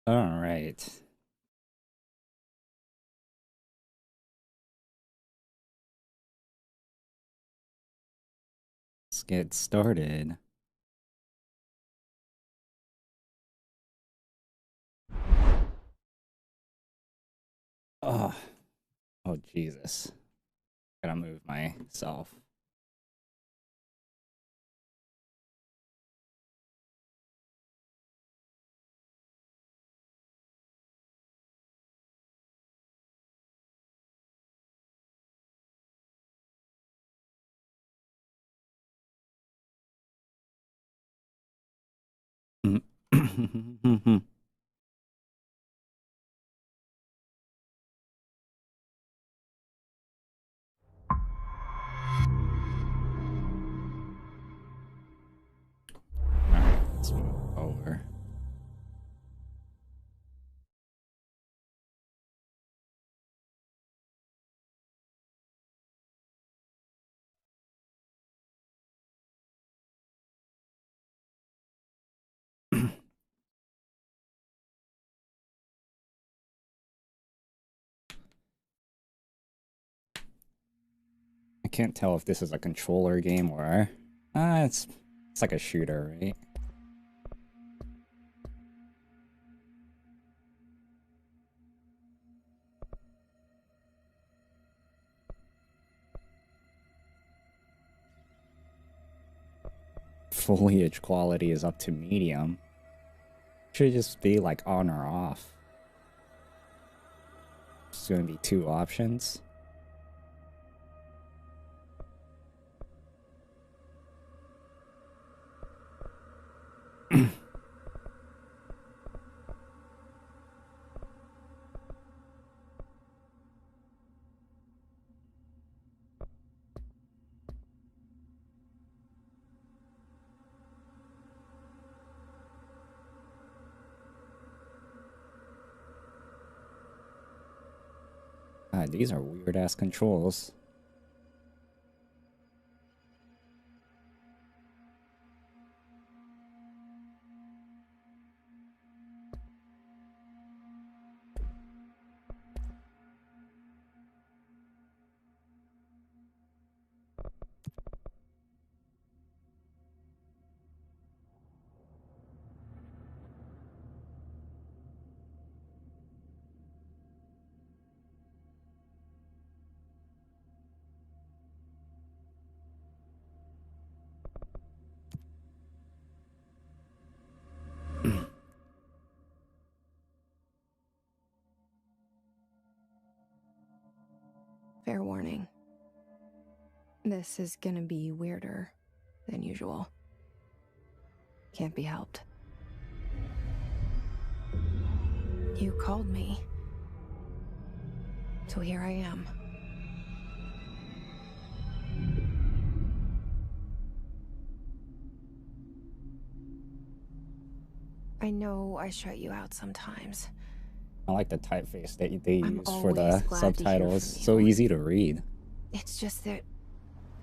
All right. Let's get started. Oh, oh Jesus. Gotta move myself. Alright, let's move over. I can't tell if this is a controller game or it's like a shooter, right? Foliage quality is up to medium. Should just be like on or off. It's gonna be two options. God, these are weird ass controls. Fair warning. This is gonna be weirder than usual. Can't be helped. You called me. So here I am. I know I shut you out sometimes. I like the typeface that they I'm use for the always glad to hear subtitles. from So you. easy to read. It's just that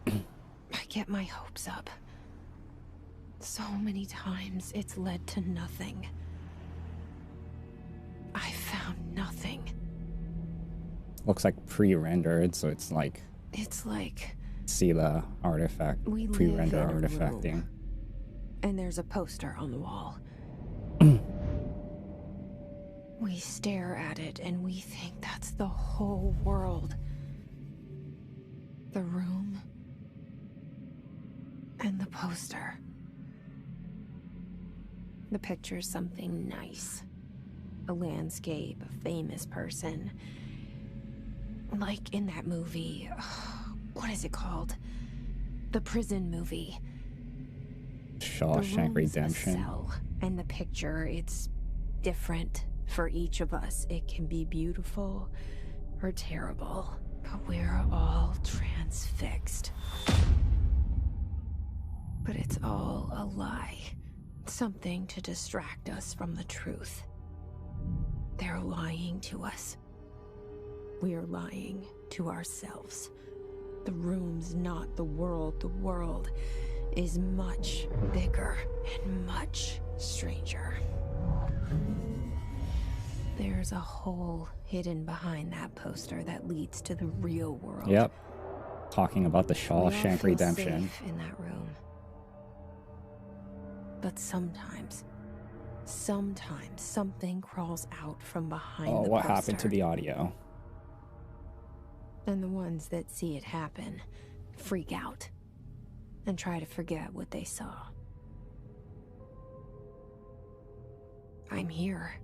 I get my hopes up. So many times it's led to nothing. I found nothing. Looks like pre-rendered, so it's like see the artifact, we pre-render live in a artifacting. room, and there's a poster on the wall. We stare at it and we think that's the whole world. The room and the poster. The picture's something nice. A landscape, a famous person. Like in that movie, what is it called? The prison movie. Shawshank Redemption. A cell, and the picture, it's different for each of us. It can be beautiful or terrible, but we're all transfixed. But it's all a lie. Something to distract us from the truth. They're lying to us. We're lying to ourselves. The room's not the world. The world is much bigger and much stranger. There's a hole hidden behind that poster that leads to the real world. Yep. Talking about the We all Shawshank feel Redemption. safe in that room. But sometimes something crawls out from behind the poster. What happened to the audio? And the ones that see it happen freak out and try to forget what they saw. I'm here.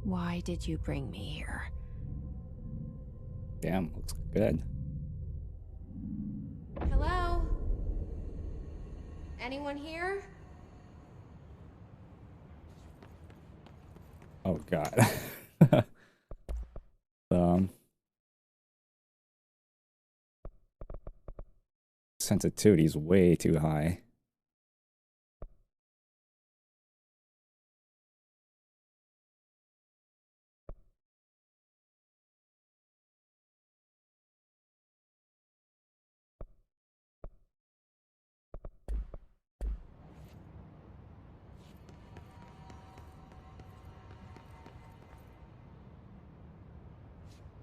Why did you bring me here? Damn, looks good. Hello? Anyone here? Oh god. Sensitivity's way too high.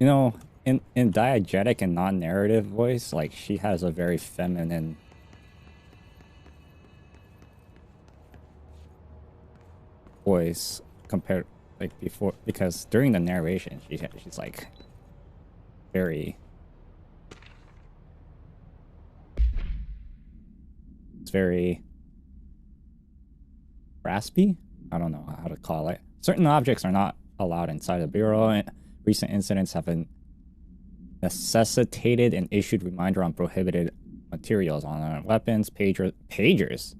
You know, in diegetic and non-narrative voice, like, she has a very feminine voice compared, like, before, because during the narration, she's like very, it's very raspy. I don't know how to call it. Certain objects are not allowed inside the bureau, and recent incidents have been necessitated an issued reminder on prohibited materials, on weapons, pagers.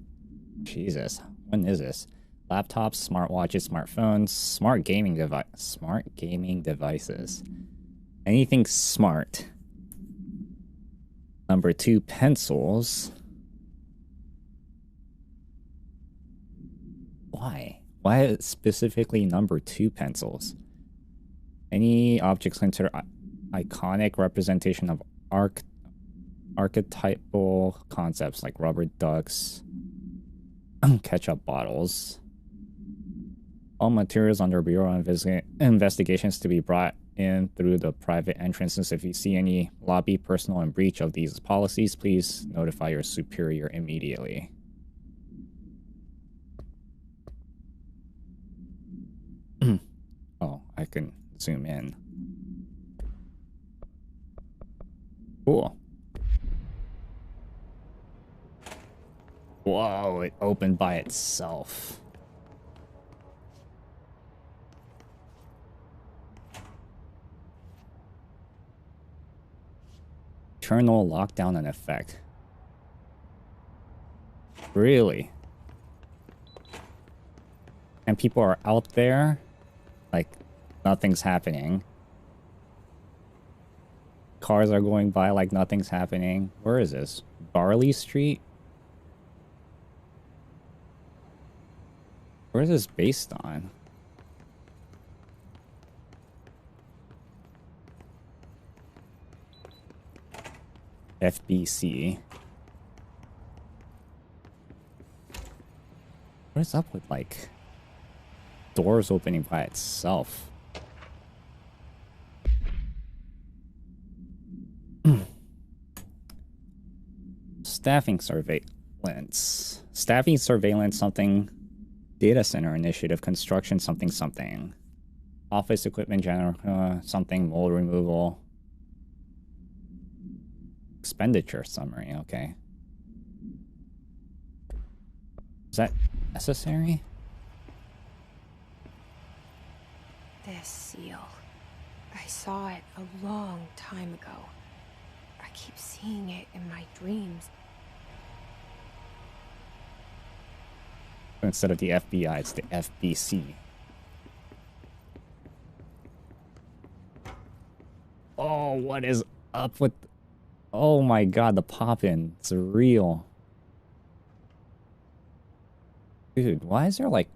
Jesus, when is this? Laptops, smartwatches, smartphones, smart gaming devices. Anything smart. Number 2, pencils. Why? Why specifically number 2 pencils? Any objects considered iconic representation of archetypal concepts like rubber ducks, ketchup bottles. All materials under Bureau investigations to be brought in through the private entrances. If you see any lobby personnel in breach of these policies, please notify your superior immediately. Oh, I can zoom in. Cool. Whoa, it opened by itself. Internal lockdown and effect. Really? And people are out there, like, nothing's happening. Cars are going by like nothing's happening. Where is this? Barley Street? Where is this based on? FBC. What is up with, like, doors opening by itself? Staffing surveillance. Staffing surveillance something. Data center initiative. Construction something something. Office equipment general something. Mold removal. Expenditure summary. Okay. Is that necessary? This seal. I saw it a long time ago. I keep seeing it in my dreams. Instead of the FBI, it's the FBC. Oh, what is up with... Oh my god, the pop-in. It's real. Dude, why is there, like...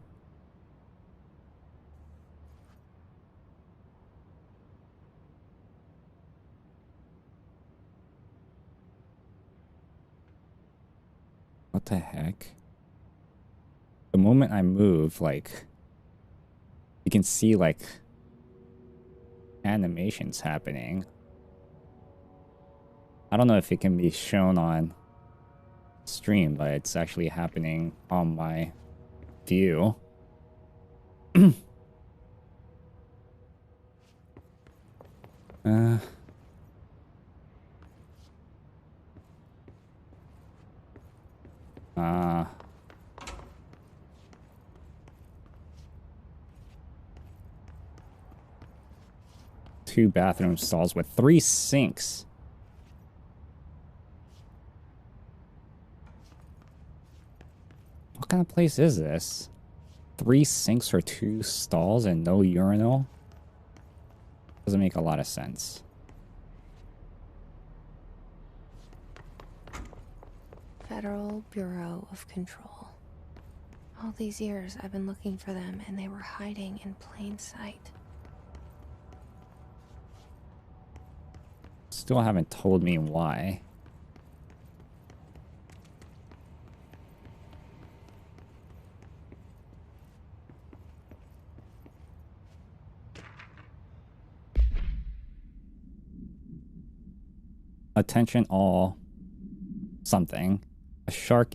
What the heck? The moment I move, like... you can see like animations happening. I don't know if it can be shown on stream, but it's actually happening on my view. uh, uh, 2 bathroom stalls with 3 sinks. What kind of place is this? 3 sinks for 2 stalls and no urinal? Doesn't make a lot of sense. Federal Bureau of Control. All these years I've been looking for them and they were hiding in plain sight. Still haven't told me why. Attention all something. A shark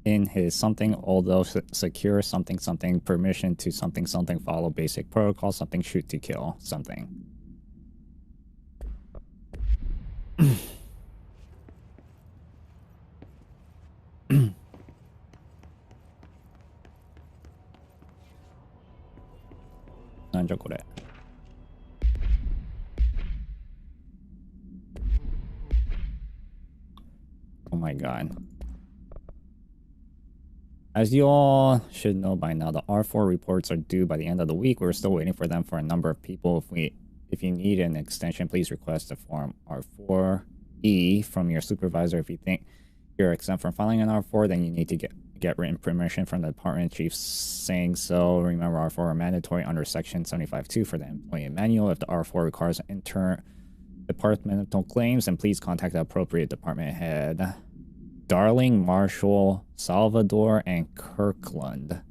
in his something, although secure something something, permission to something something, follow basic protocol, something, shoot to kill something. Oh my god. As you all should know by now, the R4 reports are due by the end of the week. We're still waiting for them for a number of people. If you need an extension, please request a form R4E from your supervisor. If you think you're exempt from filing an R4, then you need to get written permission from the department chief saying so. Remember, R4 are mandatory under section 75.2 for the employee manual. If the R4 requires departmental claims, then please contact the appropriate department head. Darling, Marshall, Salvador, and Kirkland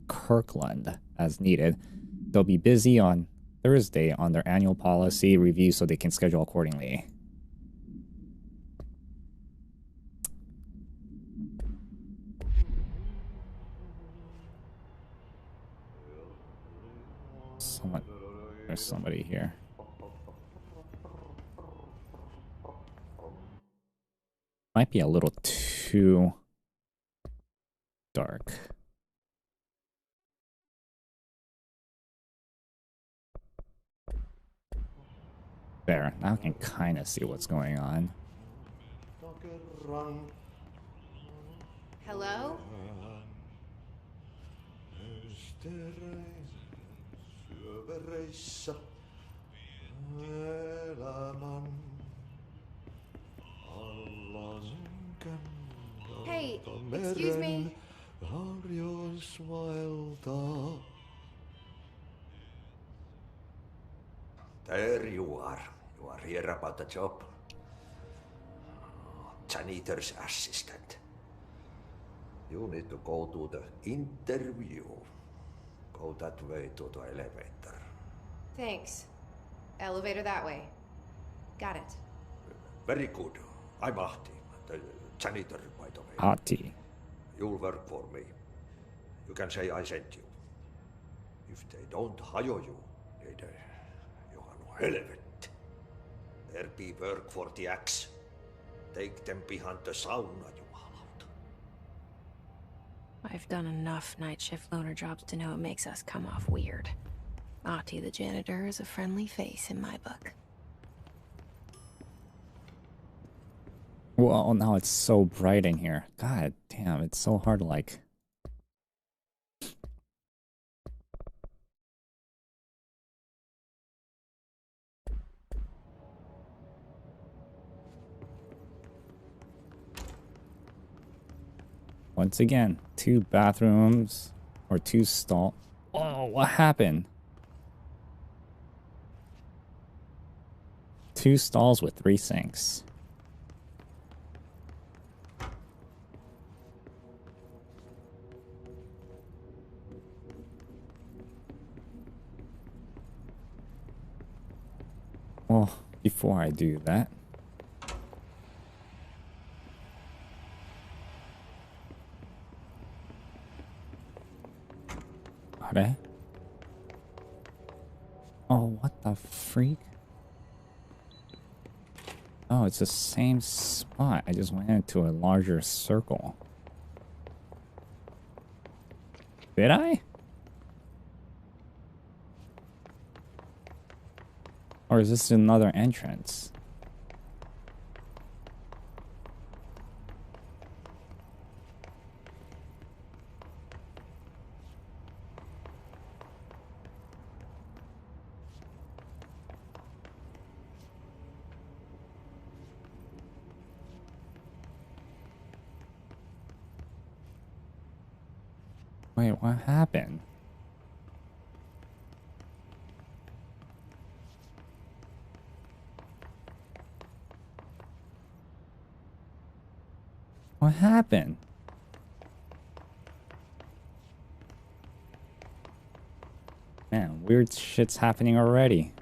as needed. They'll be busy on Thursday on their annual policy review so they can schedule accordingly. There's somebody here. Might be a little too dark. There, now I can kind of see what's going on. Hello? Hey, excuse me. There you are. You are here about the job. Janitor's assistant. You need to go to the interview. Go that way to the elevator. Thanks. Elevator that way. Got it. Very good. I'm Ahti, the janitor, by the way. Ahti. You'll work for me. You can say I sent you. If they don't hire you, they you are no helvet. There be work for the axe. Take them behind the sauna, you hallout. I've done enough night shift loner jobs to know it makes us come off weird. Ahti the janitor is a friendly face in my book. Well, now it's so bright in here. God damn, it's so hard to like... Once again, 2 bathrooms or 2 stall. Oh, what happened? 2 stalls with 3 sinks. Well, before I do that, okay. Oh, what the freak? Oh, it's the same spot. I just went into a larger circle. Did I? Or is this another entrance? Wait, what happened? What happened? Man, weird shit's happening already.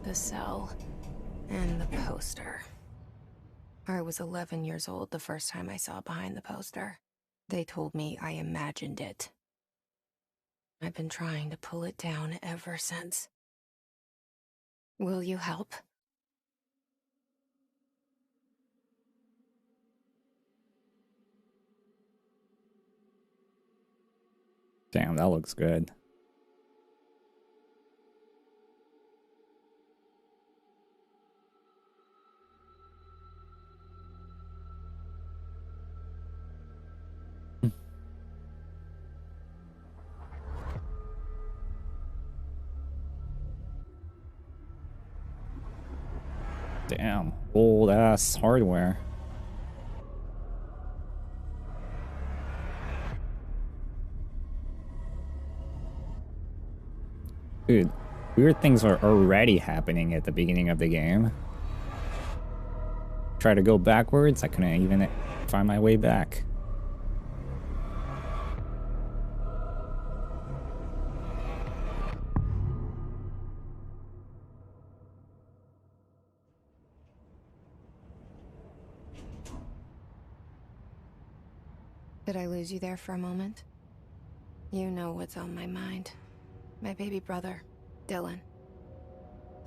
The cell and the poster. I was 11 years old the first time I saw behind the poster. They told me I imagined it. I've been trying to pull it down ever since. Will you help? Damn, that looks good. Damn, old ass hardware. Dude, weird things are already happening at the beginning of the game. Try to go backwards, I couldn't even find my way back. Did I lose you there for a moment? You know what's on my mind. My baby brother, Dylan.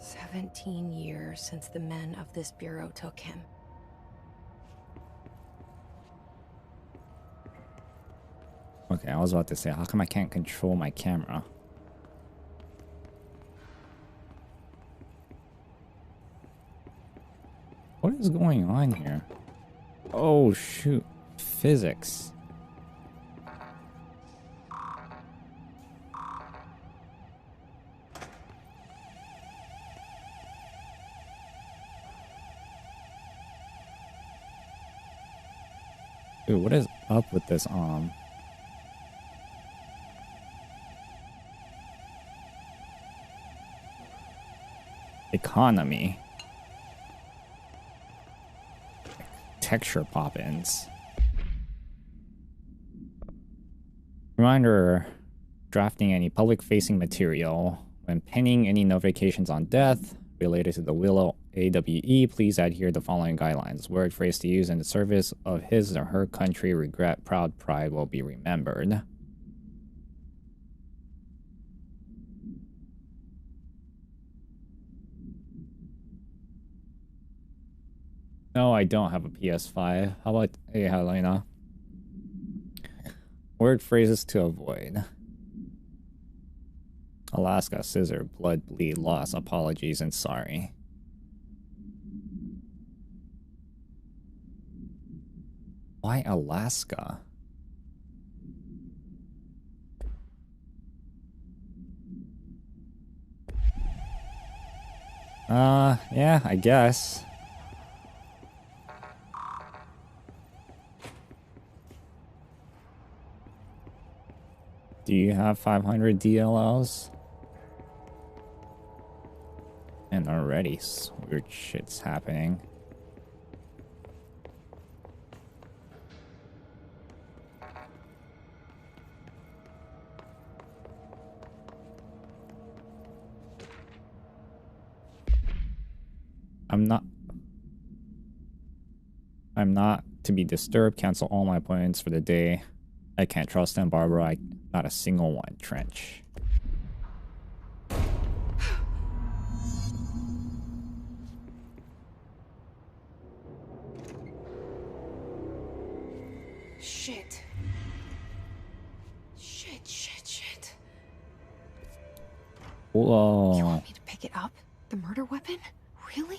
17 years since the men of this bureau took him. Okay, I was about to say, how come I can't control my camera? What is going on here? Oh, shoot. Physics. Dude, what is up with this economy? Texture pop-ins. Reminder, drafting any public-facing material. When penning any notifications on death related to the Willow AWE, please adhere to the following guidelines. Word phrase to use in the service of his or her country. Regret, proud pride will be remembered. No, I don't have a PS5. How about, hey, Helena? Word phrases to avoid. Alaska, scissor, blood, bleed, loss, apologies, and sorry. Why Alaska? Yeah, I guess. Do you have 500 DLLs? And already weird shit's happening. I'm not to be disturbed. Cancel all my appointments for the day. I can't trust them, Barbara. Not a single one. Trench. Shit. Shit. Whoa. You want me to pick it up? The murder weapon? Really?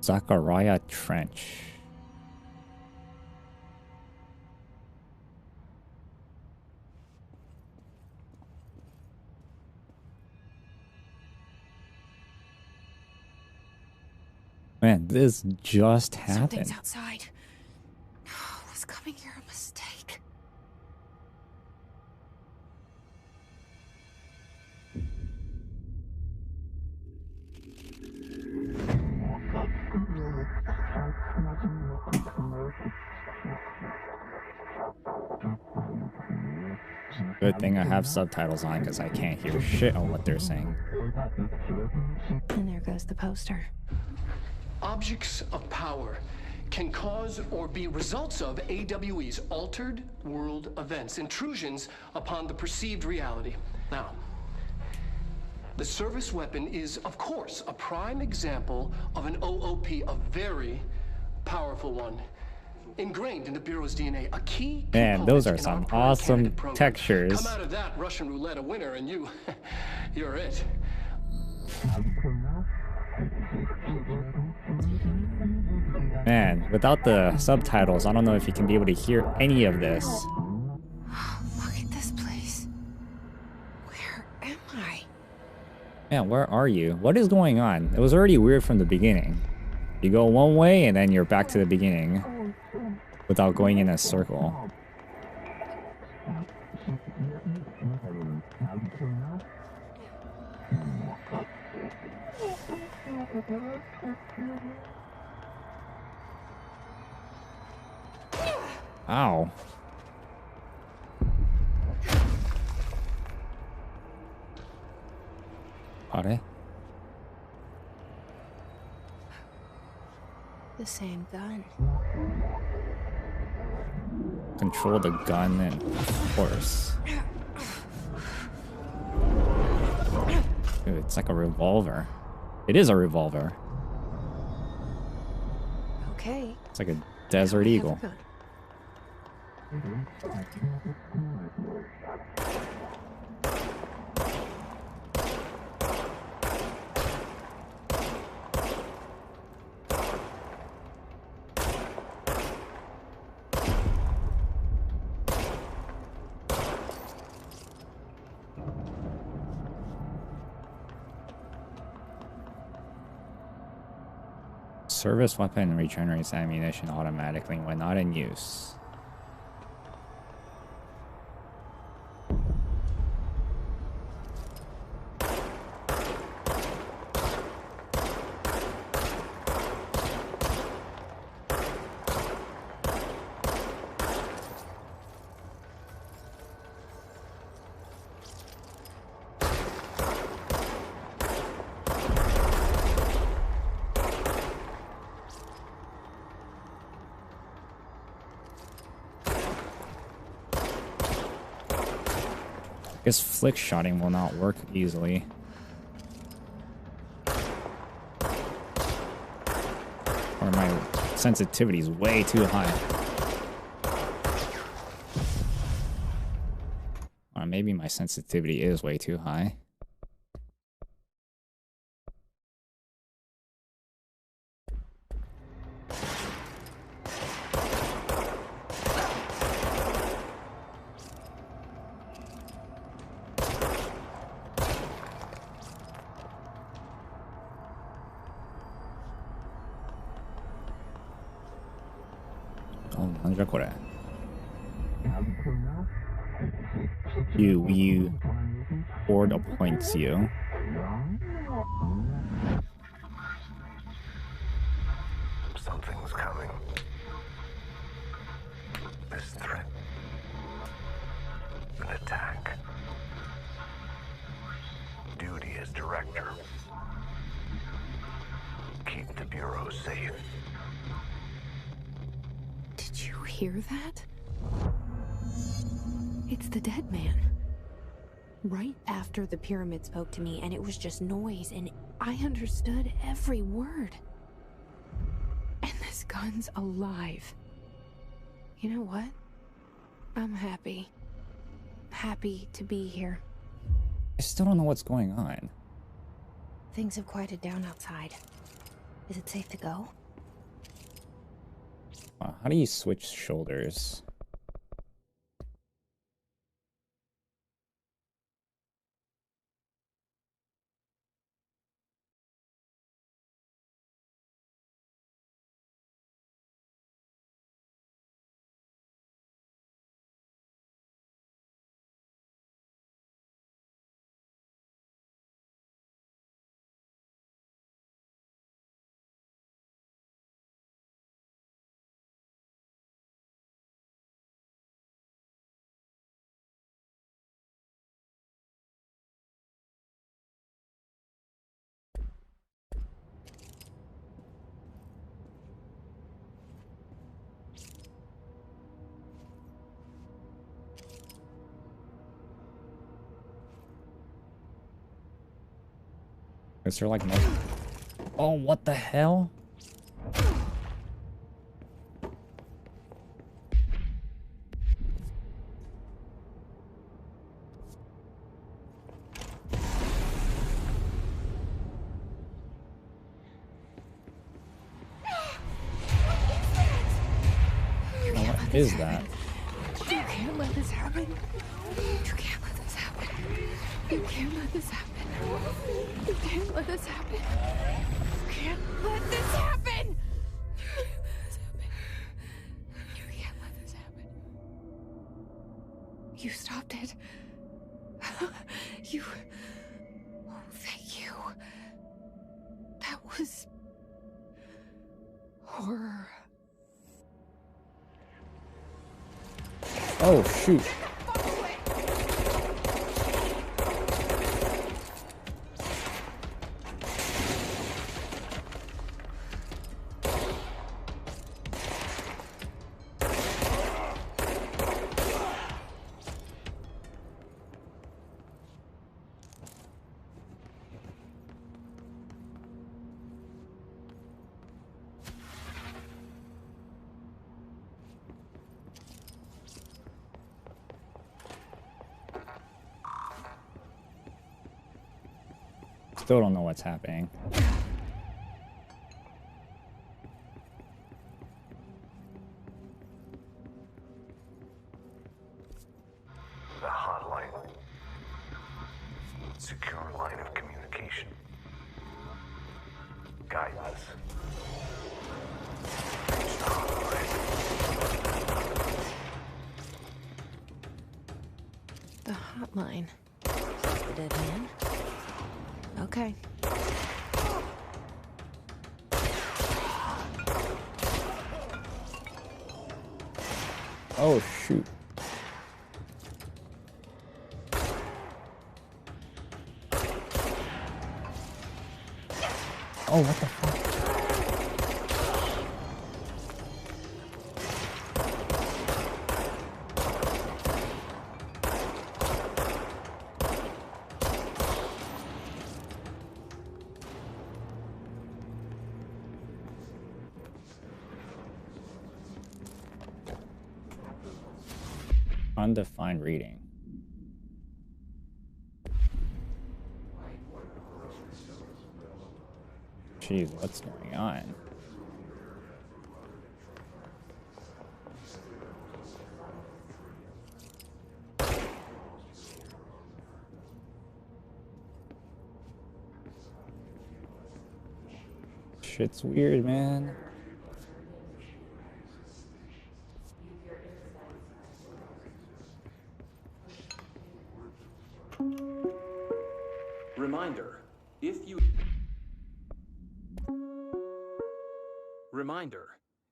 Zachariah Trench. Man, this just happened. Something's outside. Was coming here a mistake? Good thing I have subtitles on because I can't hear shit on what they're saying. And there goes the poster. Objects of power can cause or be results of AWE's altered world events, intrusions upon the perceived reality. Now, the service weapon is, of course, a prime example of an OOP, a very powerful one. Ingrained in the Bureau's DNA, a key Man, those are some awesome textures. Come out of that Russian roulette a winner, and you're it. Man, without the subtitles, I don't know if you can be able to hear any of this. Look at this place. Where am I? Man, where are you? What is going on? It was already weird from the beginning. You go one way and then you're back to the beginning without going in a circle. Ow. Got it. The same gun. Control the gun and of course. Dude, it's like a revolver. It is a revolver. Okay. It's like a Desert Eagle. Service weapon regenerates ammunition automatically when not in use. I guess flick shotting will not work easily. Or my sensitivity is way too high. Or maybe my sensitivity is way too high. なんじゃこれ。You board appoints you. Something's coming. This threat. An attack. Duty as director. Keep the Bureau safe. Did you hear that? It's the dead man. Right after the pyramid spoke to me, and it was just noise, and I understood every word. And this gun's alive. You know what? I'm happy. Happy to be here. I still don't know what's going on. Things have quieted down outside. Is it safe to go? How do you switch shoulders? Is there like no... Oh, what the hell? What is that? You can't let this happen. You can't let this happen. You can't let this happen. You can't let this happen. You can't let this happen. You can't let this happen. You stopped it. You... Oh, thank you. That was... horror. Oh, shoot. Still don't know what's happening. The hotline. Secure line of communication. Guidance. Reach the hotline. The hotline. The dead man. Okay. Oh, shoot. Oh, what the fuck? Undefined reading. Jeez, what's going on? Shit's weird, man. Reminder,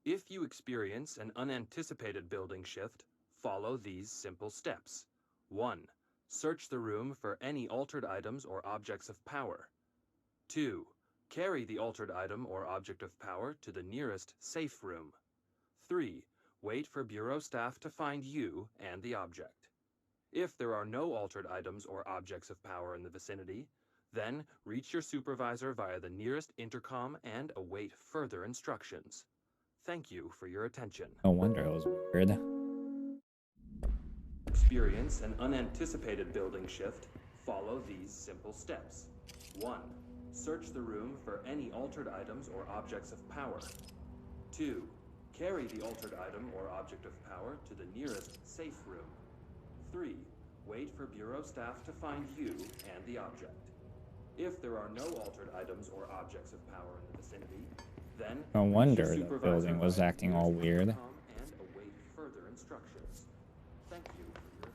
if you experience an unanticipated building shift, follow these simple steps. 1. Search the room for any altered items or objects of power. 2. Carry the altered item or object of power to the nearest safe room. 3. Wait for Bureau staff to find you and the object. If there are no altered items or objects of power in the vicinity, then reach your supervisor via the nearest intercom and await further instructions. Thank you for your attention. No wonder it was weird. Experience an unanticipated building shift, follow these simple steps. 1. Search the room for any altered items or objects of power. 2. Carry the altered item or object of power to the nearest safe room. 3. Wait for Bureau staff to find you and the object. If there are no altered items or objects of power in the vicinity, then No wonder the building was acting all weird. and await further instructions. Thank you for your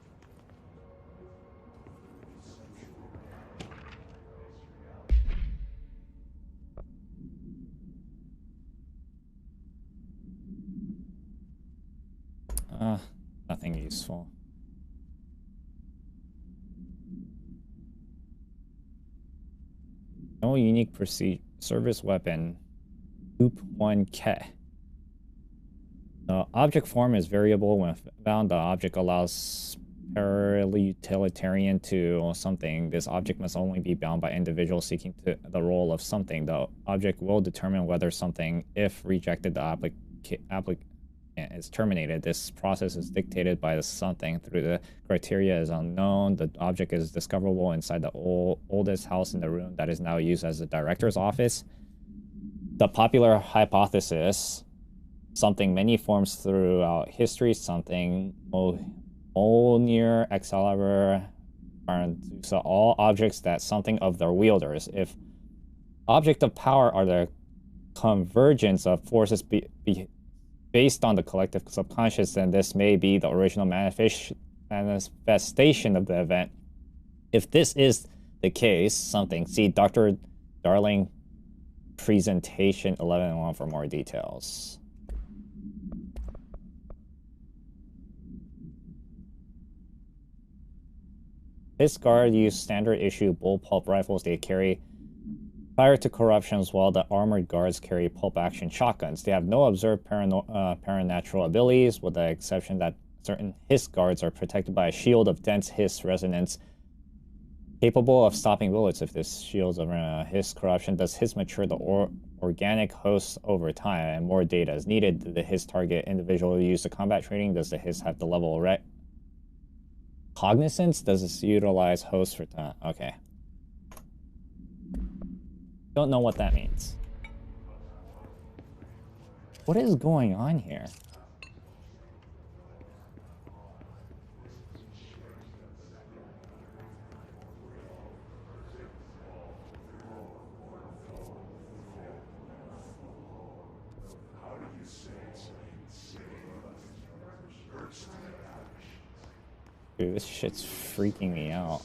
attention. Nothing useful. No unique service weapon. Loop 1 Ke. The object form is variable. When found, the object allows utilitarian to something. This object must only be bound by individuals seeking the role of something. The object will determine whether something, if rejected, the applicant is terminated. This process is dictated by the something through the criteria is unknown. The object is discoverable inside the oldest house in the room that is now used as the director's office. The popular hypothesis, something many forms throughout history, something Mjolnir, Excalibur, so all objects that something of their wielders. If object of power are the convergence of forces based on the collective subconscious, then this may be the original manifestation of the event. If this is the case, something, see Dr. Darling presentation 11.1 for more details. This guard used standard issue bullpup rifles they carry prior to corruptions, while the armored guards carry pulp action shotguns. They have no observed paranatural abilities, with the exception that certain hiss guards are protected by a shield of dense hiss resonance capable of stopping bullets. If this shields of hiss corruption, does hiss mature the organic hosts over time and more data is needed? Did the hiss target individual use the combat training? Does the hiss have the level of cognizance? Does this utilize hosts for time? Okay. Don't know what that means. What is going on here? Dude, this shit's freaking me out.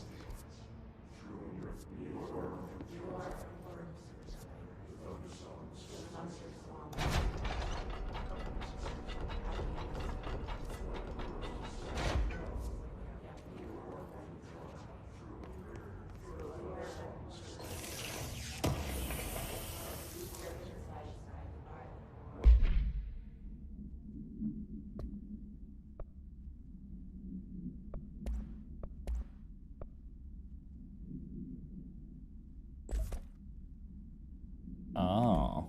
Oh.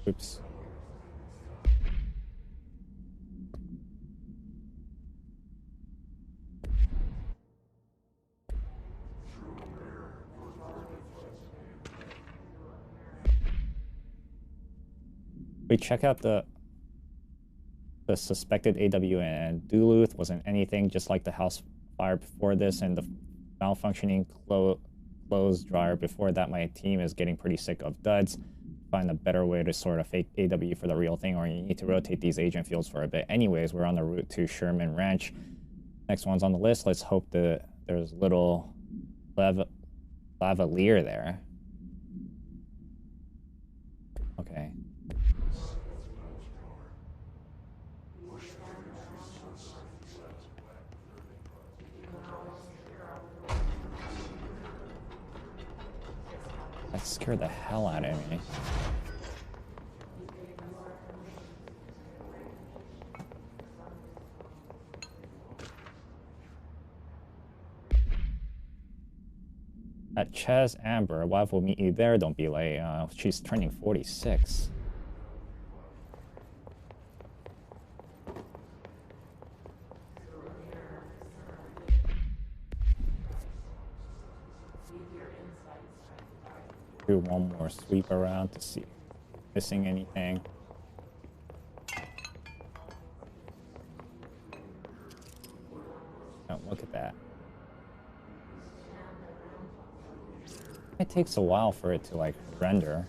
Oops. We check out the suspected AW, and Duluth wasn't anything, just like the house fire before this and the malfunctioning clothes dryer before that. My team is getting pretty sick of duds. find a better way to sort a fake AW for the real thing, or you need to rotate these agent fields for a bit. Anyways, we're on the route to Sherman Ranch. Next one's on the list. Let's hope that there's little lavalier there. Okay. That scared the hell out of me. At Ches Amber, wife will meet you there. Don't be late. She's turning 46. Do one more sweep around to see if missing anything. Oh, look at that. It takes a while for it to like render.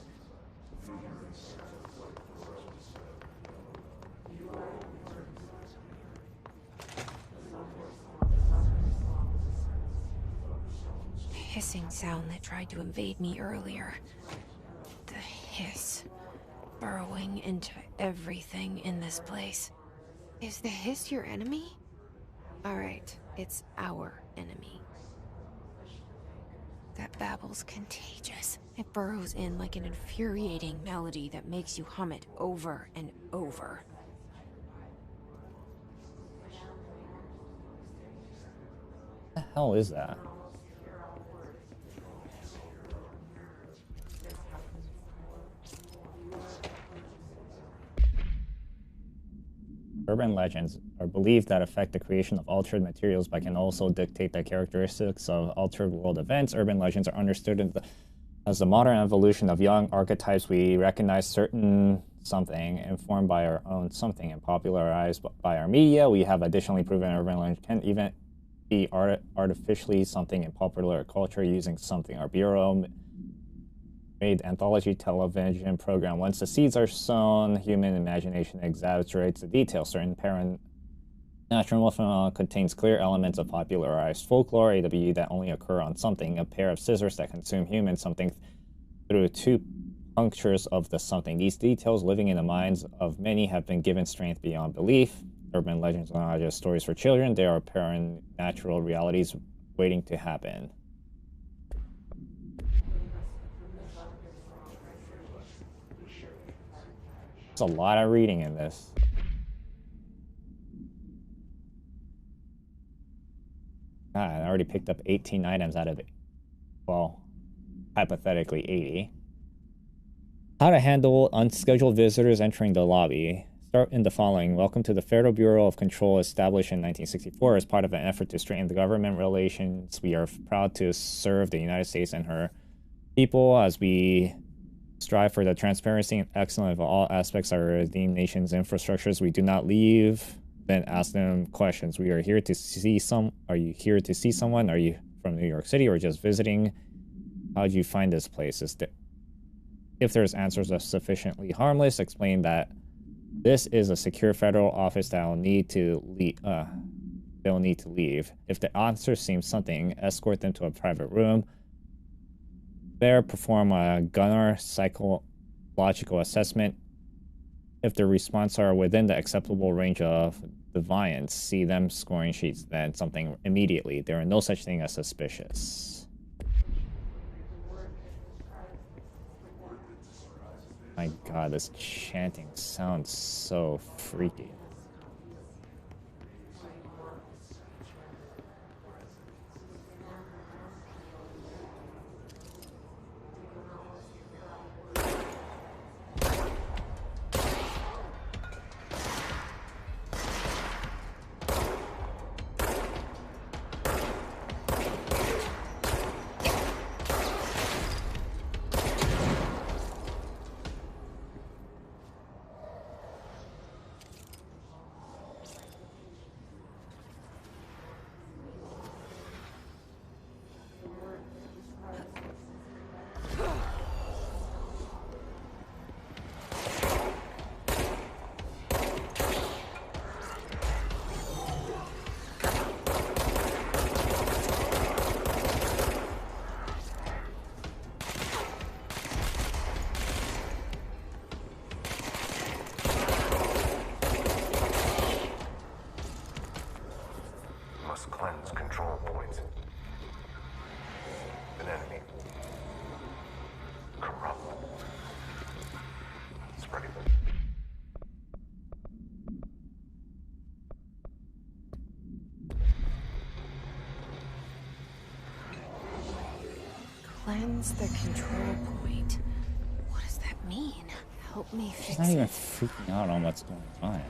Hissing sound that tried to invade me earlier. The hiss. Burrowing into everything in this place. Is the hiss your enemy? Alright, it's our enemy. That babble's contagious. It burrows in like an infuriating melody that makes you hum it over and over. What the hell is that? Urban legends are believed that affect the creation of altered materials but can also dictate the characteristics of altered world events. Urban legends are understood as the modern evolution of young archetypes. We recognize certain something informed by our own something and popularized by our media. We have additionally proven urban legends can even be artificially something in popular culture using something. Our bureau made anthology television program. Once the seeds are sown, human imagination exaggerates the details. Certain natural phenomena contains clear elements of popularized folklore, AW that only occur on something, a pair of scissors that consume human something through two punctures of the something. These details, living in the minds of many, have been given strength beyond belief. Urban legends are not just stories for children, they are apparent natural realities waiting to happen. There's a lot of reading in this. God, I already picked up 18 items out of it. Well, hypothetically 80. How to handle unscheduled visitors entering the lobby. Start in the following. Welcome to the Federal Bureau of Control, established in 1964 as part of an effort to strengthen the government relations. We are proud to serve the United States and her people as we strive for the transparency and excellence of all aspects of our redeemed nation's infrastructures. We do not leave, then ask them questions. We are here to see Are you here to see someone? Are you from New York City or just visiting? How did you find this place? If there's answers are sufficiently harmless, explain that this is a secure federal office that will need to leave. They'll need to leave. If the answer seems something, escort them to a private room. There, perform a gunner psychological assessment. If the response are within the acceptable range of deviance, see them scoring sheets, then something immediately. There are no such thing as suspicious. My god, this chanting sounds so freaky. Cleanse the control point. What does that mean? Help me She's fix not even it. freaking out on what's going on.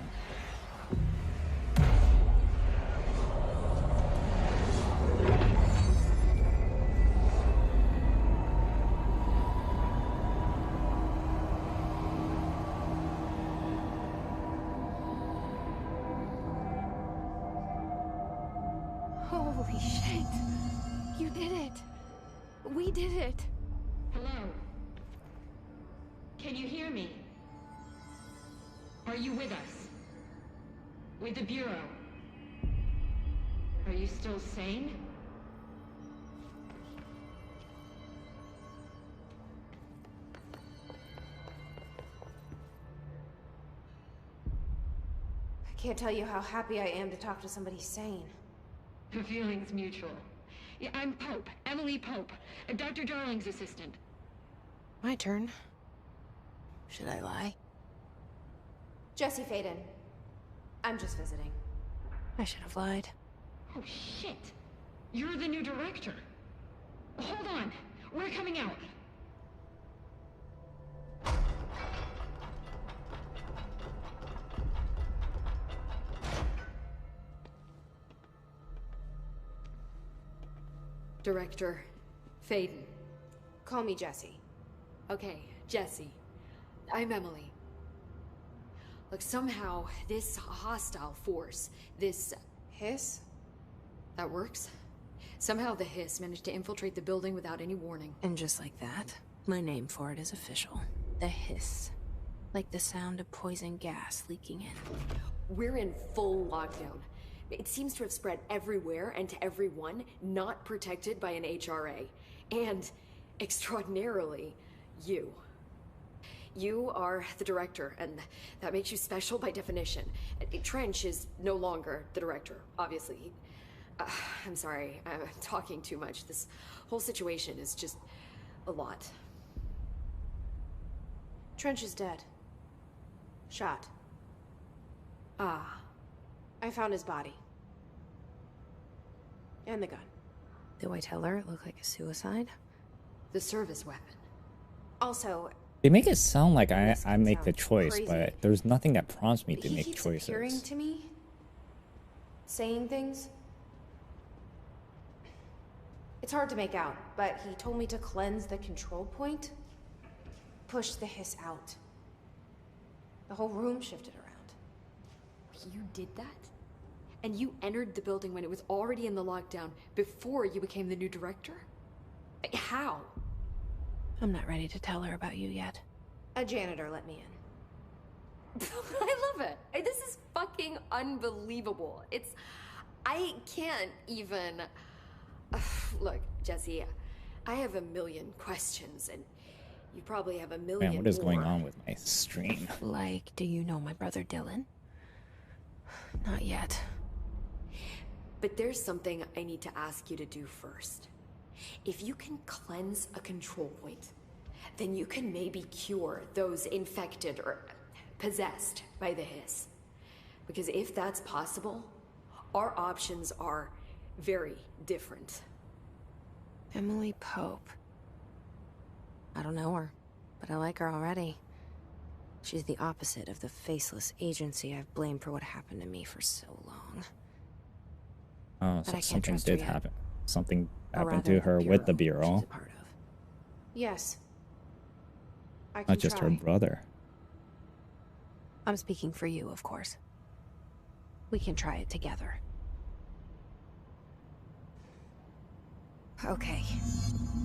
Holy shit. You did it. We did it. Hello? Can you hear me? Are you with us? With the Bureau? Are you still sane? I can't tell you how happy I am to talk to somebody sane. The feeling's mutual. Yeah, I'm Pope, Emily Pope, Dr. Darling's assistant. My turn. Should I lie? Jesse Faden. I'm just visiting. I should have lied. Oh, shit. You're the new director. Hold on. We're coming out. Director Faden. Call me Jesse. Okay, Jesse. I'm Emily. Look, somehow this hostile force, this Hiss? that works. Somehow the hiss managed to infiltrate the building without any warning. And just like that, my name for it is official. The hiss. Like the sound of poison gas leaking in. We're in full lockdown. It seems to have spread everywhere and to everyone not protected by an HRA. And, extraordinarily, you. You are the director, and that makes you special by definition. Trench is no longer the director, obviously. I'm sorry, I'm talking too much. This whole situation is just a lot. Trench is dead. Shot. Ah. I found his body. And the gun. Do I tell her it looked like a suicide? The service weapon. Also, They make it sound like this I can make the sound choice, crazy, but there's nothing that prompts me to he make keeps appearing choices. to me, saying things. It's hard to make out, but he told me to cleanse the control point, push the hiss out. The whole room shifted around. You did that? And you entered the building when it was already in the lockdown before you became the new director? How? I'm not ready to tell her about you yet. A janitor let me in. I love it. This is fucking unbelievable. I can't even... Look, Jesse, I have a million questions, and you probably have a million Man, what is going more. on with my stream? Like, do you know my brother Dylan? Not yet. But there's something I need to ask you to do first. If you can cleanse a control point, then you can maybe cure those infected or possessed by the hiss. Because if that's possible, our options are very different. Emily Pope. I don't know her, but I like her already. She's the opposite of the faceless agency I've blamed for what happened to me for so long. Oh, But so I can't something trust her did yet. happen. Something Or happened rather, to her with the She's Bureau, a part of. Yes. I can not just her try. brother. I'm speaking for you, of course. We can try it together. Okay.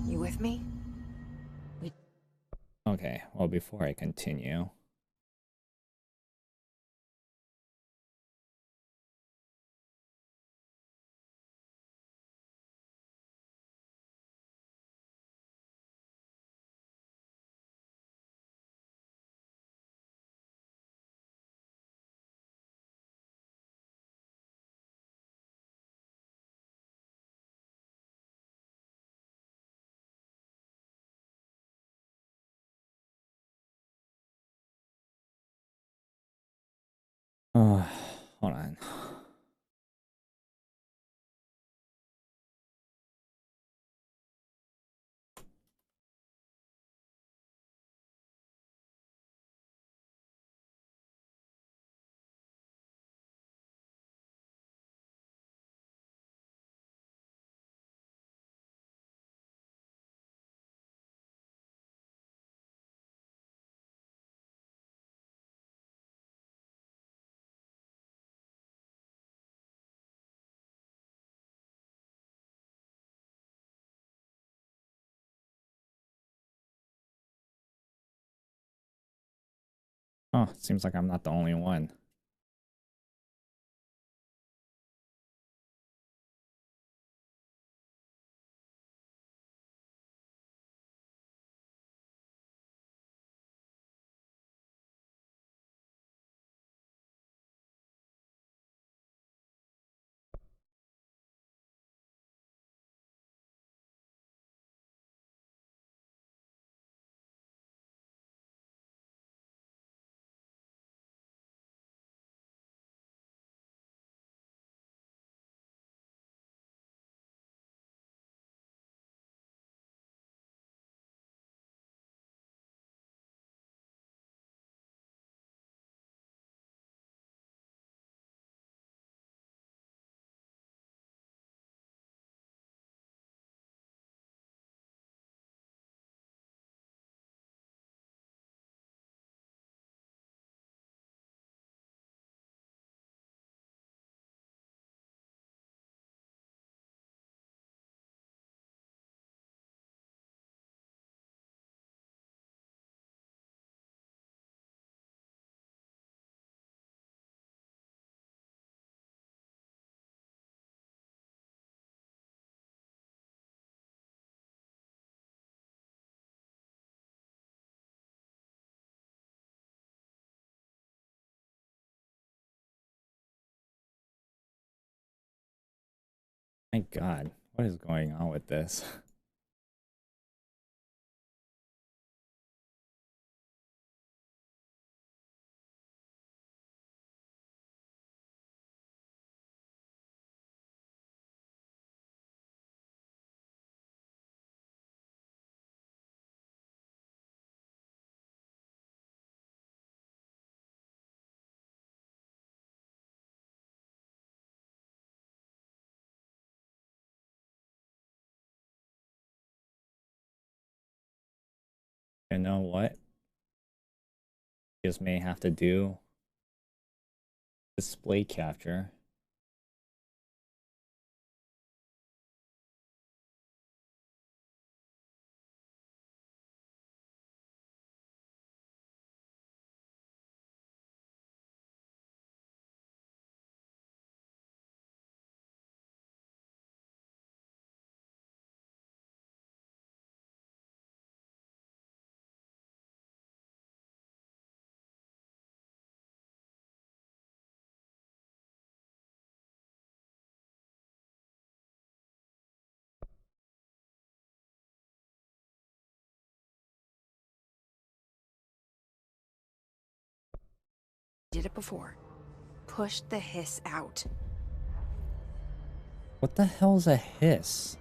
You with me? Okay, well, before I continue, hold on. Oh, it seems like I'm not the only one. My God, what is going on with this? You know what? Just may have to do display capture. Did it before. Push the hiss out. What the hell's a hiss?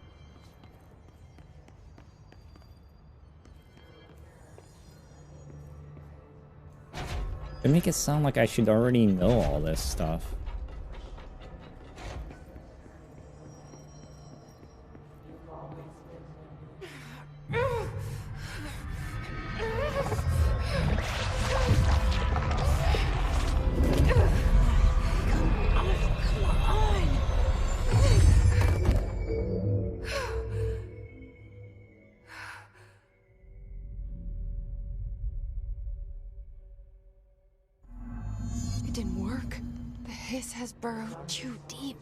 They make it sound like I should already know all this stuff. It didn't work. The hiss has burrowed too deep.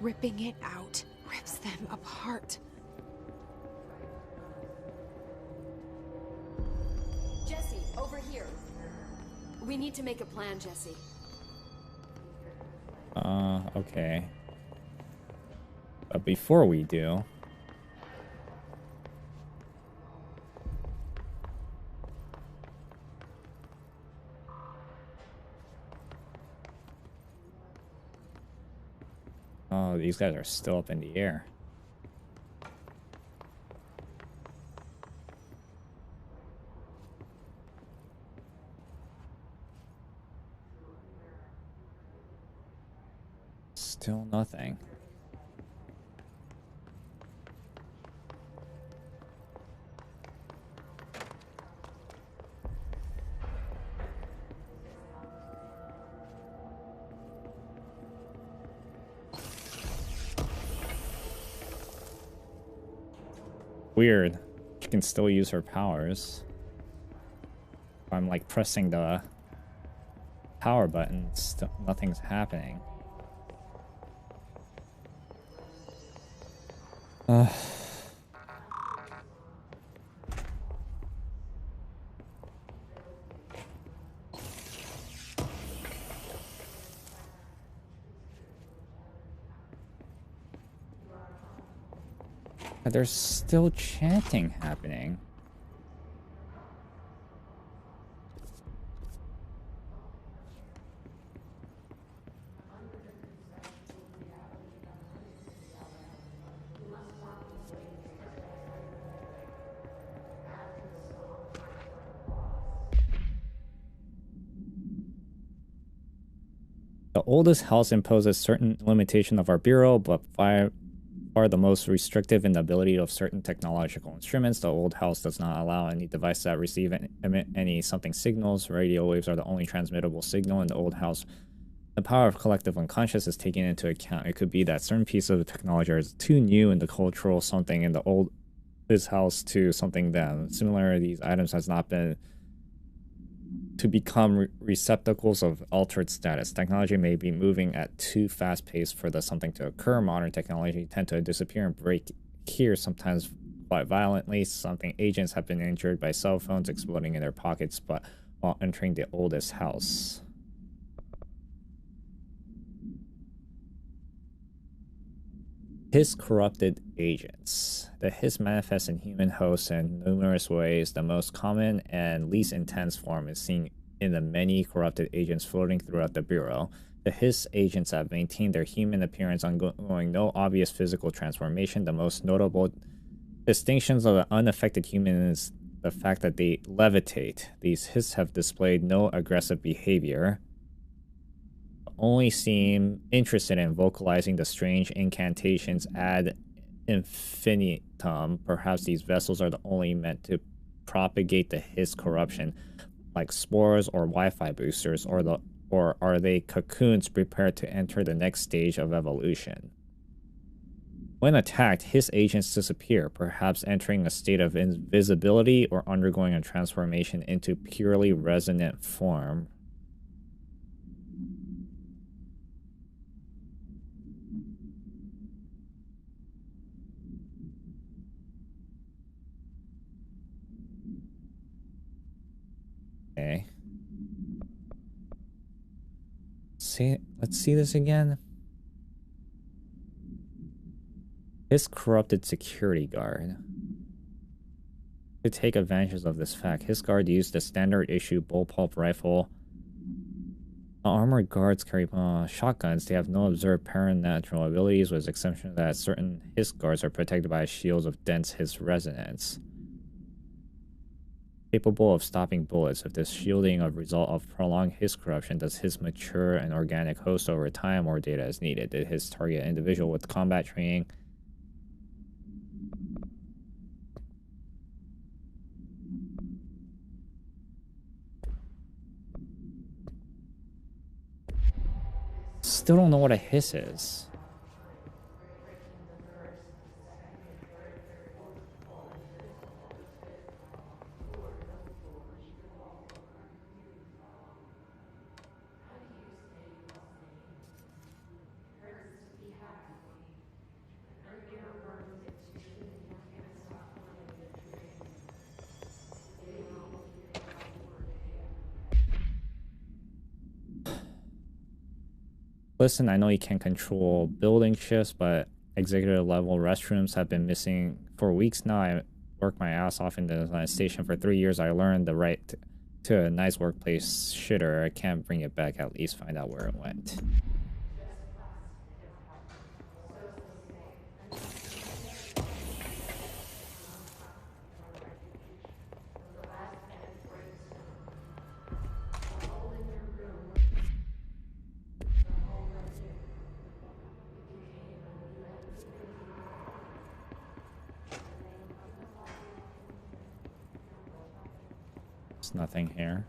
Ripping it out rips them apart. Jesse, over here. We need to make a plan, Jesse. Okay. But before we do... Oh, these guys are still up in the air. Still nothing. Weird. She can still use her powers. I'm like pressing the power button, still nothing's happening. There's still chanting happening. The oldest house imposes certain limitation of our bureau, but far the most restrictive in the ability of certain technological instruments. The old house does not allow any device that receive and emit any something signals. Radio waves are the only transmittable signal in the old house. The power of collective unconscious is taken into account. It could be that certain pieces of technology are too new in the cultural something in the old this house to something then. Similarly, these items has not been to become receptacles of altered status. Technology may be moving at too fast pace for the something to occur. Modern technology tend to disappear and break here, sometimes quite violently. Something agents have been injured by cell phones exploding in their pockets, but while entering the oldest house. Hiss corrupted agents. The hiss manifests in human hosts in numerous ways. The most common and least intense form is seen in the many corrupted agents floating throughout the Bureau. The hiss agents have maintained their human appearance, undergoing no obvious physical transformation. The most notable distinctions of the unaffected human is the fact that they levitate. These hiss have displayed no aggressive behavior, only seem interested in vocalizing the strange incantations ad infinitum. Perhaps these vessels are only meant to propagate the hiss corruption, like spores or Wi-Fi boosters, or are they cocoons prepared to enter the next stage of evolution? When attacked, hiss agents disappear, perhaps entering a state of invisibility or undergoing a transformation into purely resonant form. Okay. Let's see this again. His corrupted security guard. To take advantage of this fact, his guard used the standard issue bullpup rifle. Armored guards carry shotguns. They have no observed paranatural abilities, with the exception that certain hiss guards are protected by shields of dense hiss resonance, capable of stopping bullets. If this shielding a result of prolonged hiss corruption, does hiss mature an organic host over time, or data is needed? Did hiss target an individual with combat training? Still don't know what a hiss is. Listen, I know you can't control building shifts, but executive level restrooms have been missing for weeks now. I worked my ass off in the station for 3 years. I learned the right to a nice workplace shitter. I can't bring it back, at least find out where it went. Nothing here.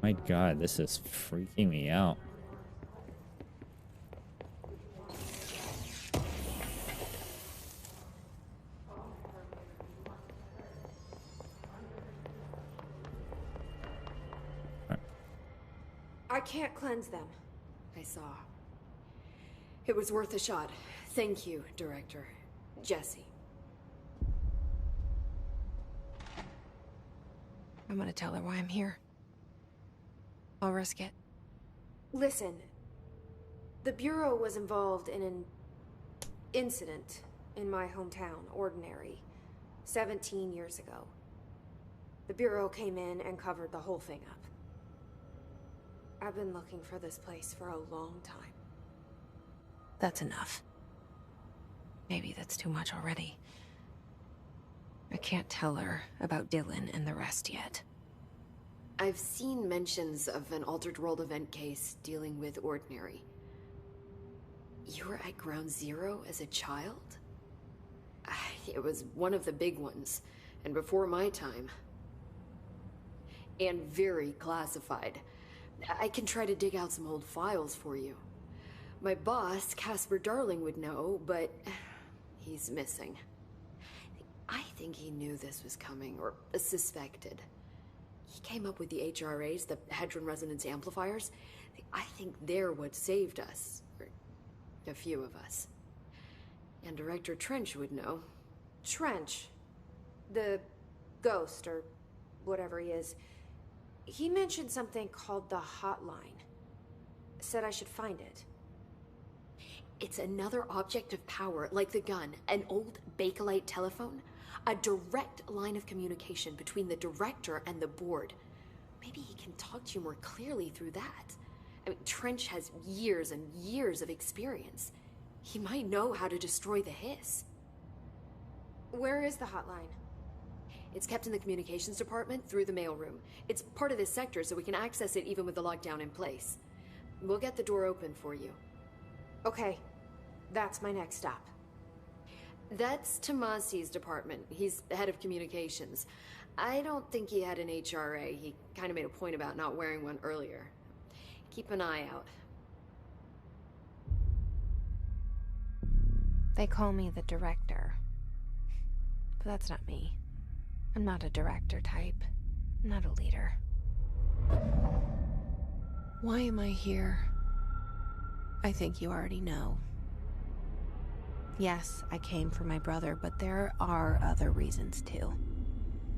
My God, this is freaking me out. I can't cleanse them. I saw. It was worth a shot. Thank you, Director. Jesse. I'm gonna tell her why I'm here. I'll risk it. Listen, the Bureau was involved in an incident in my hometown, Ordinary, 17 years ago. The Bureau came in and covered the whole thing up. I've been looking for this place for a long time. That's enough. Maybe that's too much already. I can't tell her about Dylan and the rest yet. I've seen mentions of an Altered World event case dealing with Ordinary. You were at Ground Zero as a child? It was one of the big ones, and before my time. And very classified. I can try to dig out some old files for you. My boss, Casper Darling, would know, but he's missing. I think he knew this was coming, or suspected. He came up with the HRAs, the Hadron Resonance Amplifiers. I think they're what saved us. Or a few of us. And Director Trench would know. Trench, the ghost, or whatever he is, he mentioned something called the Hotline. Said I should find it. It's another object of power, like the gun, an old Bakelite telephone. A direct line of communication between the Director and the board. Maybe he can talk to you more clearly through that. I mean, Trench has years and years of experience. He might know how to destroy the hiss. Where is the hotline? It's kept in the communications department through the mailroom. It's part of this sector, so we can access it even with the lockdown in place. We'll get the door open for you. Okay, that's my next stop. That's Tomasi's department. He's the head of communications. I don't think he had an HRA. He kind of made a point about not wearing one earlier. Keep an eye out. They call me the Director. But that's not me. I'm not a director type. I'm not a leader. Why am I here? I think you already know. Yes, I came for my brother, but there are other reasons too.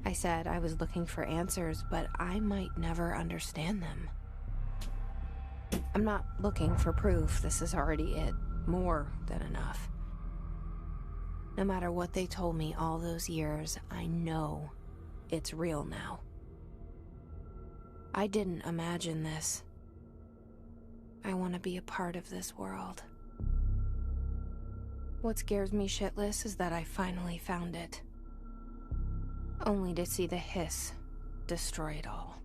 I said I was looking for answers, but I might never understand them. I'm not looking for proof. This is already it. More than enough. No matter what they told me all those years, I know it's real now. I didn't imagine this. I want to be a part of this world. What scares me shitless is that I finally found it. Only to see the hiss destroy it all.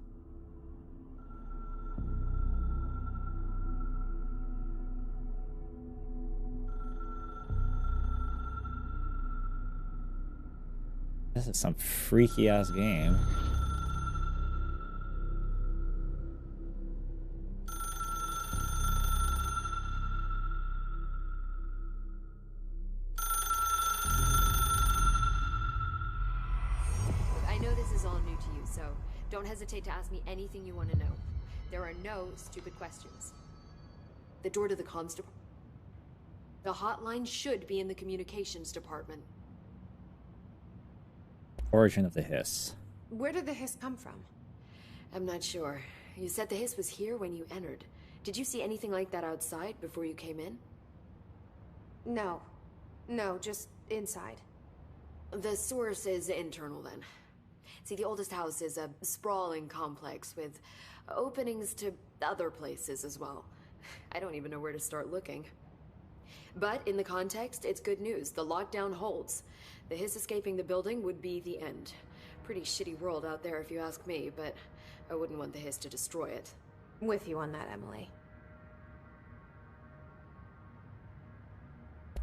This is some freaky ass game. I know this is all new to you, so don't hesitate to ask me anything you want to know. There are no stupid questions. The door to the comms department. The hotline should be in the communications department. Origin of the hiss. Where did the hiss come from? I'm not sure. You said the hiss was here when you entered. Did you see anything like that outside before you came in? No. No, just inside. The source is internal then. See, the oldest house is a sprawling complex with openings to other places as well. I don't even know where to start looking. But in the context, it's good news. The lockdown holds. The hiss escaping the building would be the end. Pretty shitty world out there if you ask me, but I wouldn't want the hiss to destroy it. With you on that, Emily.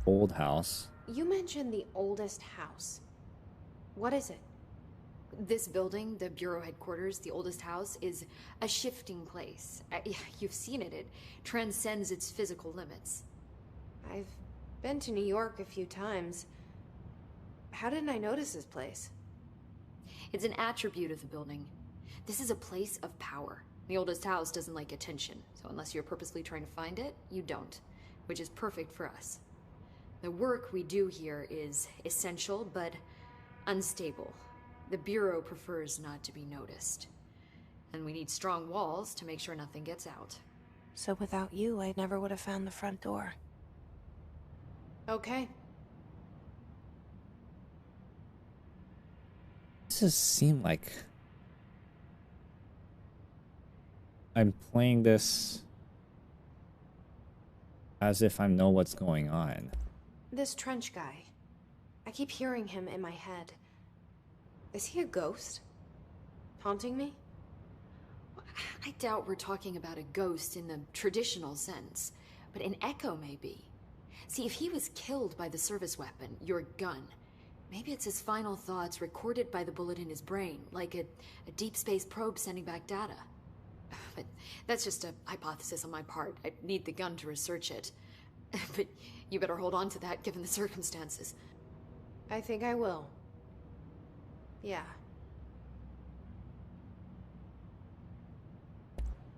Old house. You mentioned the oldest house. What is it? This building, the Bureau headquarters, the oldest house, is a shifting place. You've seen it. It transcends its physical limits. I've been to New York a few times. How didn't I notice this place? It's an attribute of the building. This is a place of power. The oldest house doesn't like attention, so unless you're purposely trying to find it, you don't, which is perfect for us. The work we do here is essential, but unstable. The Bureau prefers not to be noticed. And we need strong walls to make sure nothing gets out. So without you, I never would have found the front door. Okay. This just seemed like I'm playing this as if I know what's going on. This trench guy. I keep hearing him in my head. Is he a ghost? Haunting me? I doubt we're talking about a ghost in the traditional sense, but an echo maybe. See, if he was killed by the service weapon, your gun, maybe it's his final thoughts recorded by the bullet in his brain, like a deep space probe sending back data. But that's just a hypothesis on my part. I need the gun to research it. But you better hold on to that given the circumstances. I think I will. Yeah.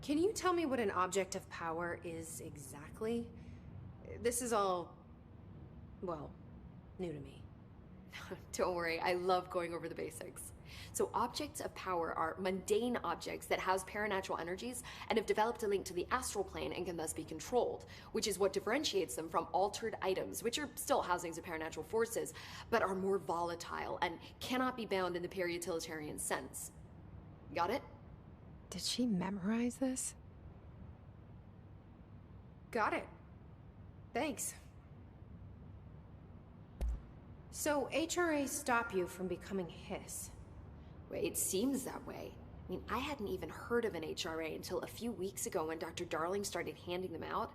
Can you tell me what an object of power is exactly? This is all, well, new to me. Don't worry, I love going over the basics. So objects of power are mundane objects that house paranatural energies and have developed a link to the astral plane and can thus be controlled, which is what differentiates them from altered items, which are still housings of paranatural forces, but are more volatile and cannot be bound in the peri-utilitarian sense. Got it? Did she memorize this? Got it. Thanks. So HRA stop you from becoming Hiss? It seems that way. I mean, I hadn't even heard of an HRA until a few weeks ago when Dr. Darling started handing them out.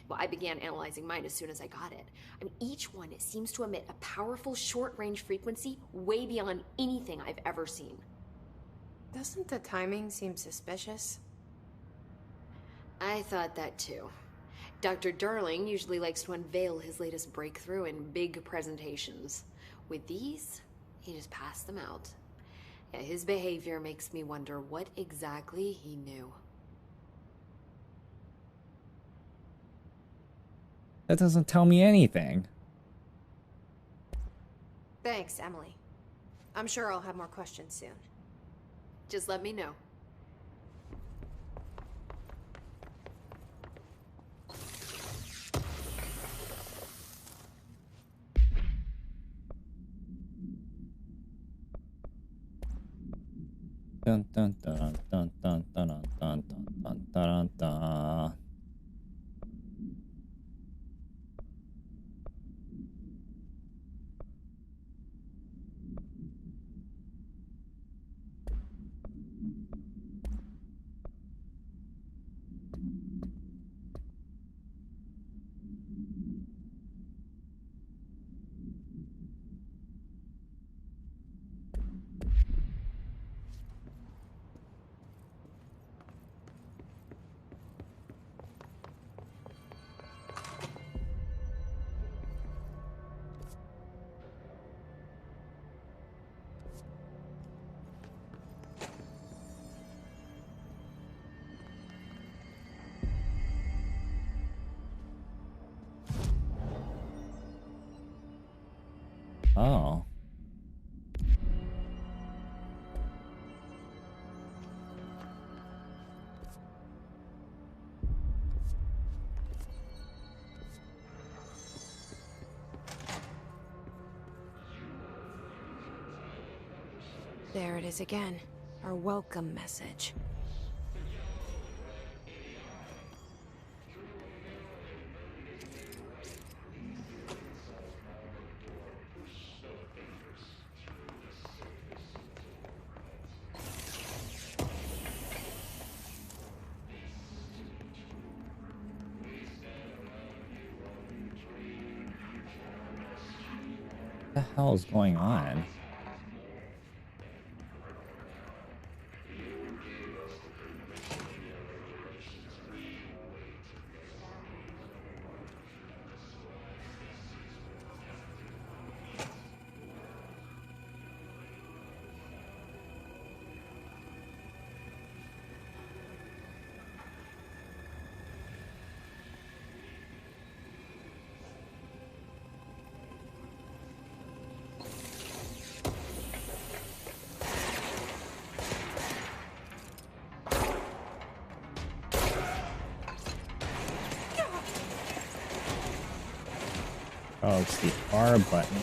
Well, I began analyzing mine as soon as I got it. I mean, each one seems to emit a powerful short-range frequency way beyond anything I've ever seen. Doesn't the timing seem suspicious? I thought that too. Dr. Darling usually likes to unveil his latest breakthrough in big presentations. With these, he just passed them out. Yeah, his behavior makes me wonder what exactly he knew. That doesn't tell me anything. Thanks, Emily. I'm sure I'll have more questions soon. Just let me know. Dun dun dun dun dun dun dun dun dun dun dun. Oh. There it is again. Our welcome message. What the hell is going on? pokes the R button.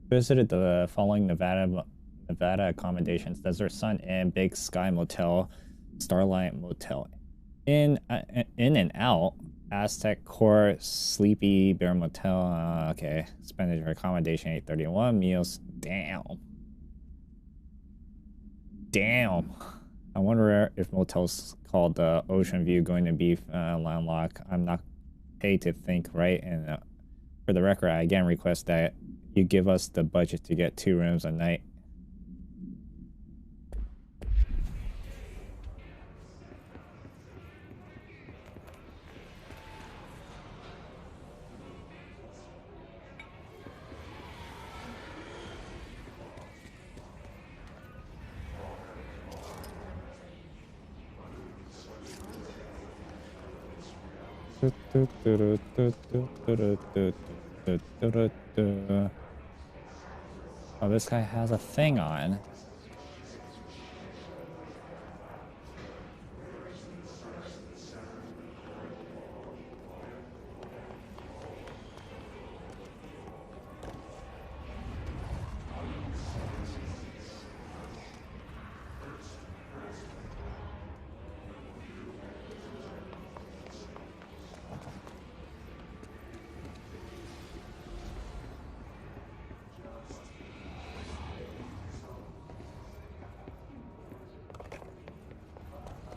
Visited the following Nevada accommodations: Desert Sun Inn, Big Sky Motel, Starlight Motel. In and out, Aztec Court, Sleepy Bear Motel. Okay, expenditure accommodation 831, meals. Damn. I wonder if motels called Ocean View going to be landlocked. I'm not paid to think, right? And for the record, I again request that you give us the budget to get 2 rooms a night. Oh, this guy has a thing on.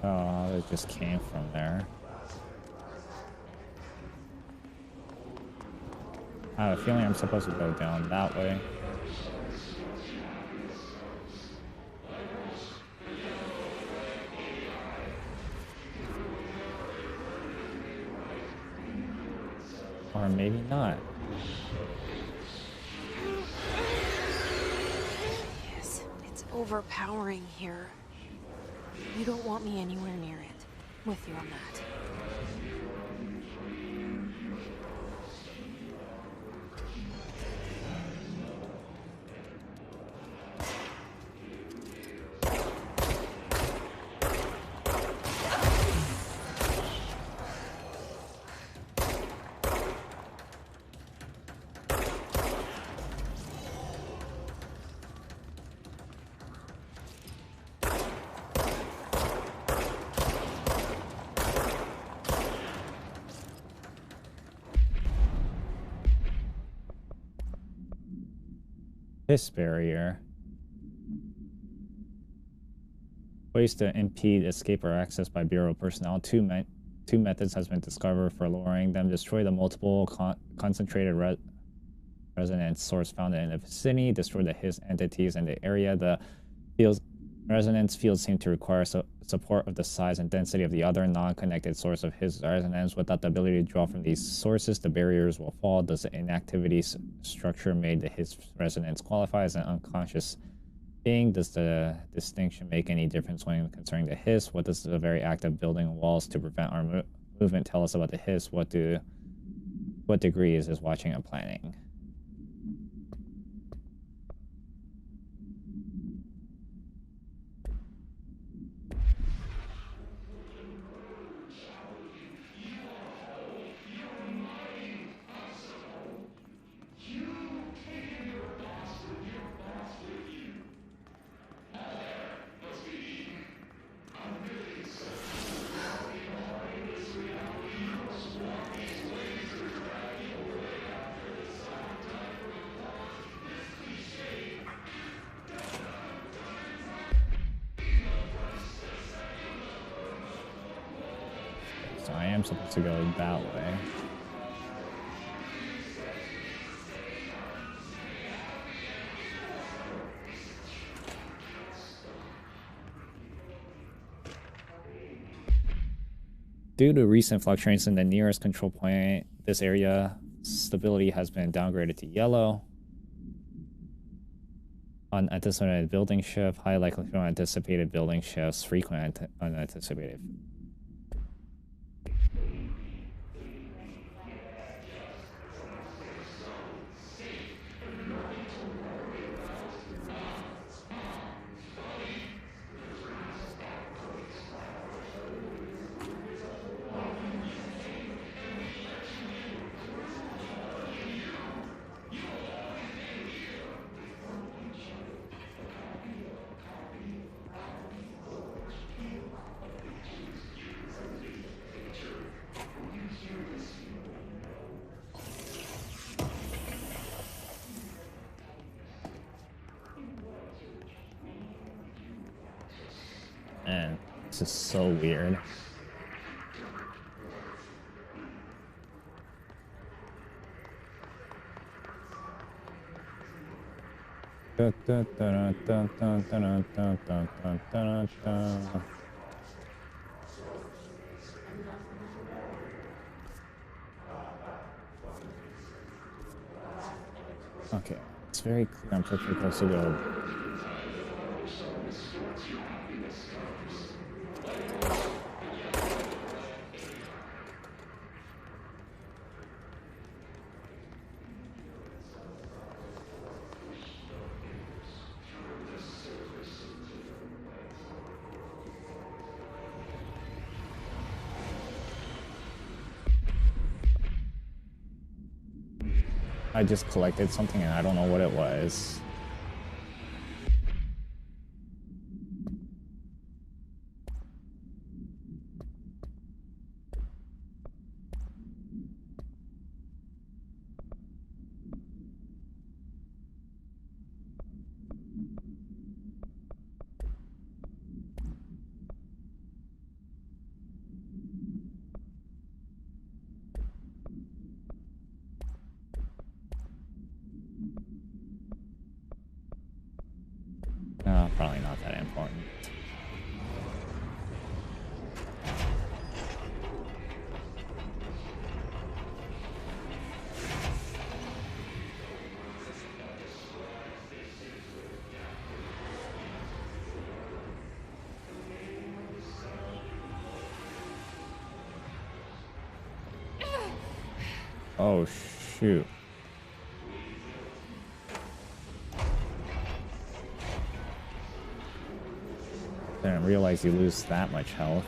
Oh, it just came from there. I have a feeling I'm supposed to go down that way. Or maybe not. Yes, it's overpowering here. You don't want me anywhere near it. With you on that. This barrier. Ways to impede escape or access by Bureau personnel. Two methods has been discovered for lowering them. Destroy the multiple concentrated resonance source found in the vicinity. Destroy the His entities in the area. The resonance fields seem to require support of the size and density of the other non-connected source of His resonance. Without the ability to draw from these sources, the barriers will fall. Does the inactivity structure made the His resonance qualify as an unconscious being? Does the distinction make any difference when concerning the His? What does the very act of building walls to prevent our movement tell us about the His? What degree is this watching and planning? So I am supposed to go that way. Due to recent fluctuations in the nearest control point, this area stability has been downgraded to yellow. Unanticipated building shift, high likelihood of anticipated building shifts, frequent unanticipated. This is so weird. Okay, it's very clear I'm perfectly close to go. I just collected something and I don't know what it was. No, probably not that important. Oh, shoot. Didn't realize you lose that much health.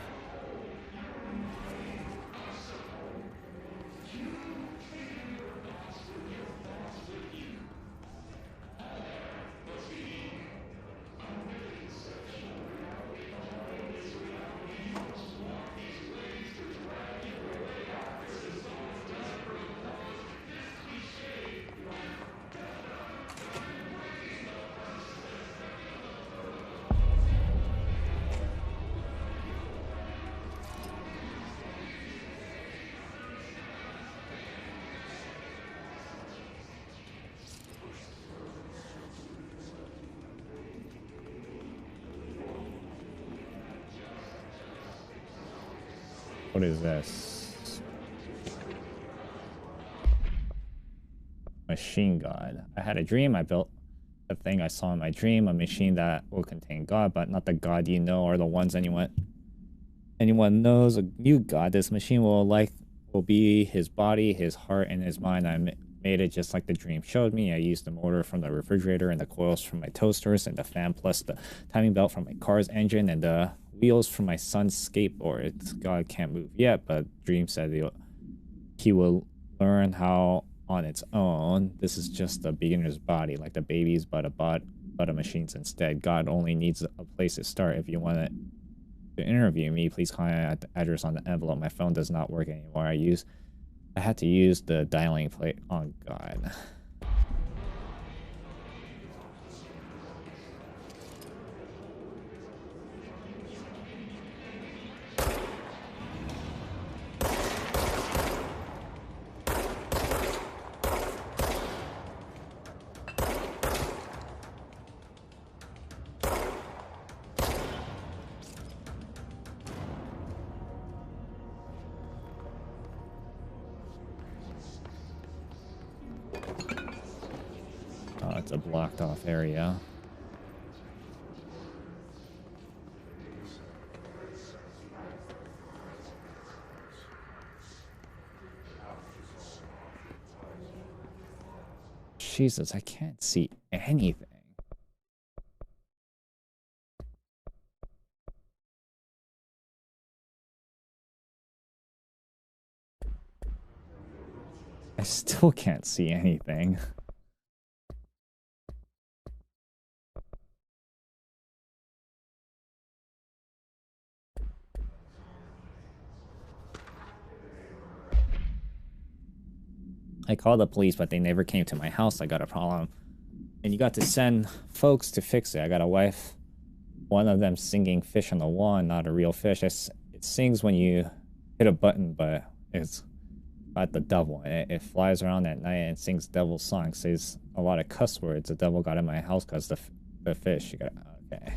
What is this? Machine God. I had a dream. I built a thing I saw in my dream, a machine that will contain God, but not the God you know or the ones anyone knows. A new God. This machine will be his body, his heart, and his mind. I made it just like the dream showed me. I used the motor from the refrigerator and the coils from my toasters and the fan plus the timing belt from my car's engine and the wheels from my son's skateboard. God can't move yet, but Dream said he will learn how on its own. This is just a beginner's body, like the baby's but a machine's instead. God only needs a place to start. If you want to interview me, please contact the address on the envelope. My phone does not work anymore. I had to use the dialing plate on God. It's a blocked off area. Jesus, I can't see anything. I still can't see anything. I called the police, but they never came to my house. I got a problem. And you got to send folks to fix it. I got a wife one of them singing fish on the wall and not a real fish. It sings when you hit a button, but it's got the devil. It flies around at night and sings devil songs. Says a lot of cuss words. The devil got in my house because the fish. You got okay.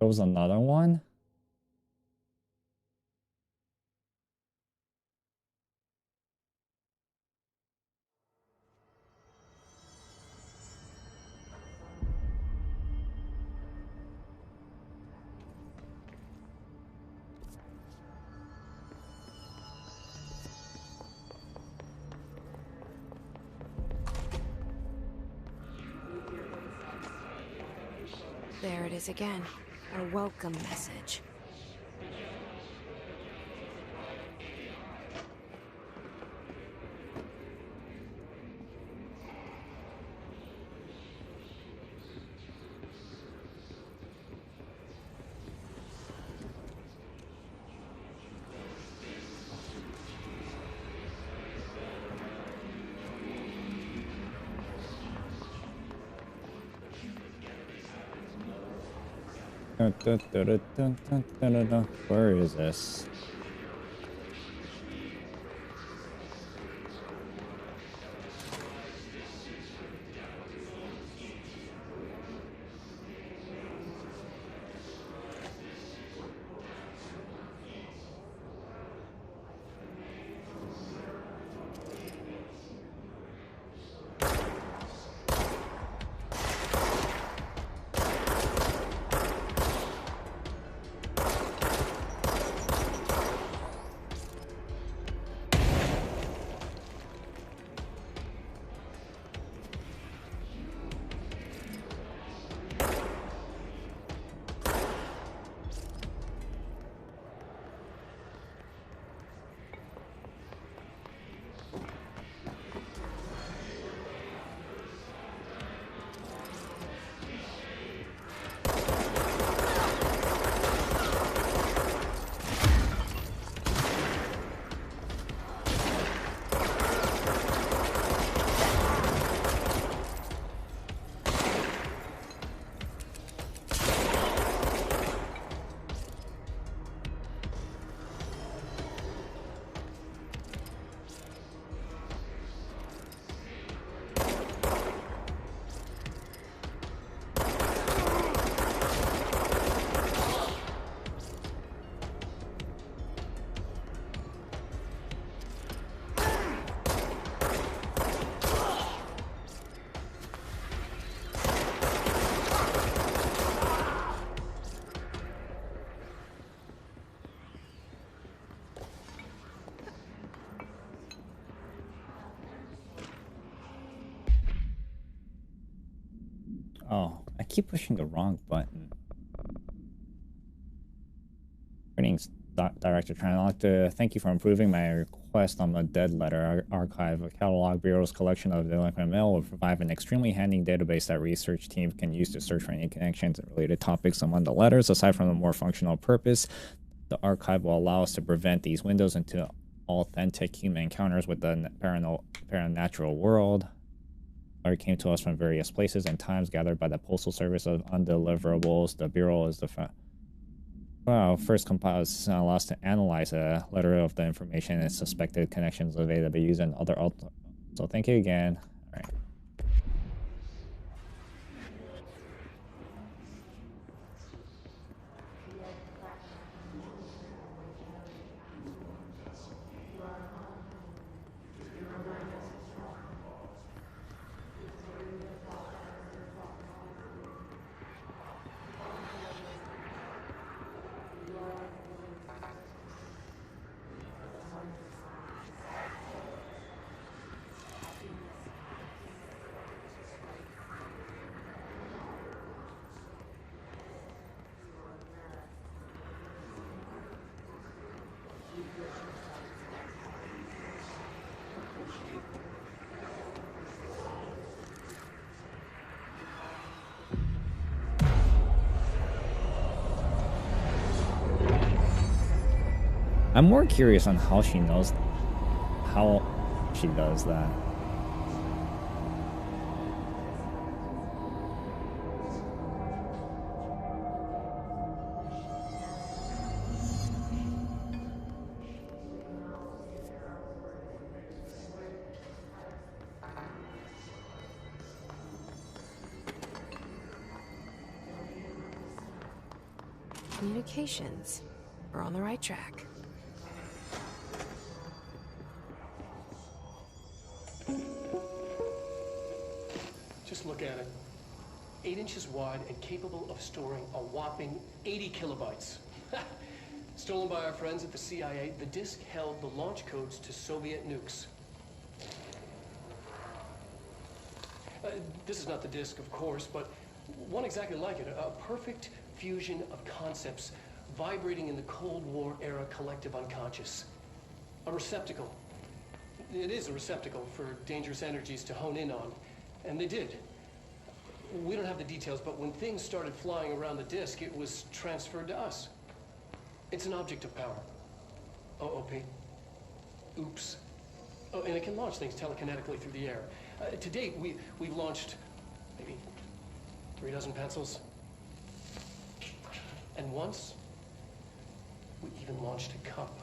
There was another one. There it is again. A welcome message. Where is this? Oh, I keep pushing the wrong button. Greetings, Director Tran. I'd like to thank you for approving my request on the Dead Letter Archive. A catalog bureau's collection of delinquent mail will provide an extremely handy database that research teams can use to search for any connections and related topics among the letters. Aside from the more functional purpose, the archive will allow us to prevent these windows into authentic human encounters with the paranatural world. Letter came to us from various places and times gathered by the Postal Service of undeliverables. The Bureau is the first compiled allows to analyze a letter of the information and suspected connections of AWs and other. So thank you again. All right. I'm more curious on how she knows how she does that. Communications. We're on the right track. Just look at it. 8 inches wide and capable of storing a whopping 80 kilobytes. Stolen by our friends at the CIA, the disk held the launch codes to Soviet nukes. This is not the disk, of course, but one exactly like it. A perfect fusion of concepts vibrating in the Cold War era collective unconscious. A receptacle. It is a receptacle for dangerous energies to hone in on. And they did. We don't have the details, but when things started flying around the disk, it was transferred to us. It's an object of power. OP. Oops. Oh, and it can launch things telekinetically through the air. To date, we've launched maybe 3 dozen pencils. And once, we even launched a cup.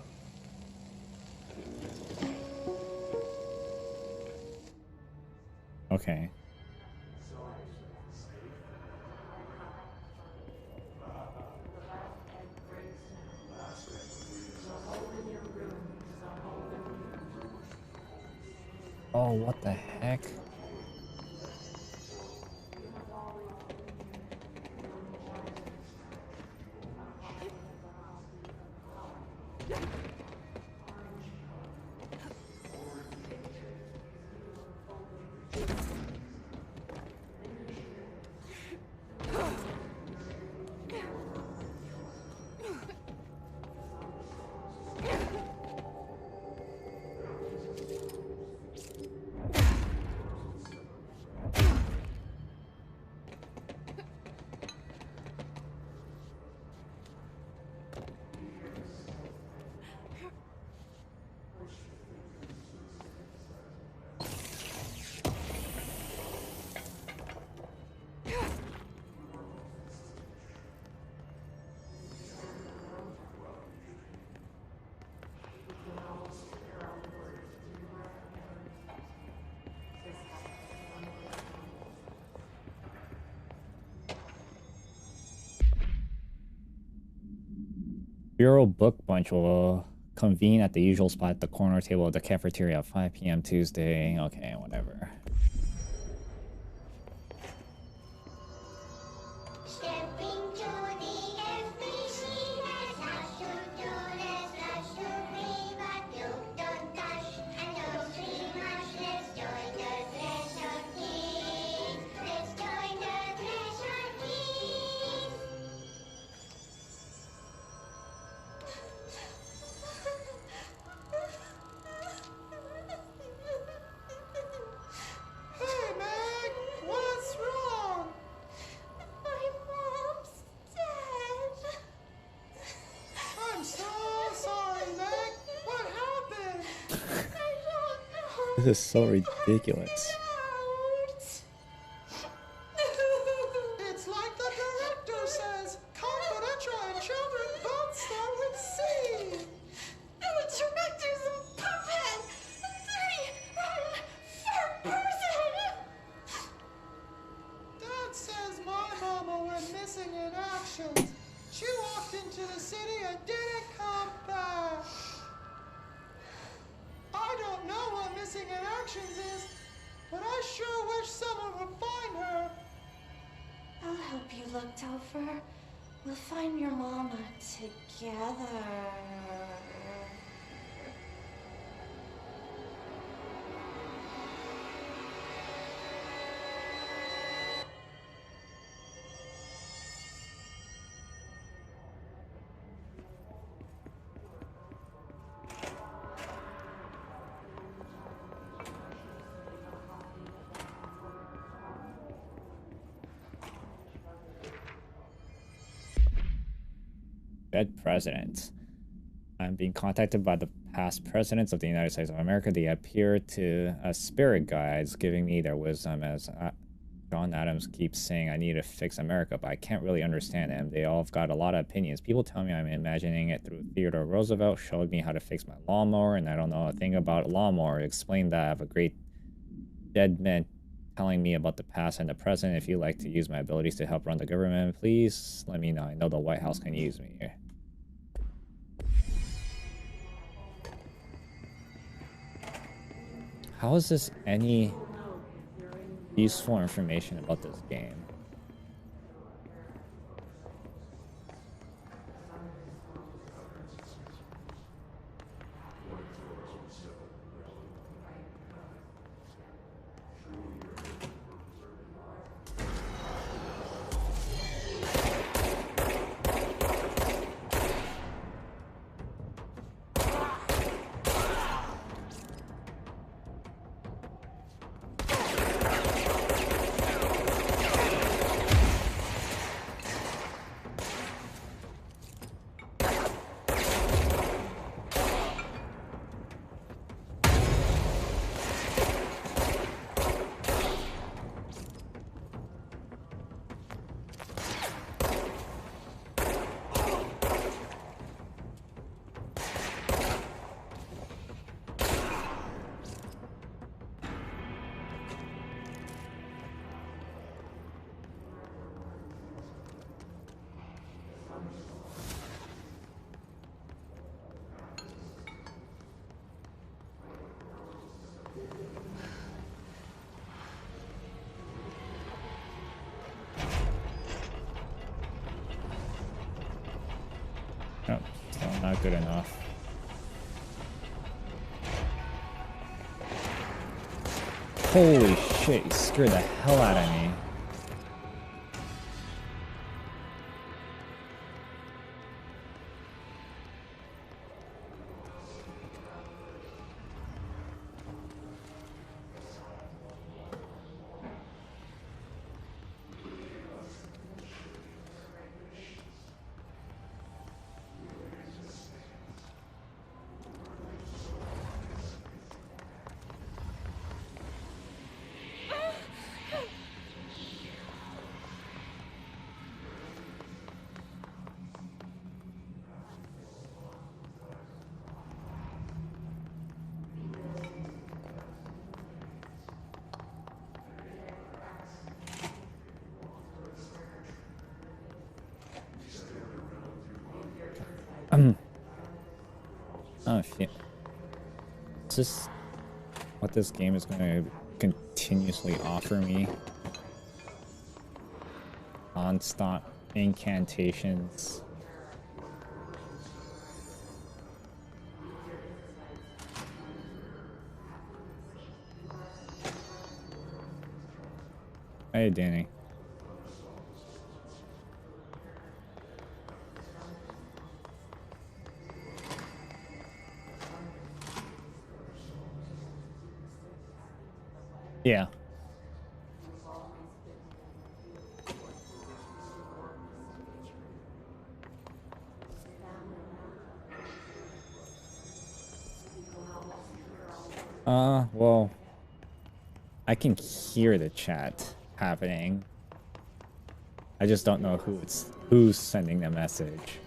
Okay. Oh, what the heck? Bureau Book Bunch will convene at the usual spot at the corner table of the cafeteria at 5 p.m. Tuesday. Okay, whatever. This is so ridiculous. It's like the director says, confidential and children both start with C. The director's a puppet! Dirty, rotten, fart person! Dad says my mama went missing in action. She walked into the city and didn't come back. I don't know what missing in actions is, but I sure wish someone would find her. I'll help you look, Topher. We'll find your mama together. Dead president. I'm being contacted by the past presidents of the United States of America. They appear to as spirit guides, giving me their wisdom as John Adams keeps saying I need to fix America, but I can't really understand them. They all have got a lot of opinions. People tell me I'm imagining it through Theodore Roosevelt showed me how to fix my lawnmower, and I don't know a thing about a lawnmower. Explain that. I have a great dead man telling me about the past and the present. If you'd like to use my abilities to help run the government, please let me know. I know the White House can use me. How is this any useful information about this game? Oh, still not good enough. Holy shit, you scared the hell out of me. Oh shit. Is this what this game is going to continuously offer me? Non-stop incantations. Hey, Danny. Yeah. Well, I can hear the chat happening. I just don't know who's sending the message.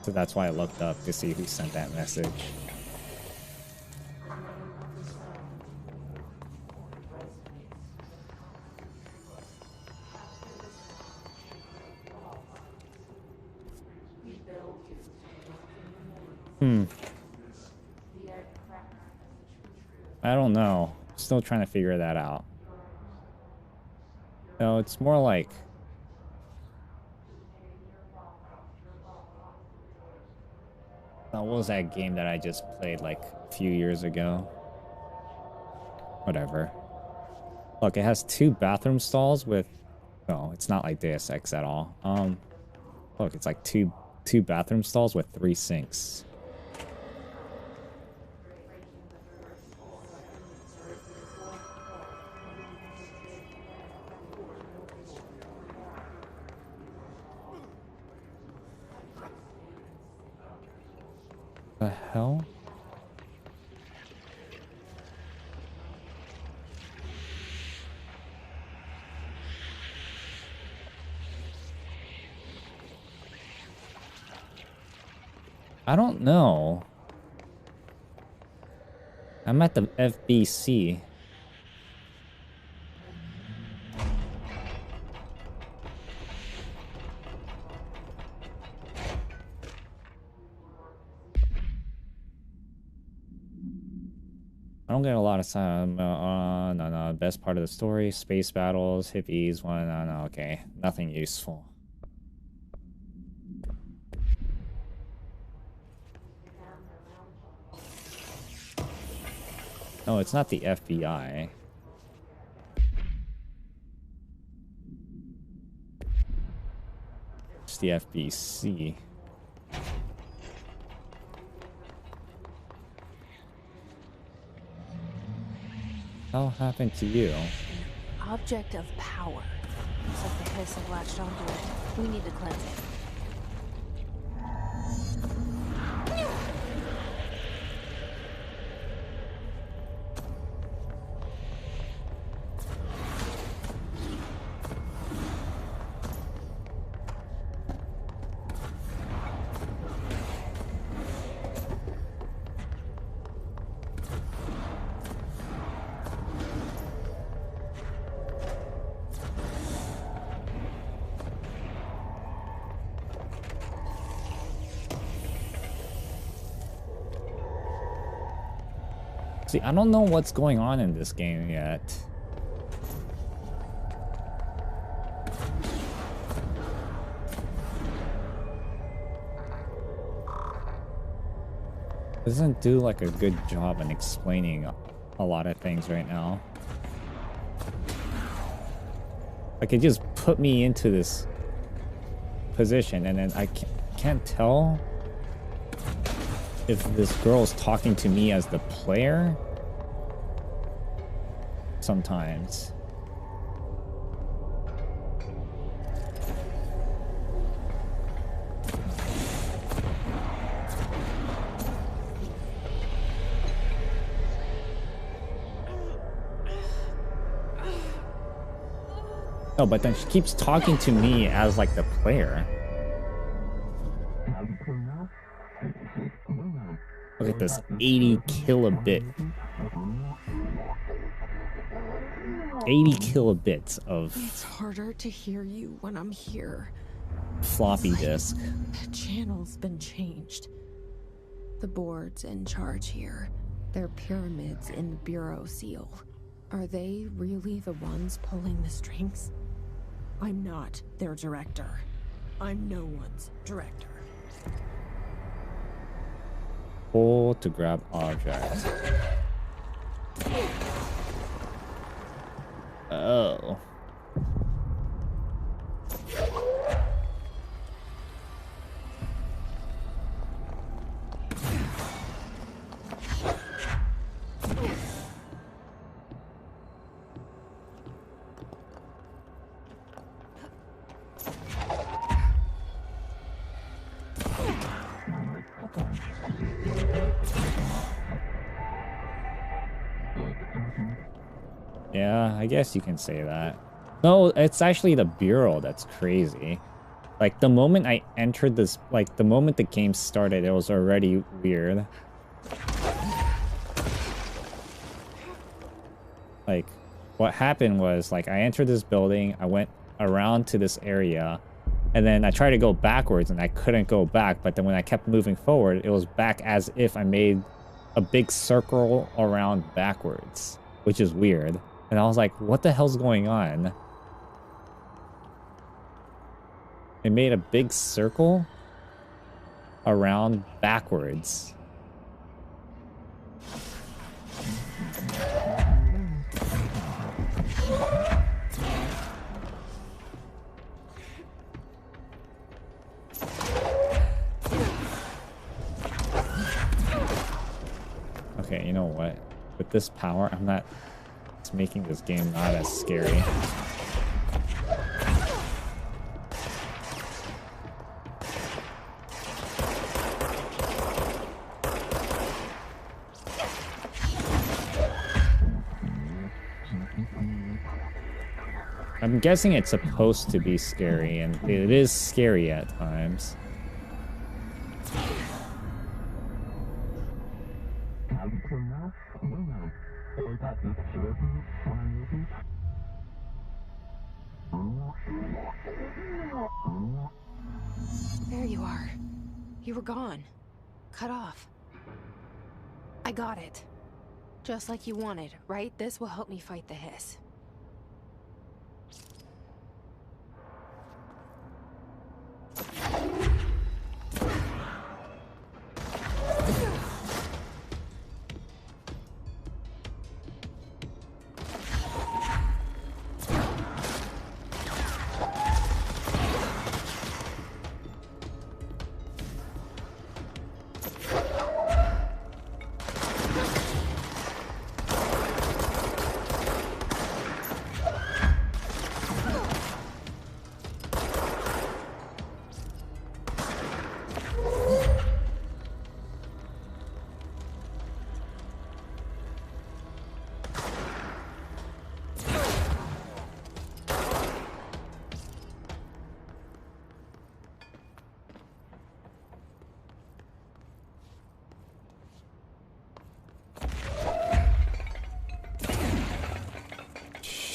So that's why I looked up to see who sent that message. I don't know. Still trying to figure that out. No, it's more like... What was that game that I just played like a few years ago? Whatever. Look, it has 2 bathroom stalls with... No, it's not like Deus Ex at all. Look, it's like two bathroom stalls with 3 sinks. The hell? I don't know. I'm at the FBC. I don't get a lot of time. No. Best part of the story, space battles, hippies, no, okay. Nothing useful. No, it's not the FBI. It's the FBC. What happened to you? Object of power. Looks like the hiss have latched onto it. We need to cleanse it. See, I don't know what's going on in this game yet. Doesn't do like a good job in explaining a lot of things right now. Like, it just put me into this position and then I can't tell if this girl's talking to me as the player sometimes. No, but then she keeps talking to me as like the player. Look at this 80 kilobit. 80 kilobits of... It's harder to hear you when I'm here. Floppy disk. The channel's been changed. The board's in charge here. They're pyramids in the Bureau seal. Are they really the ones pulling the strings? I'm not their director. I'm no one's director. Pull to grab object. Oh. Yeah, I guess you can say that. No, it's actually the Bureau that's crazy. Like, the moment I entered this, like, the moment the game started, it was already weird. Like, what happened was, like, I entered this building, I went around to this area, and then I tried to go backwards, and I couldn't go back, but then when I kept moving forward, it was back as if I made a big circle around backwards, which is weird. And I was like, what the hell's going on? It made a big circle around backwards. Okay, you know what? With this power, it's making this game not as scary. I'm guessing it's supposed to be scary, and it is scary at times. There you are. You were gone. Cut off. I got it. Just like you wanted, right? This will help me fight the hiss.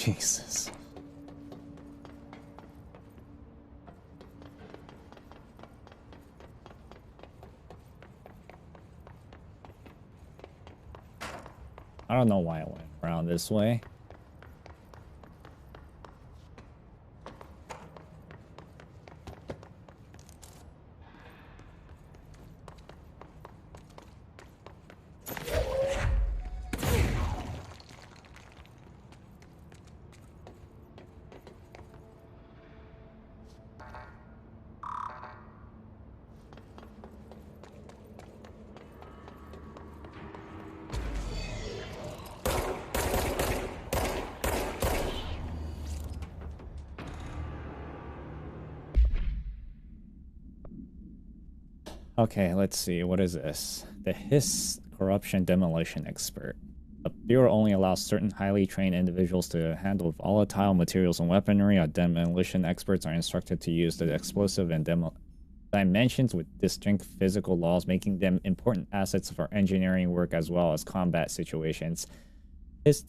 Jesus. I don't know why I went around this way. Okay, let's see. What is this? The HISS Corruption Demolition Expert. The Bureau only allows certain highly trained individuals to handle volatile materials and weaponry. Our demolition experts are instructed to use the explosive and dimensions with distinct physical laws, making them important assets for engineering work as well as combat situations. HISS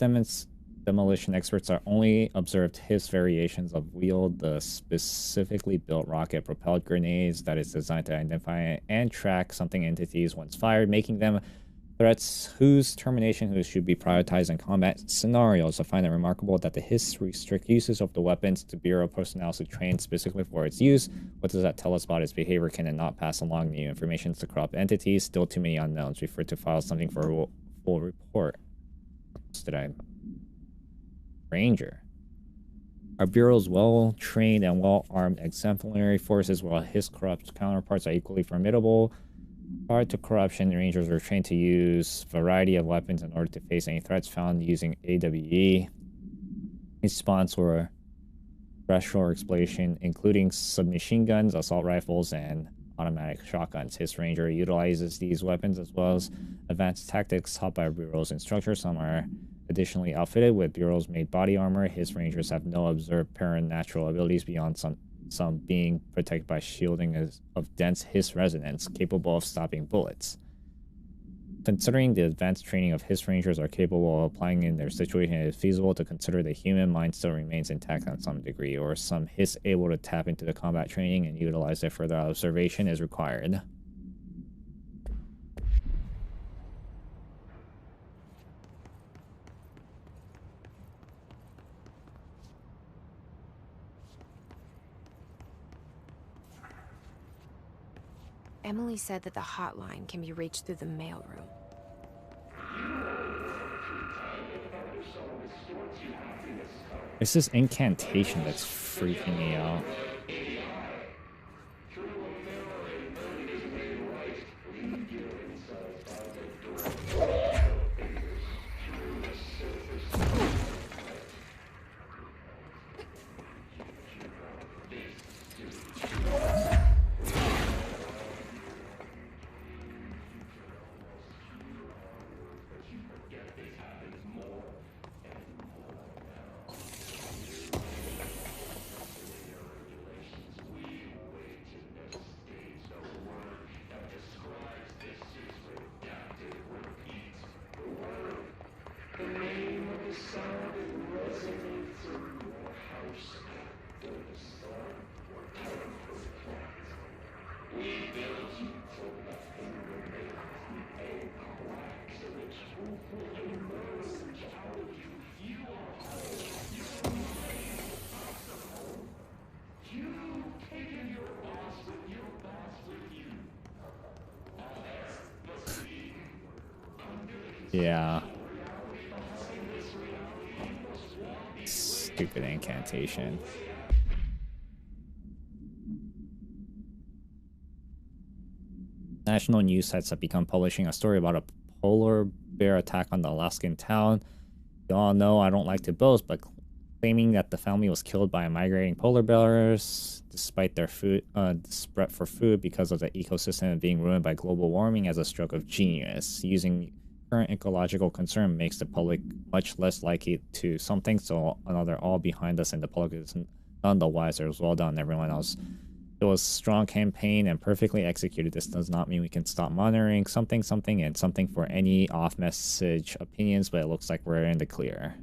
demolition experts are only observed HISS variations of wield the specifically built rocket-propelled grenades that is designed to identify and track something entities once fired, making them threats whose termination should be prioritized in combat scenarios. I find it remarkable that the HISS restrict uses of the weapons to Bureau personnel who trained specifically for its use. What does that tell us about its behavior? Can it not pass along new information to corrupt entities? Still too many unknowns. Refer to file something for a full report. What did I... Ranger. Our Bureau's well-trained and well-armed exemplary forces, while his corrupt counterparts are equally formidable. Prior to corruption, Rangers were trained to use a variety of weapons in order to face any threats found using AWE. Response were threshold explosion, including submachine guns, assault rifles, and automatic shotguns. His Ranger utilizes these weapons as well as advanced tactics taught by Bureau's instructors. Some are additionally outfitted with Bureau's made body armor. His Rangers have no observed paranatural abilities beyond some being protected by shielding of dense hiss resonance, capable of stopping bullets. Considering the advanced training of Hiss Rangers are capable of applying in their situation, it is feasible to consider the human mind still remains intact on some degree, or some Hiss able to tap into the combat training and utilize it further observation is required. Emily said that the hotline can be reached through the mailroom. It's this incantation that's freaking me out. Yeah. Stupid incantation. National news sites have begun publishing a story about a polar bear attack on the Alaskan town. You all know I don't like to boast, but claiming that the family was killed by migrating polar bears despite their spread for food because of the ecosystem being ruined by global warming as a stroke of genius. Using current ecological concern makes the public much less likely to something so another all behind us, and the public is none the wiser. It was well done, everyone else. It was a strong campaign and perfectly executed. This does not mean we can stop monitoring something and something for any off-message opinions, but it looks like we're in the clear.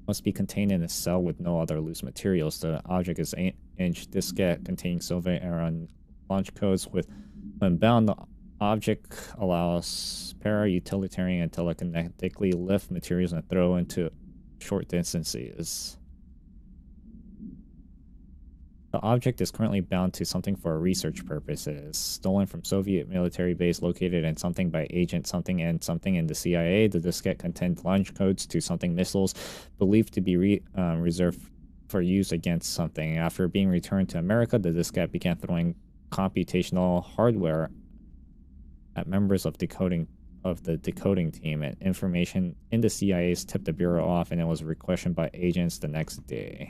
Must be contained in a cell with no other loose materials. The object is an 8-inch diskette containing Soviet-era launch codes. When bound, the object allows para-utilitarian and telekinetically lift materials and throw into short distances. The object is currently bound to something for research purposes. Stolen from Soviet military base located in something by agent something and something in the CIA. The diskette contains launch codes to something missiles believed to be reserved for use against something. After being returned to America, the diskette began throwing computational hardware at members of the decoding team, and information in the CIA's tipped the Bureau off, and it was requestioned by agents the next day.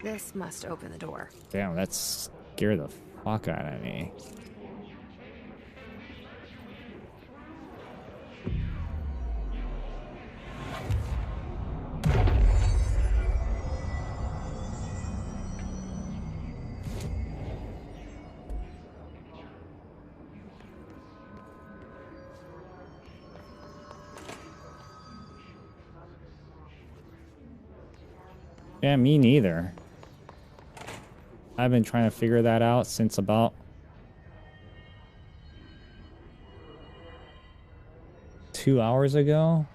This must open the door. Damn, that scared the fuck out of me. Yeah, me neither. I've been trying to figure that out since about 2 hours ago.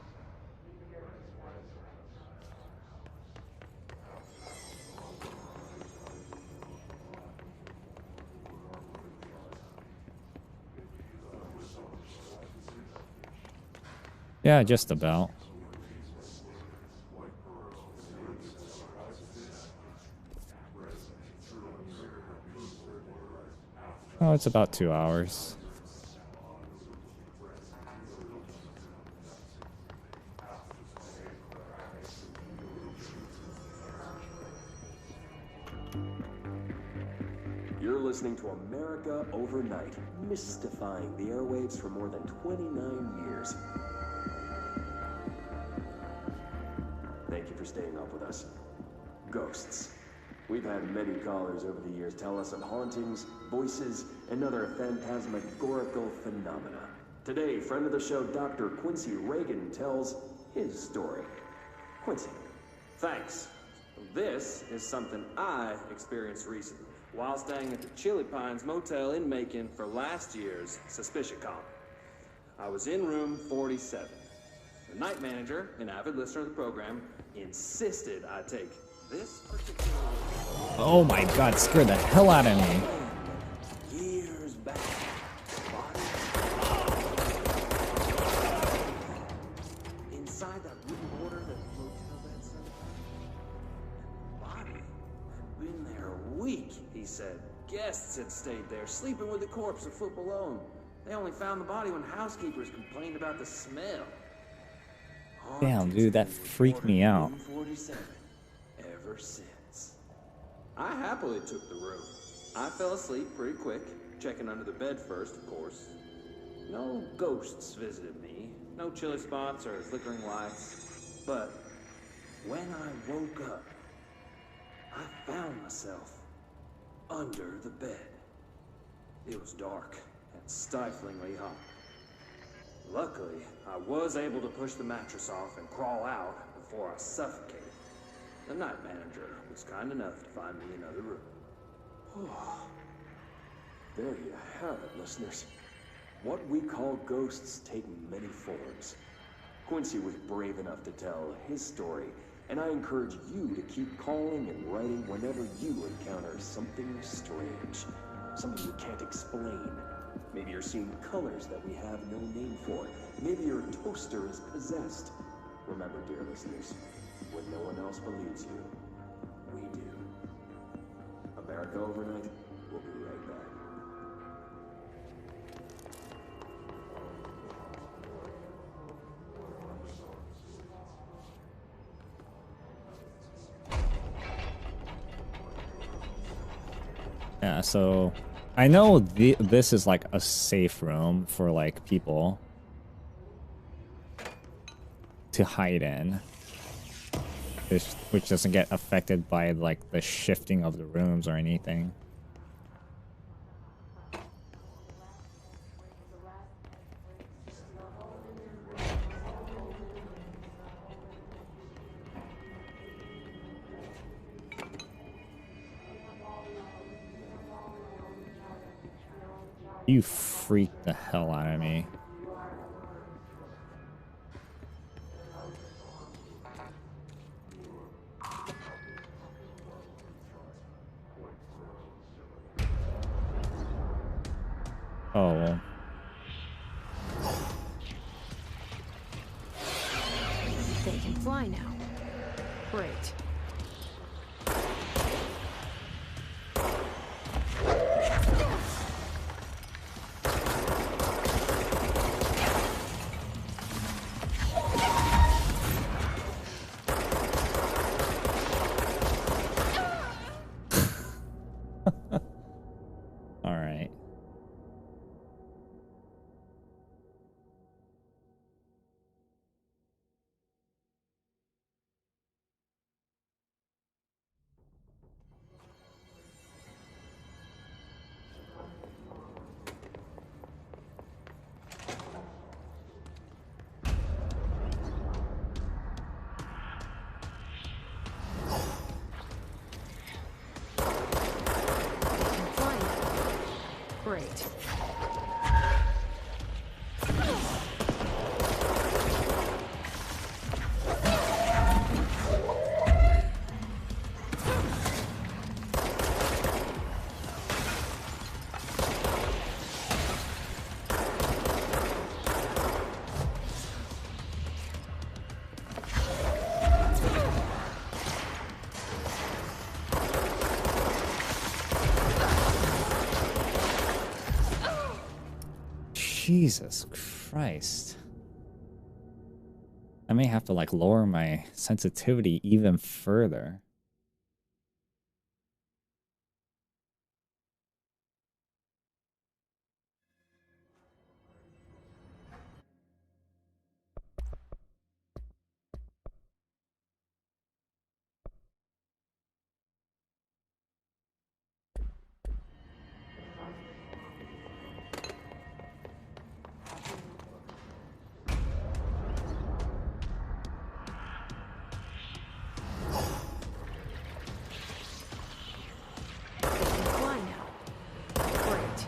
Yeah, just about. Oh, it's about 2 hours. You're listening to America Overnight, mystifying the airwaves for more than 29 years. Thank you for staying up with us. Ghosts. We've had many callers over the years tell us of hauntings, voices, and other phantasmagorical phenomena. Today, friend of the show, Dr. Quincy Reagan, tells his story. Quincy. Thanks. This is something I experienced recently while staying at the Chili Pines Motel in Macon for last year's SuspiciaCon. I was in room 47. The night manager, an avid listener of the program, insisted I take this particular room. Oh my god, scared the hell out of me. Years back, inside that wooden border that the motel bed set up. Body had been there a week, he said. Guests had stayed there, sleeping with the corpse a foot below him. They only found the body when housekeepers complained about the smell. Damn, dude, that freaked me out. 47. Ever since. I happily took the room. I fell asleep pretty quick, checking under the bed first, of course. No ghosts visited me, no chilly spots or flickering lights. But when I woke up, I found myself under the bed. It was dark and stiflingly hot. Luckily, I was able to push the mattress off and crawl out before I suffocated. The night manager was kind enough to find me another room. Oh, there you have it, listeners. What we call ghosts take many forms. Quincy was brave enough to tell his story, and I encourage you to keep calling and writing whenever you encounter something strange, something you can't explain. Maybe you're seeing colors that we have no name for. Maybe your toaster is possessed. Remember, dear listeners, when no one else believes you, we do. America Overnight, we'll be right back. Yeah, so I know this is like a safe room for like people to hide in, which doesn't get affected by like the shifting of the rooms or anything. You freaked the hell out of me. Oh. They can fly now. Great. All right. Great. Jesus Christ. I may have to like lower my sensitivity even further. Fly now. Great.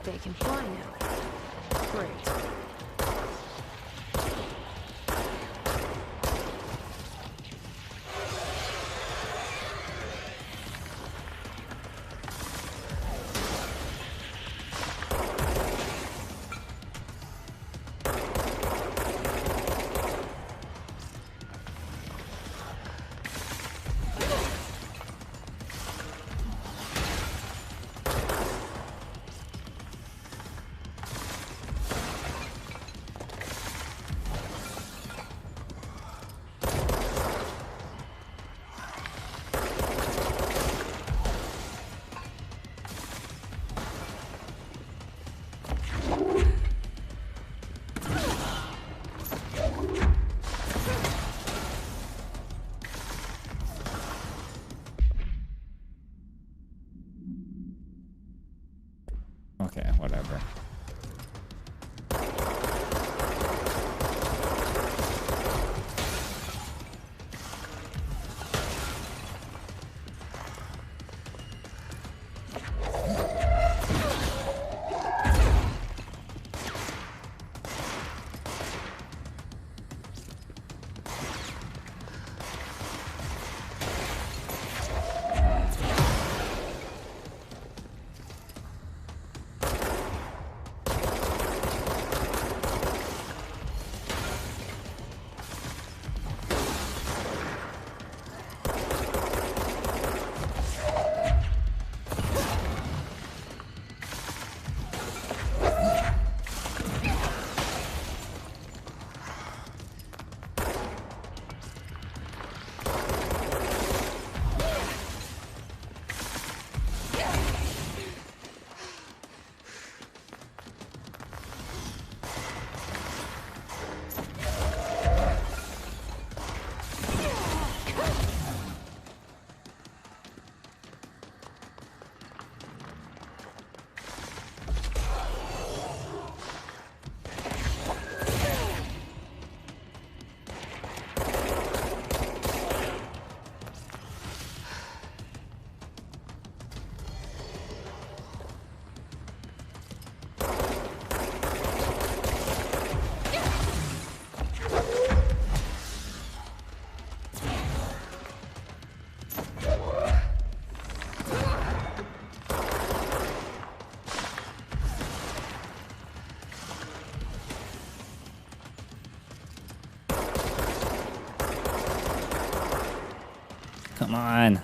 They can fly now. Great. Come on.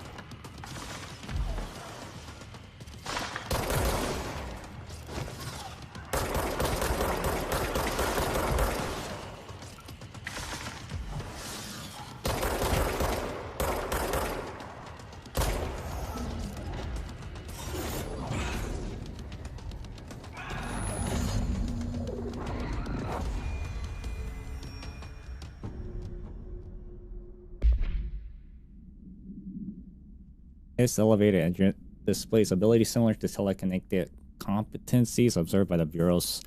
This elevated engine displays abilities similar to telekinetic competencies observed by the Bureau's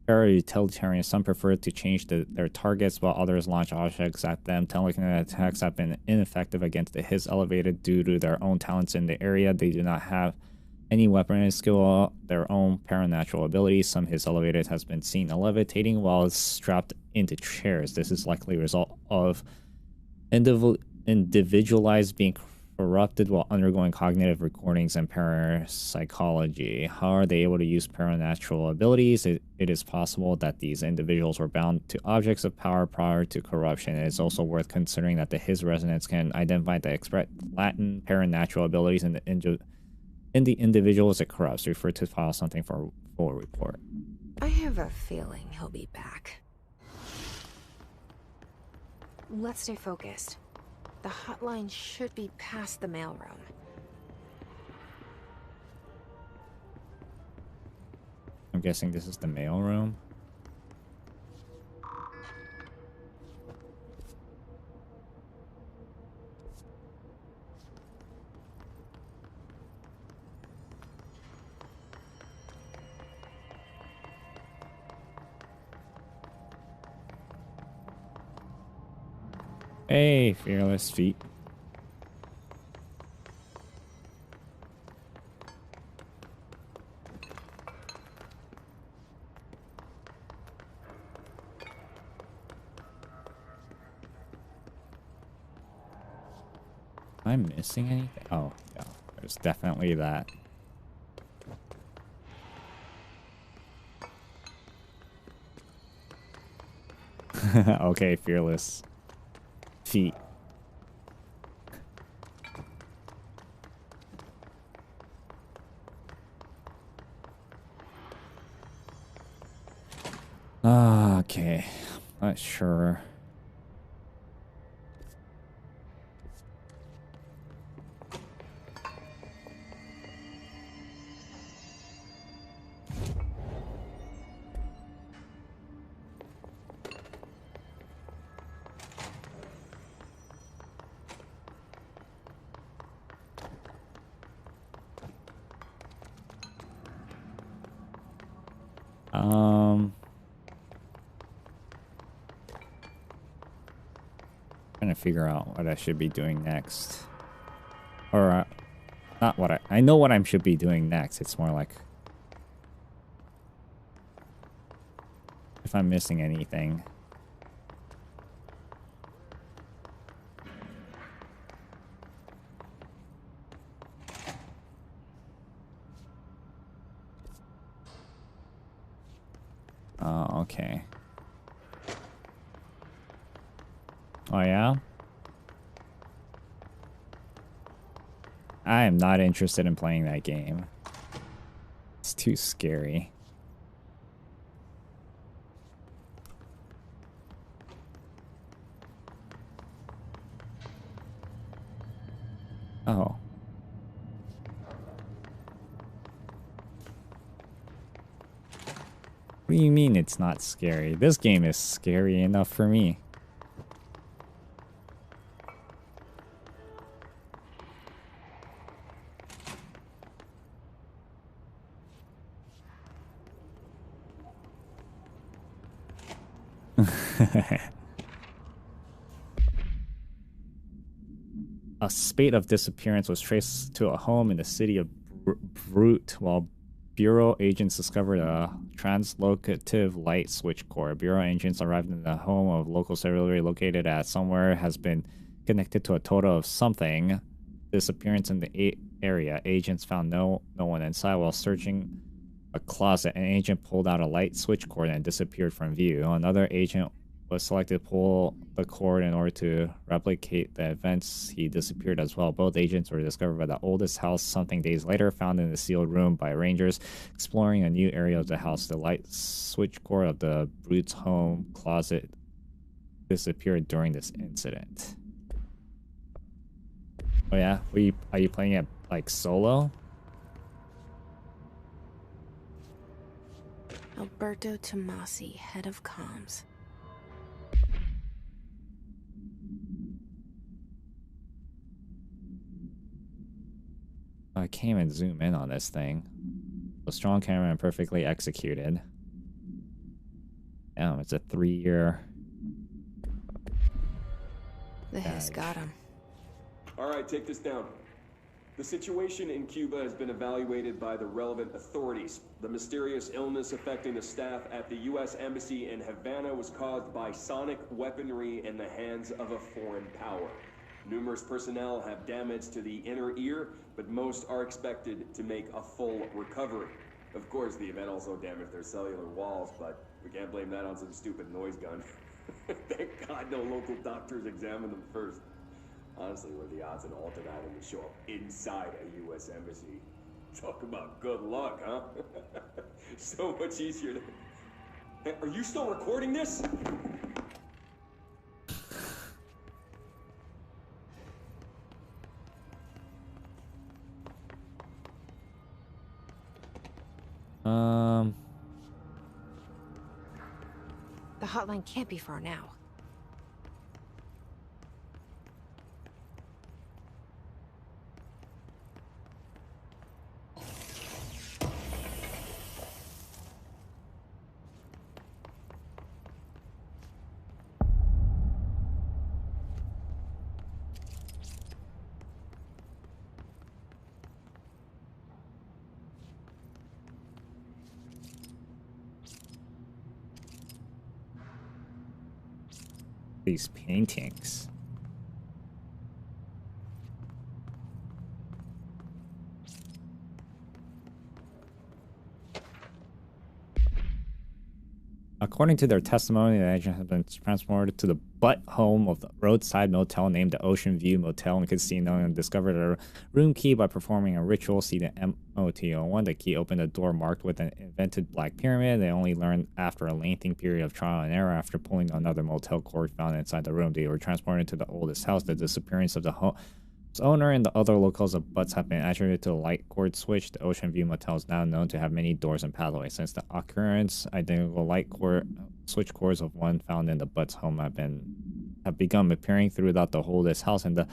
para-utilitarians. Some prefer to change their targets, while others launch objects at them. Telekinetic attacks have been ineffective against the His elevated due to their own talents in the area. They do not have any weaponry skill, their own paranatural abilities. Some His elevated has been seen levitating while strapped into chairs. This is likely a result of individualized being corrupted while undergoing cognitive recordings and parapsychology. How are they able to use paranatural abilities? It is possible that these individuals were bound to objects of power prior to corruption. It is also worth considering that His resonance can identify the express latent paranatural abilities in the individuals it corrupts. Refer to file something for a full report. I have a feeling he'll be back. Let's stay focused. The hotline should be past the mailroom. I'm guessing this is the mailroom. Hey, fearless feet. Am I missing anything? Oh, yeah, there's definitely that. Okay, fearless feet. Okay, not sure. Trying to figure out what I should be doing next. Or, not what I know what I should be doing next. It's more like if I'm missing anything. Oh, okay. Oh, yeah? I am not interested in playing that game. It's too scary. Oh. What do you mean it's not scary? This game is scary enough for me. A spate of disappearance was traced to a home in the city of Brute while Bureau agents discovered a translocative light switch core. Bureau agents arrived in the home of local cellular located at somewhere has been connected to a total of something. Disappearance in the area. Agents found no one inside. While searching a closet, an agent pulled out a light switch cord and disappeared from view. Another agent was selected to pull the cord in order to replicate the events. He disappeared as well. Both agents were discovered by the oldest house something days later, found in a sealed room by rangers exploring a new area of the house. The light switch cord of the brute's home closet disappeared during this incident. Oh yeah? Are you playing it like solo? Alberto Tomasi, head of comms. I can't even zoom in on this thing. A strong camera and perfectly executed. Damn, it's a 3-year. The hiss got him. Alright, take this down. The situation in Cuba has been evaluated by the relevant authorities. The mysterious illness affecting the staff at the U.S. Embassy in Havana was caused by sonic weaponry in the hands of a foreign power. Numerous personnel have damage to the inner ear, but most are expected to make a full recovery. Of course, the event also damaged their cellular walls, but we can't blame that on some stupid noise gun. Thank God no local doctors examined them first. Honestly, what are the odds an altered item would show up inside a U.S. embassy? Talk about good luck, huh? So much easier to... Hey, are you still recording this? The hotline can't be far now. These paintings. According to their testimony, the agent has been transported to the butt home of the roadside motel named the Ocean View Motel and Casino and discovered a room key by performing a ritual. See the MOTO1. The key opened a door marked with an invented black pyramid. They only learned after a lengthy period of trial and error. After pulling another motel cord found inside the room, they were transported to the oldest house. The disappearance of the home's owner and the other locals of butts have been attributed to the light cord switch. The Ocean View Motel is now known to have many doors and pathways. Since the occurrence, identical light cord switch cords of one found in the butts home have begun appearing throughout the oldest house. In the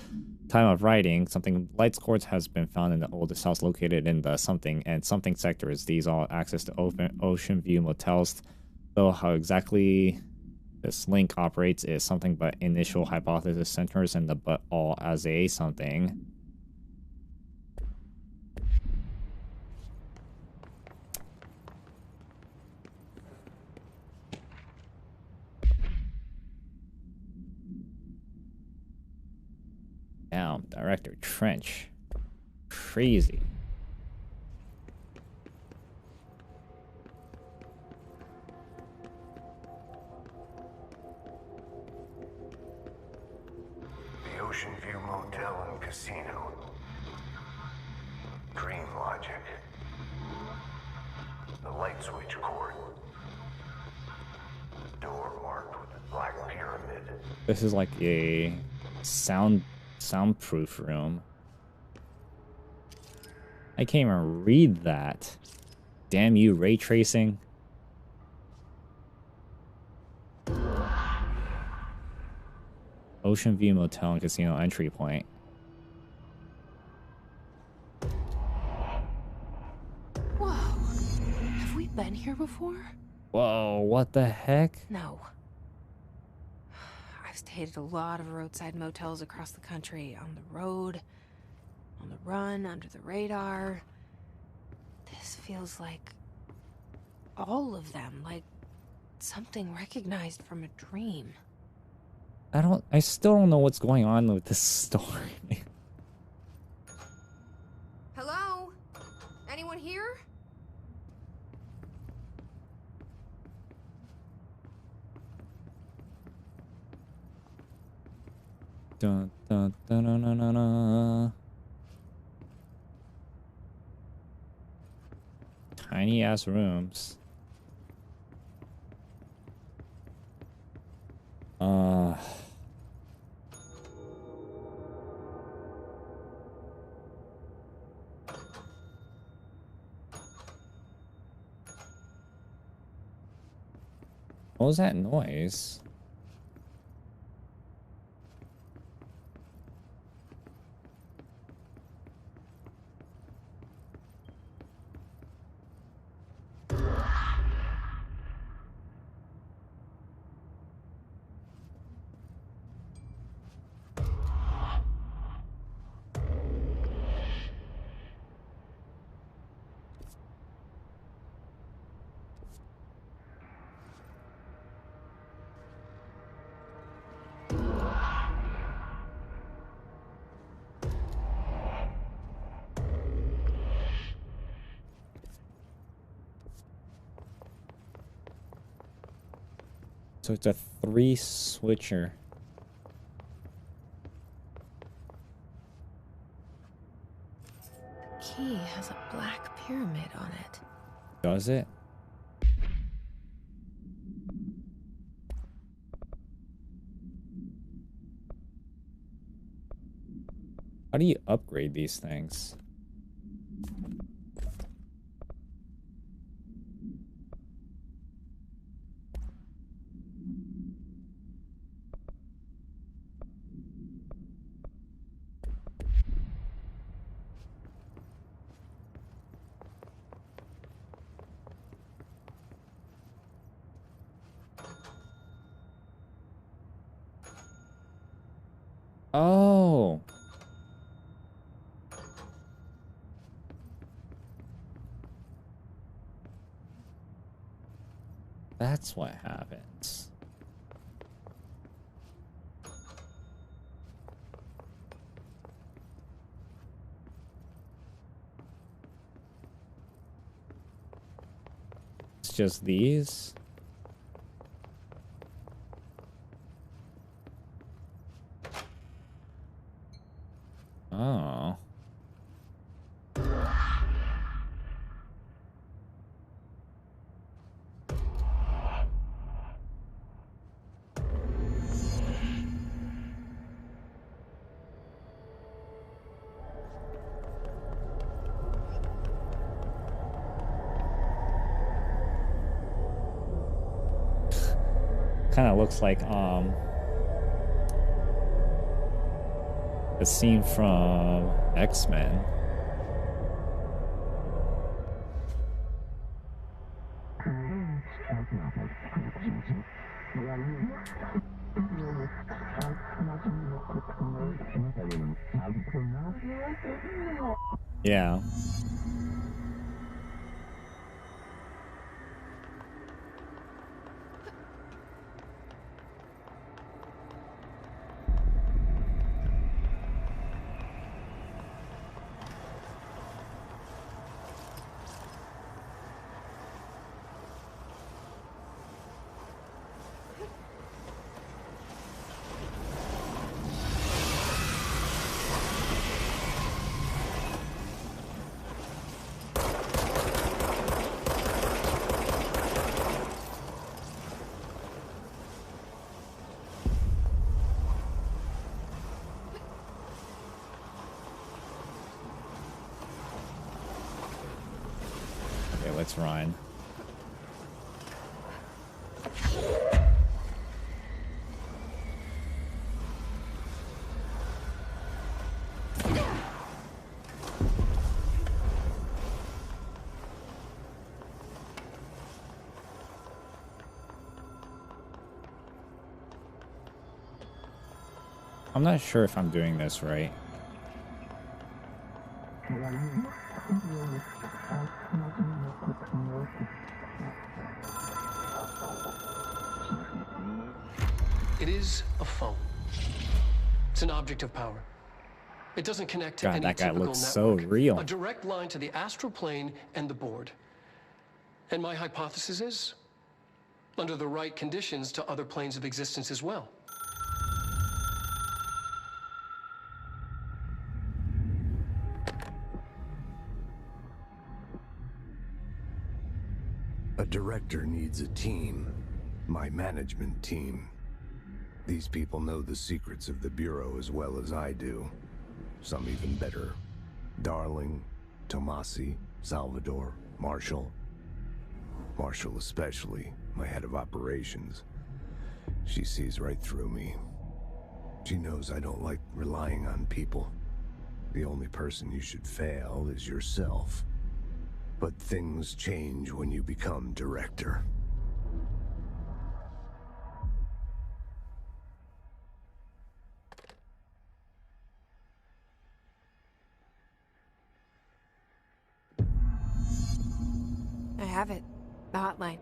time of writing, something lights cords has been found in the oldest house located in the something and something sectors. These all access to Ocean View Motels, though how exactly this link operates is something but initial hypothesis centers in the but all as a something. Damn, Director Trench. Crazy. The Ocean View Motel and Casino. Dream logic. The light switch cord. Door marked with the black pyramid. This is like a soundproof room. I can't even read that. Damn you, ray tracing. Ocean View Motel and Casino entry point. Whoa. Have we been here before? Whoa, what the heck? No. I've stayed at a lot of roadside motels across the country. On the road, on the run, under the radar. This feels like all of them. Like something recognized from a dream. I still don't know what's going on with this story. Hello? Anyone here? Dun, dun, dun, dun, dun, dun, dun. Tiny ass rooms. What was that noise? So it's a 3-switcher. The key has a black pyramid on it. Does it? How do you upgrade these things? Oh. That's what happens. It's just these. Oh. Kind of looks like the scene from X-Men. Yeah. Okay, let's run. I'm not sure if I'm doing this right. It is a phone. It's an object of power. It doesn't connect to God, any that guy typical looks network. so real. A direct line to the astral plane and the board. And my hypothesis is, under the right conditions, to other planes of existence as well. A director needs a team. My management team. These people know the secrets of the Bureau as well as I do. Some even better. Darling, Tomasi, Salvador, Marshall. Marshall especially, my head of operations. She sees right through me. She knows I don't like relying on people. The only person you should fail is yourself. But things change when you become director. I have it. The hotline.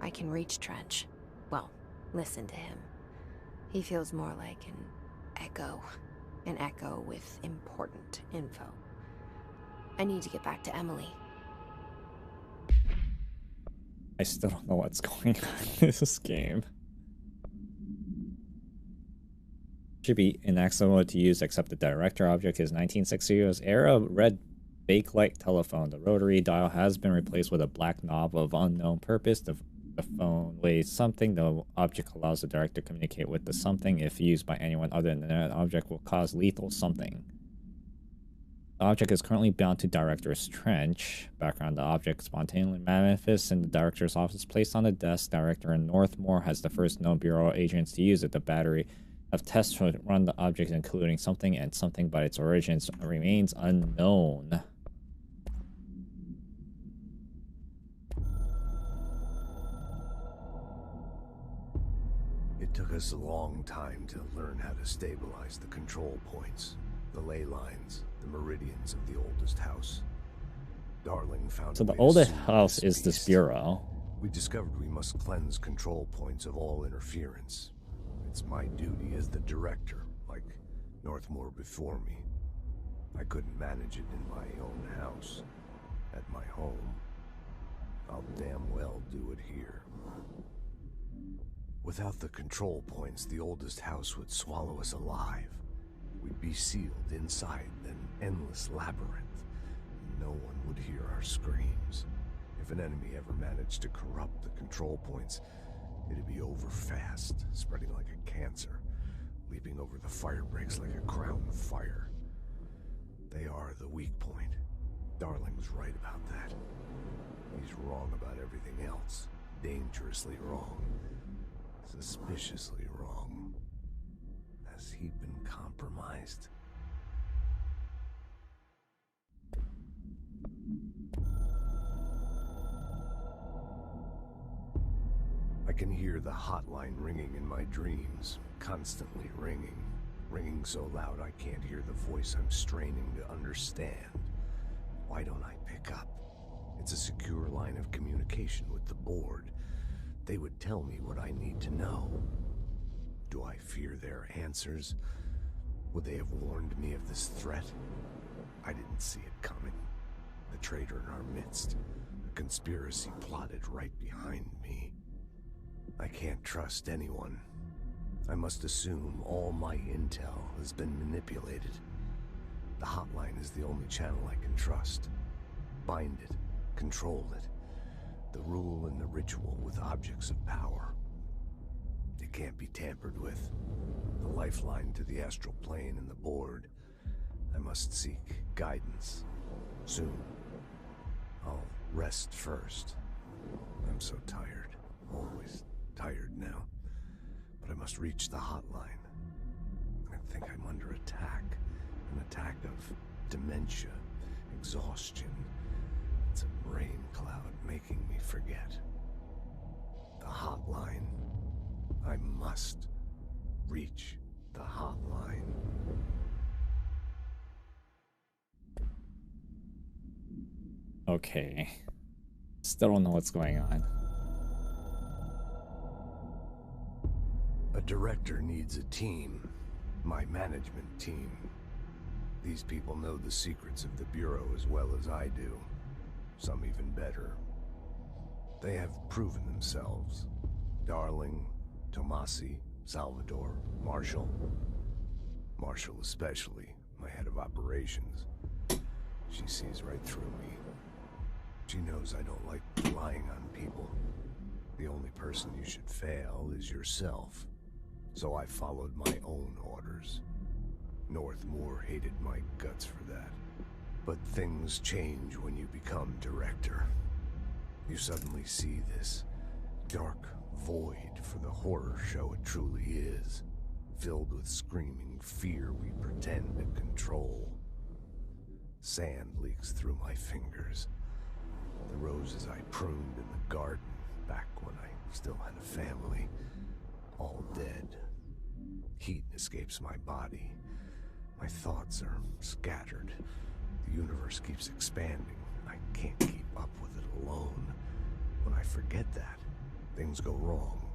I can reach Trench. Well, listen to him. He feels more like an echo. An echo with important info. I need to get back to Emily. I still don't know what's going on in this game. Should be inaccessible to use except the director object is 1960s era red bakelite telephone. The rotary dial has been replaced with a black knob of unknown purpose. The phone weighs something. The object allows the director to communicate with the something. If used by anyone other than that object will cause lethal something. The object is currently bound to Director's Trench. Background: the object spontaneously manifests in the Director's office. Placed on the desk, Director Northmore has the first known Bureau agents to use it. The battery of tests to run the object, including something and something, but its origins remains unknown. It took us a long time to learn how to stabilize the control points, the ley lines, the meridians of the oldest house. Darling found so the oldest house is this Bureau. We discovered we must cleanse control points of all interference. It's my duty as the director, like Northmore before me. I couldn't manage it in my own house. At my home, I'll damn well do it here. Without the control points, the oldest house would swallow us alive. We'd be sealed inside an endless labyrinth. No one would hear our screams. If an enemy ever managed to corrupt the control points, it'd be over fast, spreading like a cancer, leaping over the fire breaks like a crown of fire. They are the weak point. Darling's right about that. He's wrong about everything else. Dangerously wrong. Suspiciously wrong. Has he been compromised? I can hear the hotline ringing in my dreams, constantly ringing. Ringing so loud I can't hear the voice I'm straining to understand. Why don't I pick up? It's a secure line of communication with the board. They would tell me what I need to know. Do I fear their answers? Would they have warned me of this threat? I didn't see it coming. The traitor in our midst. A conspiracy plotted right behind me. I can't trust anyone. I must assume all my intel has been manipulated. The hotline is the only channel I can trust. Bind it, control it. The rule and the ritual with objects of power. It can't be tampered with. The lifeline to the astral plane and the board. I must seek guidance. Soon. I'll rest first. I'm so tired. Always tired now. But I must reach the hotline. I think I'm under attack. An attack of dementia, exhaustion. It's a brain cloud making me forget. The hotline. I must reach the hotline. Okay. Still don't know what's going on. A director needs a team. My management team. These people know the secrets of the Bureau as well as I do. Some even better. They have proven themselves. Darling, Tomasi, Salvador, Marshall. Marshall especially, my head of operations. She sees right through me. She knows I don't like relying on people. The only person you should fail is yourself. So I followed my own orders. Northmore hated my guts for that. But things change when you become director. You suddenly see this dark void for the horror show it truly is, filled with screaming fear we pretend to control. Sand leaks through my fingers. The roses I pruned in the garden back when I still had a family, all dead. Heat escapes my body. My thoughts are scattered. The universe keeps expanding. I can't keep up with it alone. When I forget that, things go wrong.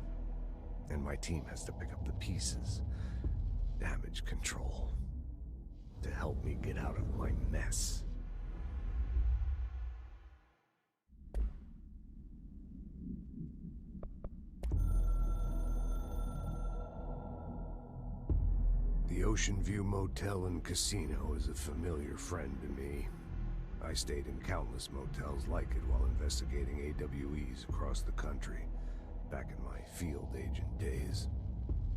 And my team has to pick up the pieces. Damage control. To help me get out of my mess. The Ocean View Motel and Casino is a familiar friend to me. I stayed in countless motels like it while investigating AWEs across the country, back in my field agent days.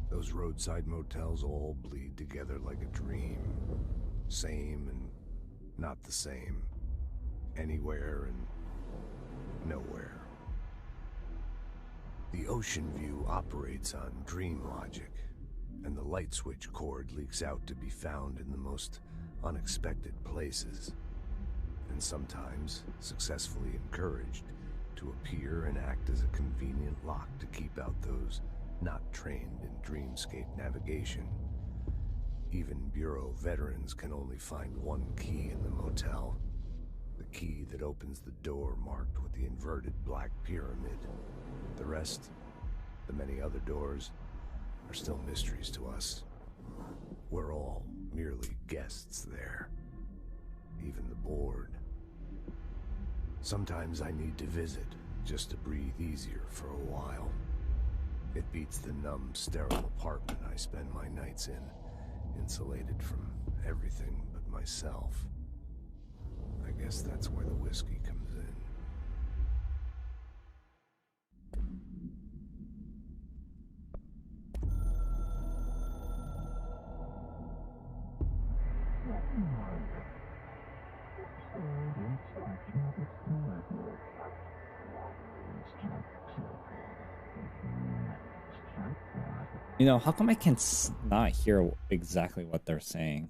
Those roadside motels all bleed together like a dream. Same and not the same. Anywhere and nowhere. The Ocean View operates on dream logic, and the light switch cord leaks out to be found in the most unexpected places, and sometimes successfully encouraged to appear and act as a convenient lock to keep out those not trained in dreamscape navigation. Even Bureau veterans can only find one key in the motel. The key that opens the door marked with the inverted black pyramid. The rest, the many other doors, are still mysteries to us. We're all merely guests there. Even the board. Sometimes I need to visit, just to breathe easier for a while. It beats the numb, sterile apartment I spend my nights in, insulated from everything but myself. I guess that's where the whiskey comes in. You know, how come I can not hear exactly what they're saying?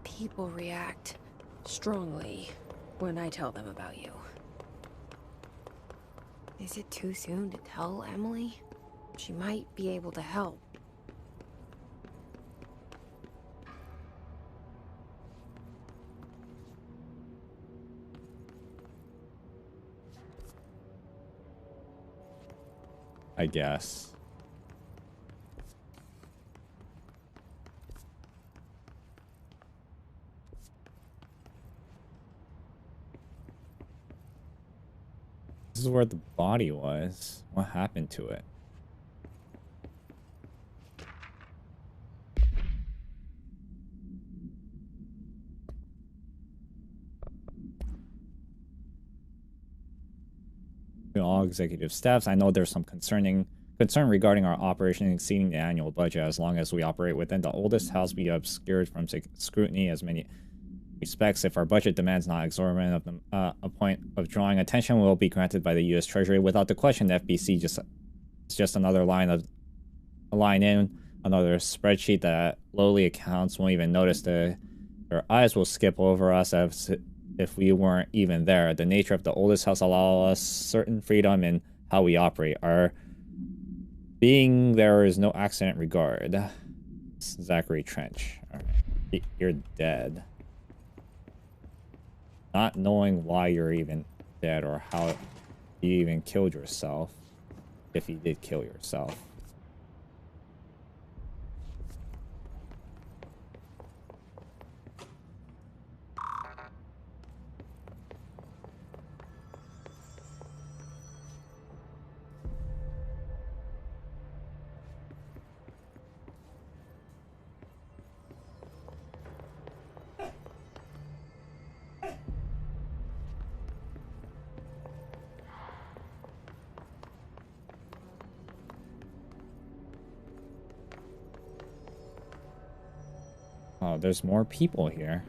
People react strongly when I tell them about you. Is it too soon to tell Emily? She might be able to help. I guess. This is where the body was. What happened to it? All executive staffs, I know there's some concern regarding our operation exceeding the annual budget. As long as we operate within the oldest house, be obscured from scrutiny as many respects. If our budget demands not exorbitant of a point of drawing attention will be granted by the U.S. Treasury without the question. The FBC is just another line in another spreadsheet that lowly accounts won't even notice. Their eyes will skip over us as if we weren't even there. The nature of the oldest house allows us certain freedom in how we operate. Our being there is no accident regard. Zachary Trench. All right. You're dead. Not knowing why you're even dead or how you even killed yourself. If you did kill yourself. Oh, there's more people here.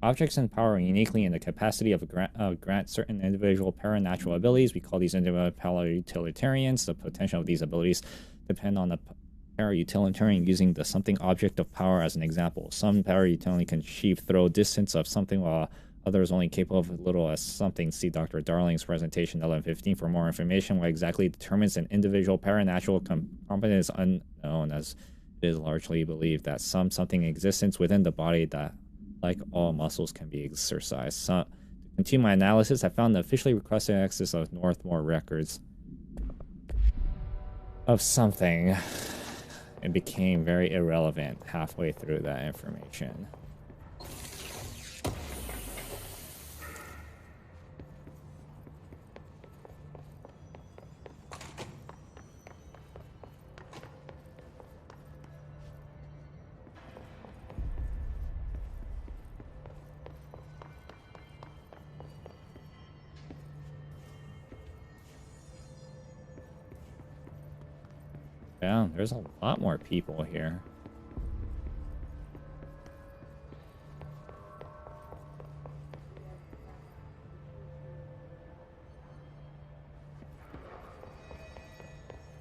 Objects in power are uniquely in the capacity of grant certain individual paranatural abilities. We call these individual para-utilitarians. The potential of these abilities depend on the para-utilitarian using the something object of power as an example. Some para-utilitarian can achieve throw distance of something while others only capable of as little as something. See Dr. Darling's presentation 1115 for more information. What exactly determines an individual paranatural competence is unknown, as it is largely believed that something existence within the body that, like all muscles, can be exercised. To continue my analysis, I found the officially requested access of Northmore records of something. It became very irrelevant halfway through that information. Yeah, there's a lot more people here.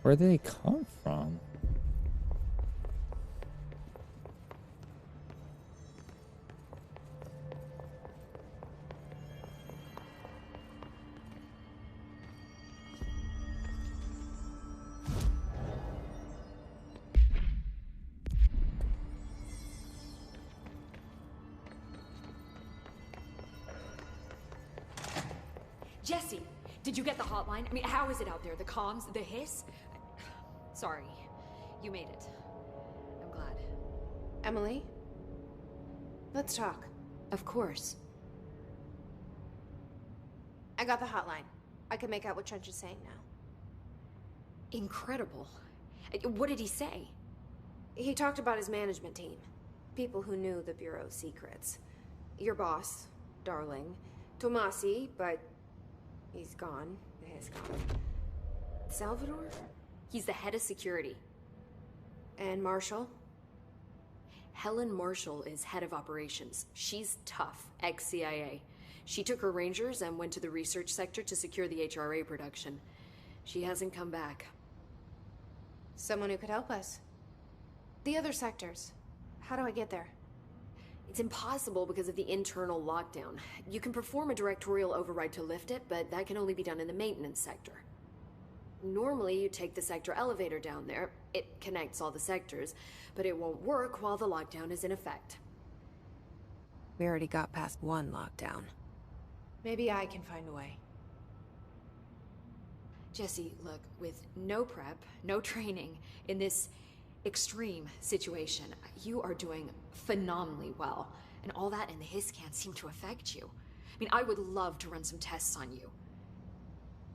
Where did they come from? Jesse, did you get the hotline? I mean, how is it out there? The comms? The hiss? Sorry. You made it. I'm glad. Emily? Let's talk. Of course. I got the hotline. I can make out what Trench is saying now. Incredible. What did he say? He talked about his management team. People who knew the Bureau's secrets. Your boss, Darling. Tomasi, but he's gone. He's gone. Salvador? He's the head of security. And Marshall? Helen Marshall is head of operations. She's tough, ex-CIA. She took her Rangers and went to the research sector to secure the HRA production. She hasn't come back. Someone who could help us. The other sectors. How do I get there? It's impossible because of the internal lockdown. You can perform a directorial override to lift it, but that can only be done in the maintenance sector. Normally, you take the sector elevator down there. It connects all the sectors, but it won't work while the lockdown is in effect. We already got past one lockdown. Maybe I can find a way. Jesse, look, with no prep, no training, in this extreme situation, you are doing phenomenally well. And all that and the hiss can't seem to affect you. I mean, I would love to run some tests on you.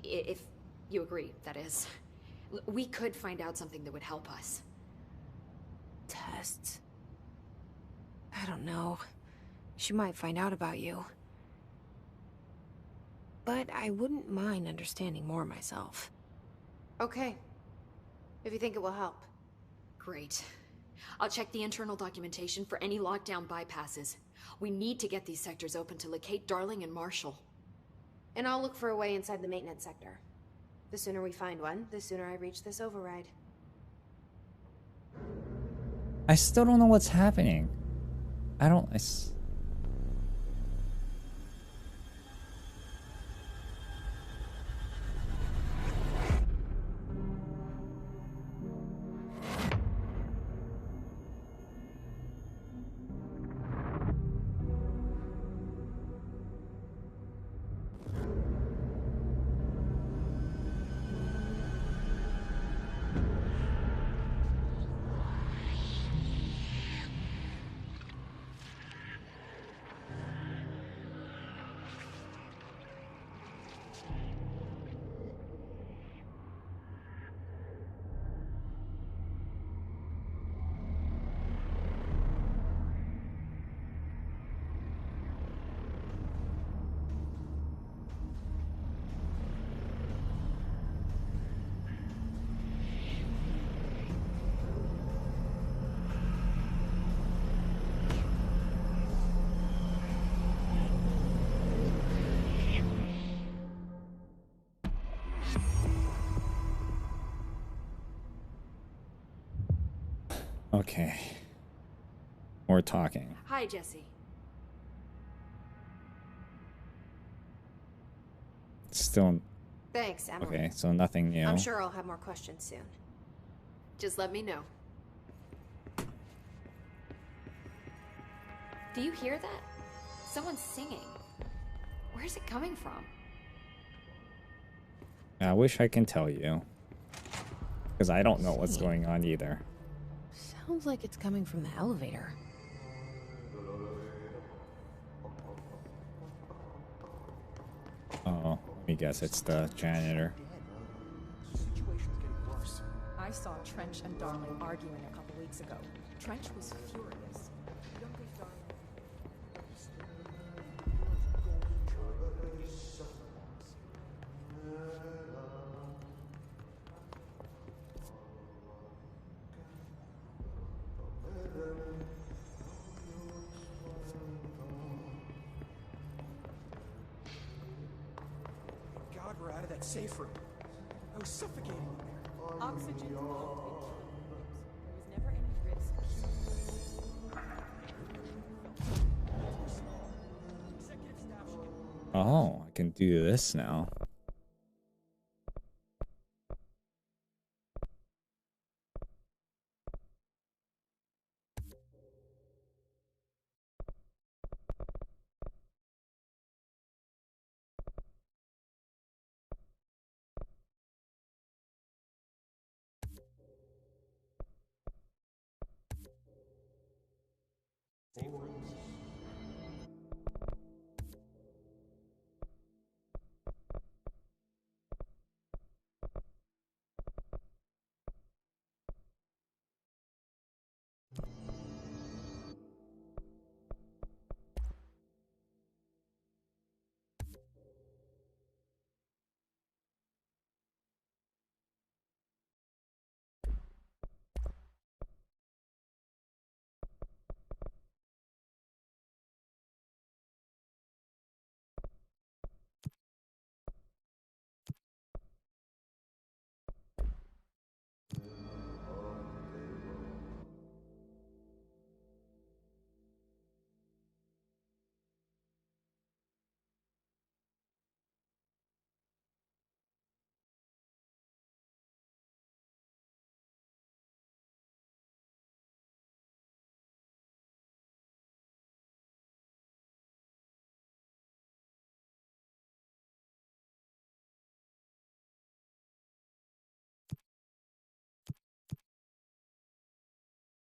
If you agree, that is. We could find out something that would help us. Tests? I don't know. She might find out about you. But I wouldn't mind understanding more myself. Okay. If you think it will help. Great. I'll check the internal documentation for any lockdown bypasses. We need to get these sectors open to locate Darling and Marshall. And I'll look for a way inside the maintenance sector. The sooner we find one, the sooner I reach this override. I still don't know what's happening. Okay. More talking. Hi, Jesse. Still. Thanks, Emily. Okay, so nothing new. I'm sure I'll have more questions soon. Just let me know. Do you hear that? Someone's singing. Where's it coming from? I wish I can tell you. Because I don't know what's going on either. Sounds like it's coming from the elevator. Oh, let me guess, it's the janitor. I saw Trench and Darling arguing a couple weeks ago. Trench was furious. God, we're out of that safe room. I was suffocating in there. Oxygen pumped into There was never any risk. Oh, I can do this now.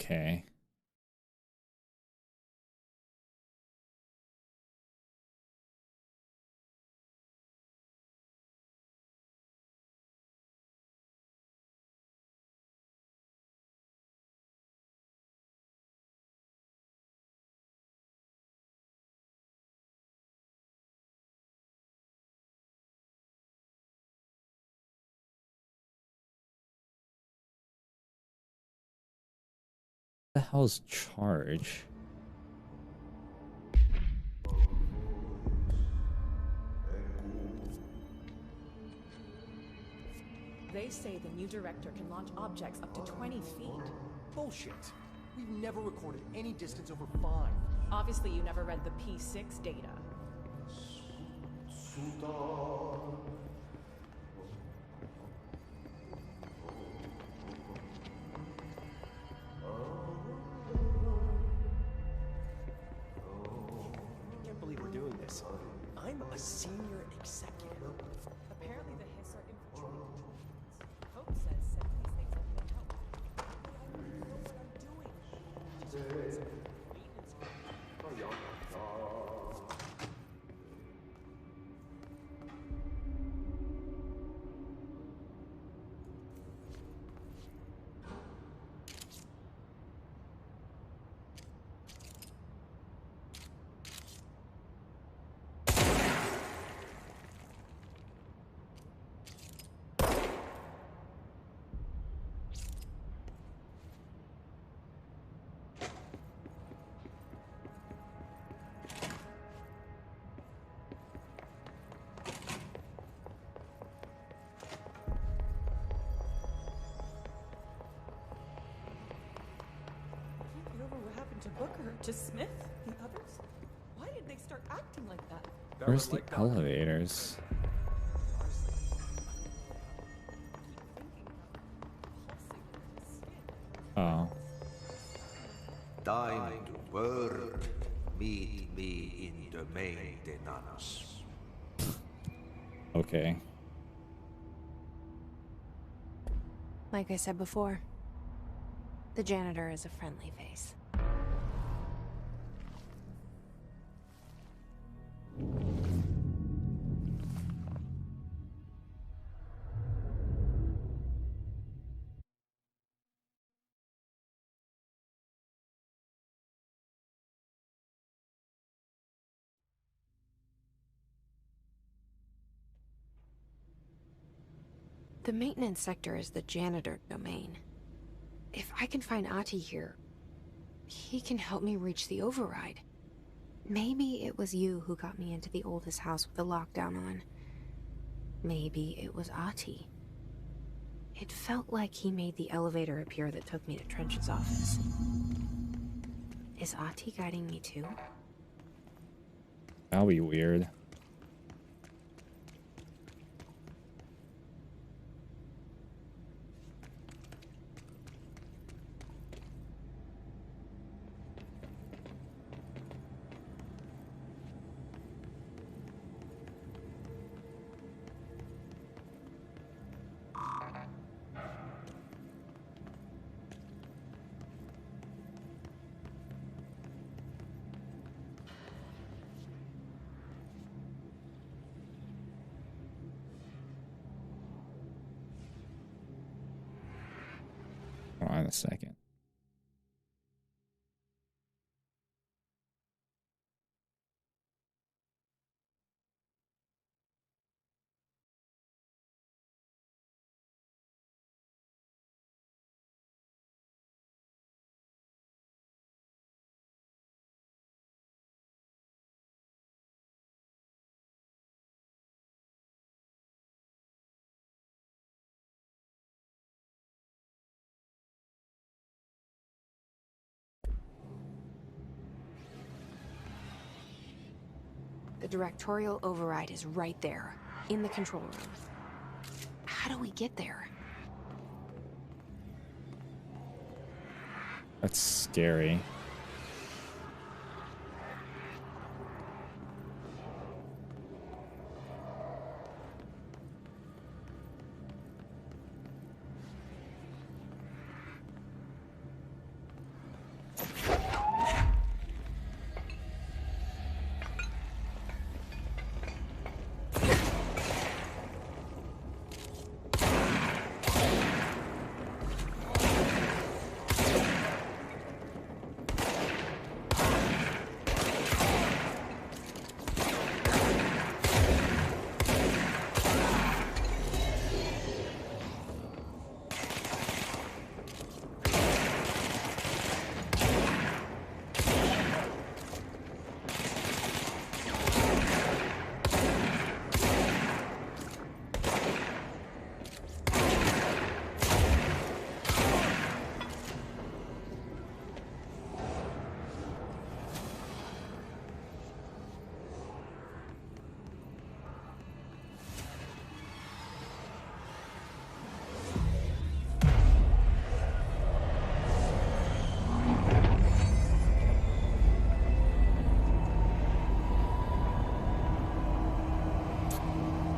Okay. What the hell's charge? They say the new director can launch objects up to 20 feet. Bullshit. We've never recorded any distance over 5. Obviously, you never read the P6 data. I can't believe we're doing this. I'm a senior executive. Apparently, the Hiss are infiltrating the drones. Hope says sending these things up can help. But I don't even know what I'm doing. Jesus Christ. to Booker, to Smith, the others. Why did they start acting like that? Where's the elevators? Oh. Time to work. Meet me in the maintenance. Okay. Like I said before, the janitor is a friendly face. The maintenance sector is the janitor domain. If I can find Ahti here, he can help me reach the override. Maybe it was you who got me into the oldest house with the lockdown on. Maybe it was Ahti. It felt like he made the elevator appear that took me to Trench's office. Is Ahti guiding me too? That'll be weird. Hold on a second. The directorial override is right there, in the control room. How do we get there? That's scary.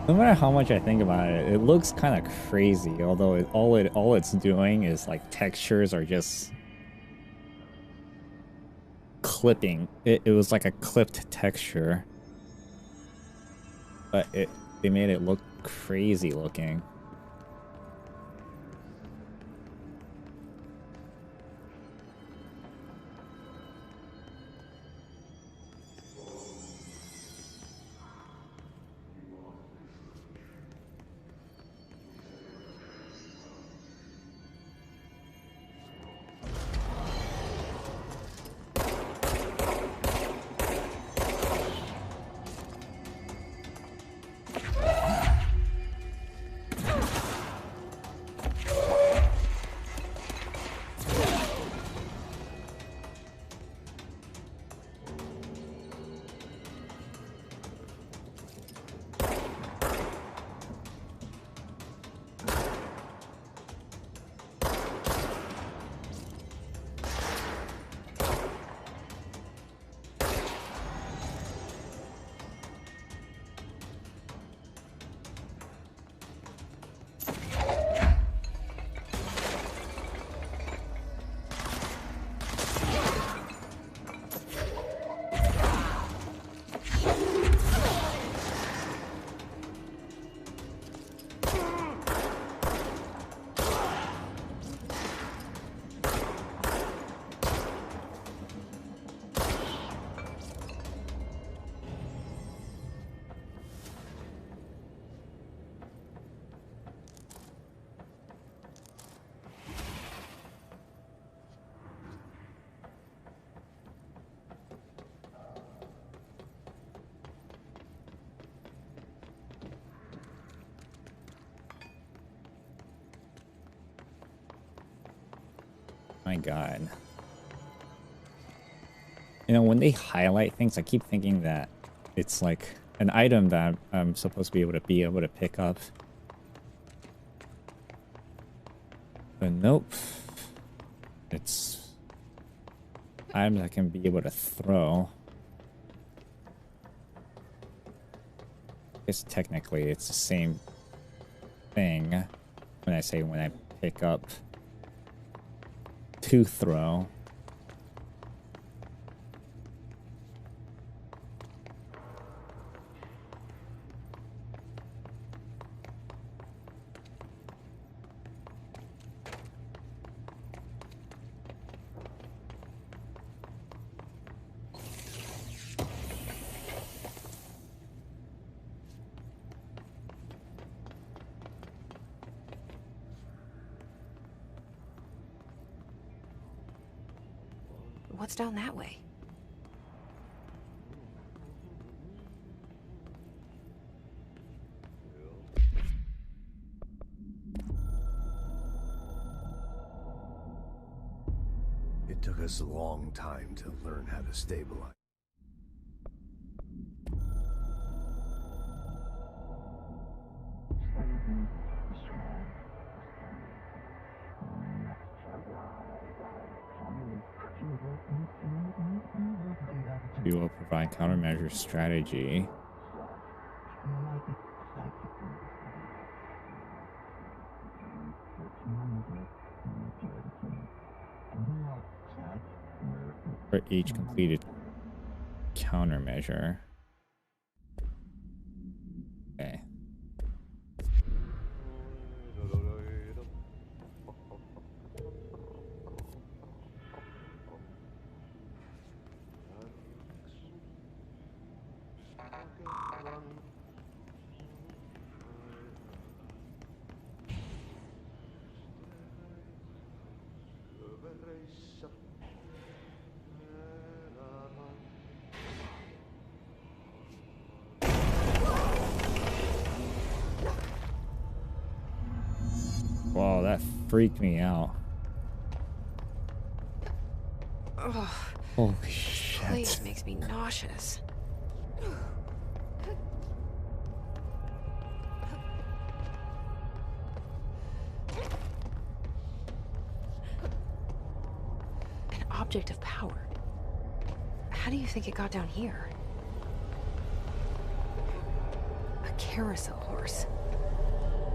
No matter how much I think about it, it looks kind of crazy. Although all it's doing is like textures are just clipping. It was like a clipped texture, but they made it look crazy looking. My God. You know, when they highlight things, I keep thinking that it's like an item that I'm supposed to be able to pick up. But nope. It's items I can be able to throw. I guess technically it's the same thing when I pick up to throw. What's down that way? It took us a long time to learn how to stabilize. We will provide countermeasure strategy. For each completed countermeasure. Okay. Wow, that freaked me out. Ugh. Holy This shit. place makes me nauseous. An object of power. How do you think it got down here? A carousel horse.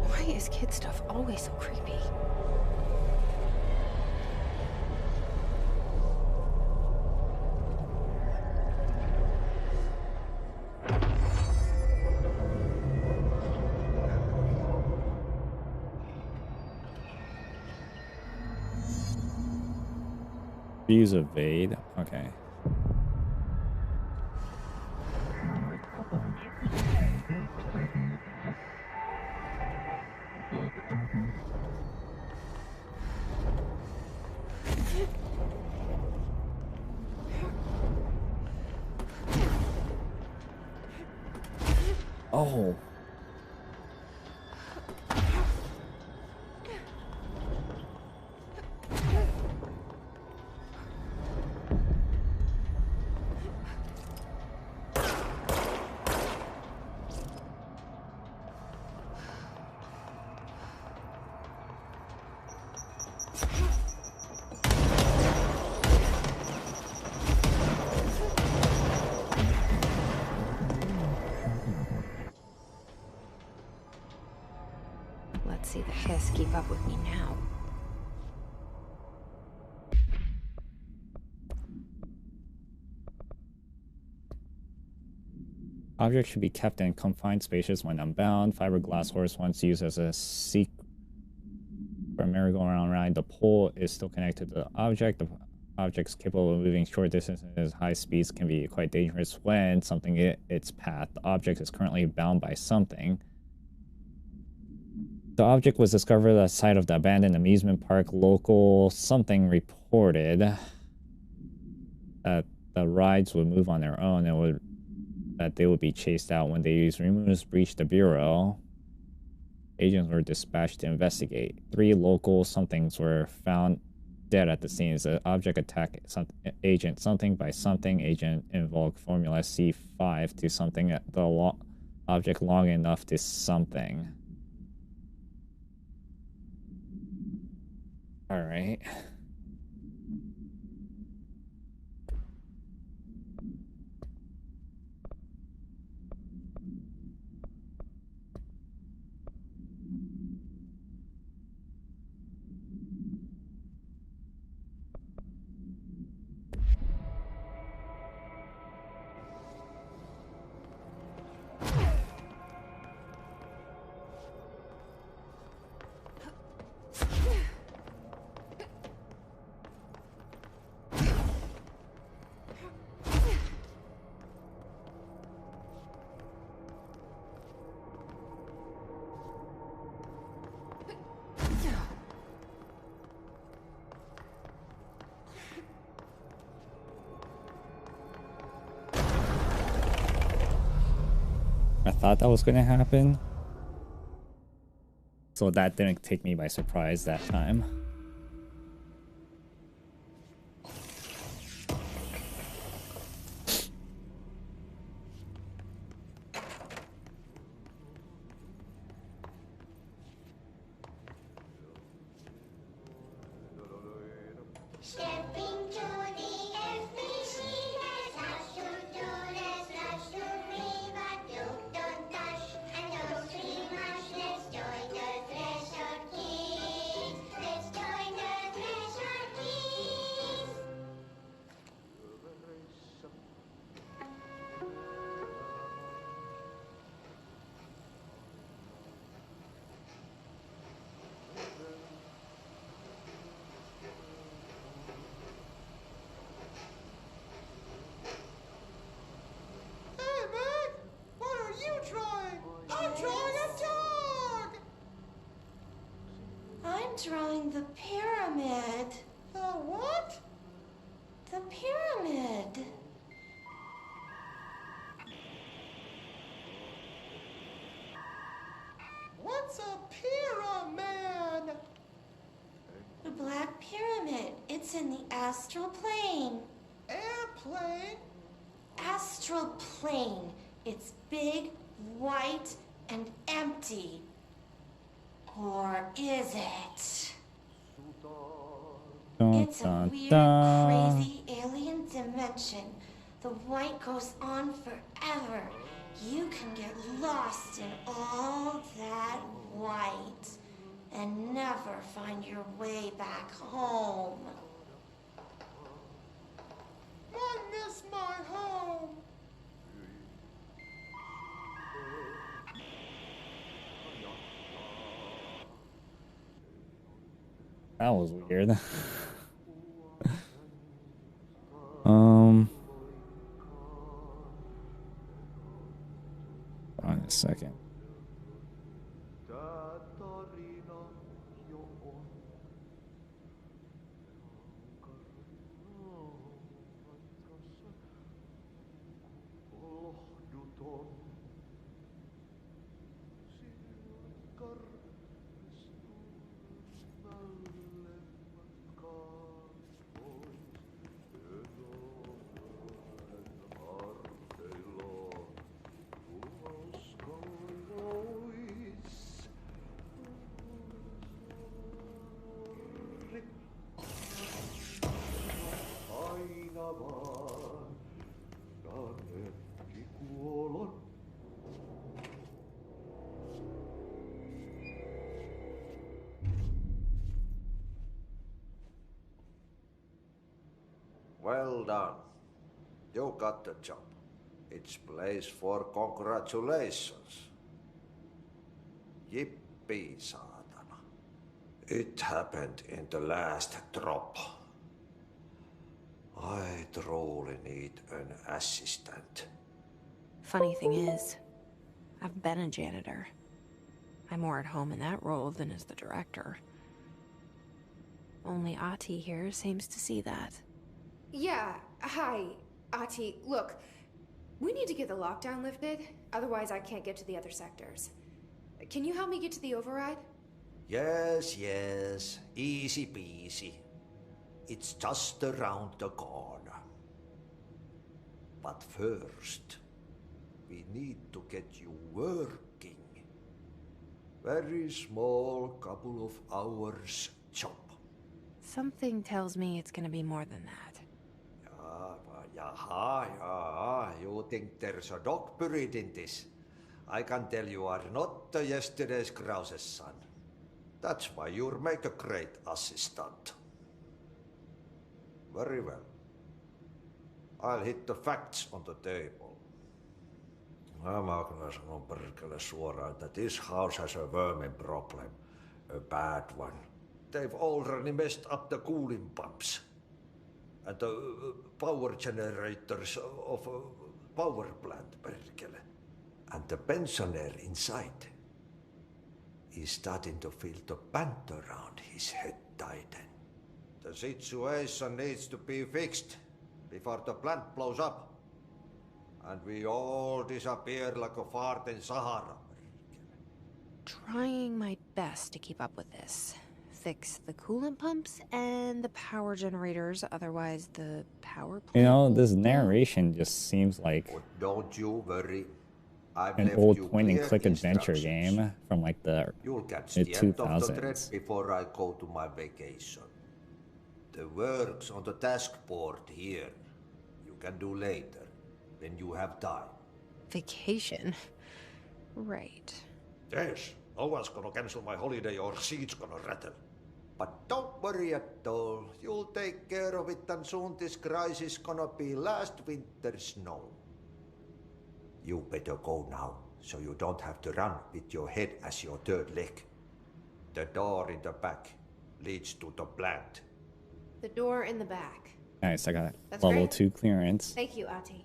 Why is kid stuff always so creepy? Use evade. Okay. Oh. Let's see the hiss keep up with me now. Objects should be kept in confined spaces when unbound. Fiberglass horse once used as a seat for a merry-go-round ride. The pole is still connected to the object. The objects capable of moving short distances, high speeds can be quite dangerous when something its path. The object is currently bound by something. The object was discovered at the site of the abandoned amusement park. Local something reported that the rides would move on their own and that they would be chased out. When the rumors breached the bureau, agents were dispatched to investigate. 3 local somethings were found dead at the scene. Is an object attack agent something by something agent invoke formula C5 to something at the object long enough to something. All right. I thought that was going to happen. So that didn't take me by surprise that time. Drawing the pyramid. The what? The pyramid. What's a pyramid? The Black Pyramid. It's in the astral plane. Airplane? Astral plane. It's big, white, and empty. Or is it? It's a weird, crazy alien dimension. The white goes on forever. You can get lost in all that white and never find your way back home. I miss my home. That was weird. On a second. Well done. You got the job. It's place for congratulations. Yippee, saatana. It happened in the last drop. I truly need an assistant. Funny thing is, I've been a janitor. I'm more at home in that role than as the director. Only Ahti here seems to see that. Yeah, hi, Ahti. Look, we need to get the lockdown lifted, otherwise I can't get to the other sectors. Can you help me get to the override? Yes, easy peasy. It's just around the corner. But first, we need to get you working. Very small, couple of hours job. Something tells me it's gonna be more than that. Yeah. You think there's a dog buried in this? I can tell you are not yesterday's Krause's son. That's why you'll make a great assistant. Very well. I'll hit the facts on the table. Mä kyllä sanon perkele suoraan, että this house has a vermin problem. A bad one. They've already messed up the cooling pumps. And the power generators of a power plant, perkele. And the pensioner inside is starting to feel the band around his head tighten. The situation needs to be fixed before the plant blows up. And we all disappear like a fart in Sahara. Trying my best to keep up with this. Fix the coolant pumps and the power generators, otherwise the power plant. You know, this narration just seems like don't you worry. an old point-and-click adventure game from like the mid-2000s. Before I go to my vacation. The works on the task board here, you can do later, when you have time. Vacation? Right. Yes, no one's gonna cancel my holiday or seat's gonna rattle. But don't worry at all, you'll take care of it and soon this crisis gonna be last winter's snow. You better go now, so you don't have to run with your head as your third leg. The door in the back leads to the plant. The door in the back. Nice, I got That's level great. 2 clearance. Thank you, Ati.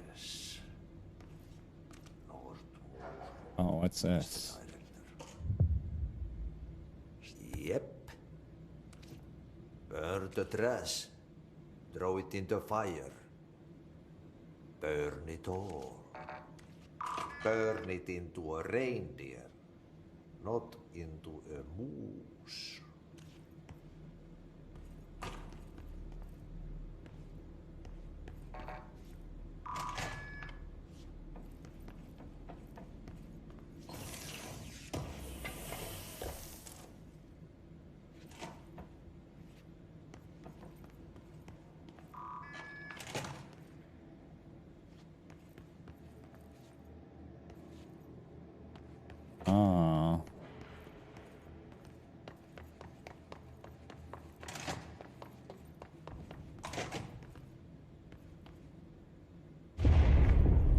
Yes. Oh, what's this? Yep. Burn the trash. Throw it in the fire. Burn it all. Burn it into a reindeer, not into a moose. Oh.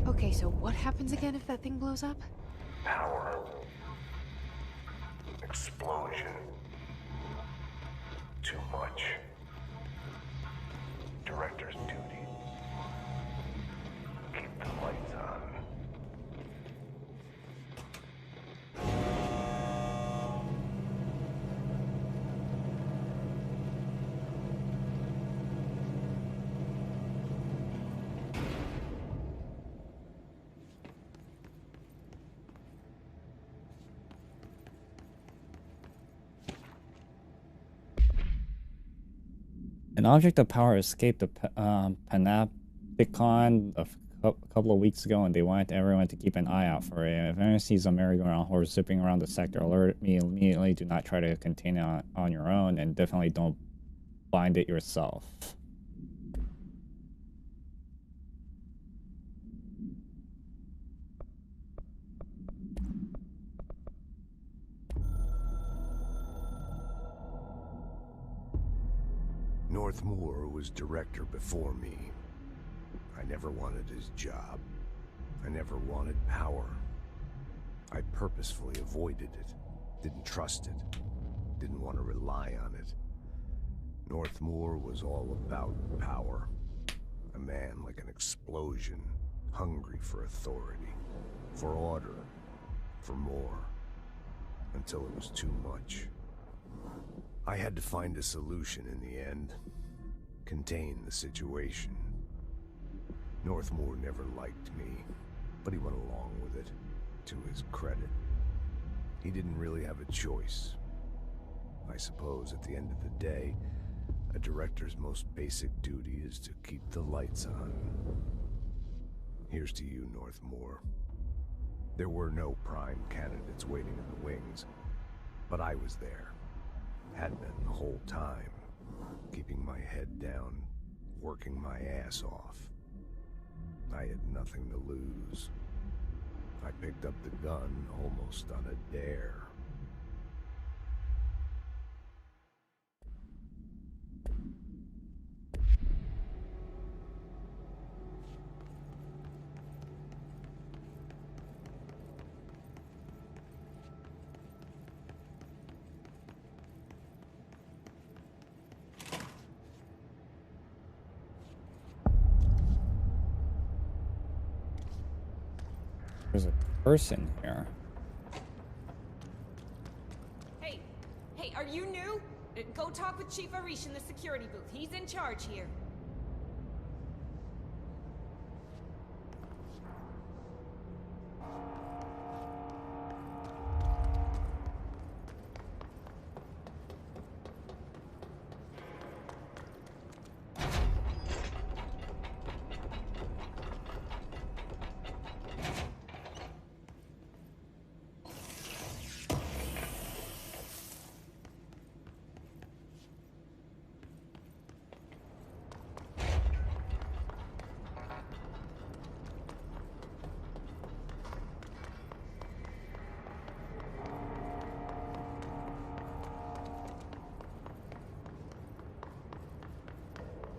Okay, so what happens again if that thing blows up? Power. Explosion. Too much. Director's duty. Keep the lights on. An object of power escaped the Panopticon a couple of weeks ago, and they wanted everyone to keep an eye out for it. If anyone sees a merry-go-round horse zipping around the sector, alert me immediately. Do not try to contain it on your own, and definitely don't find it yourself. Northmoor was director before me. I never wanted his job. I never wanted power. I purposefully avoided it. Didn't trust it. Didn't want to rely on it. Northmoor was all about power. A man like an explosion, hungry for authority, for order, for more, until it was too much. I had to find a solution in the end, contain the situation. Northmore never liked me, but he went along with it, to his credit. He didn't really have a choice. I suppose at the end of the day, a director's most basic duty is to keep the lights on. Here's to you, Northmore. There were no prime candidates waiting in the wings, but I was there. Had been the whole time, keeping my head down, working my ass off. I had nothing to lose. I picked up the gun almost on a dare. There's a person here. Hey, are you new? Go talk with Chief Arish in the security booth. He's in charge here.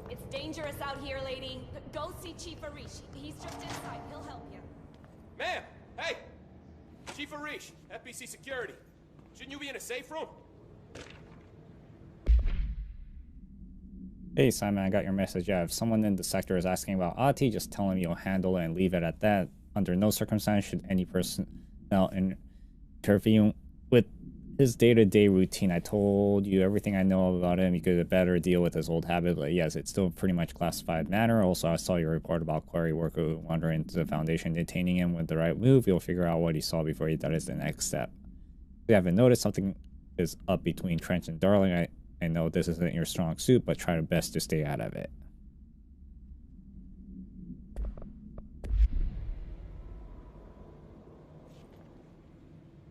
It's dangerous out here, lady. Go see Chief Arish. He's just inside. He'll help you. Ma'am! Hey! Chief Arish, FBC Security. Shouldn't you be in a safe room? Hey Simon, I got your message. Yeah, if someone in the sector is asking about Ahti, just tell him you'll handle it and leave it at that. Under no circumstance should any person now intervene with his day-to-day routine. I told you everything I know about him. You could better deal with his old habit, but yes, it's still pretty much classified matter. Also, I saw your report about quarry worker who wandered into the Foundation. Detaining him with the right move, you'll figure out what he saw before he that is the next step. If you haven't noticed, something is up between Trench and Darling. I know this isn't your strong suit, but try your best to stay out of it.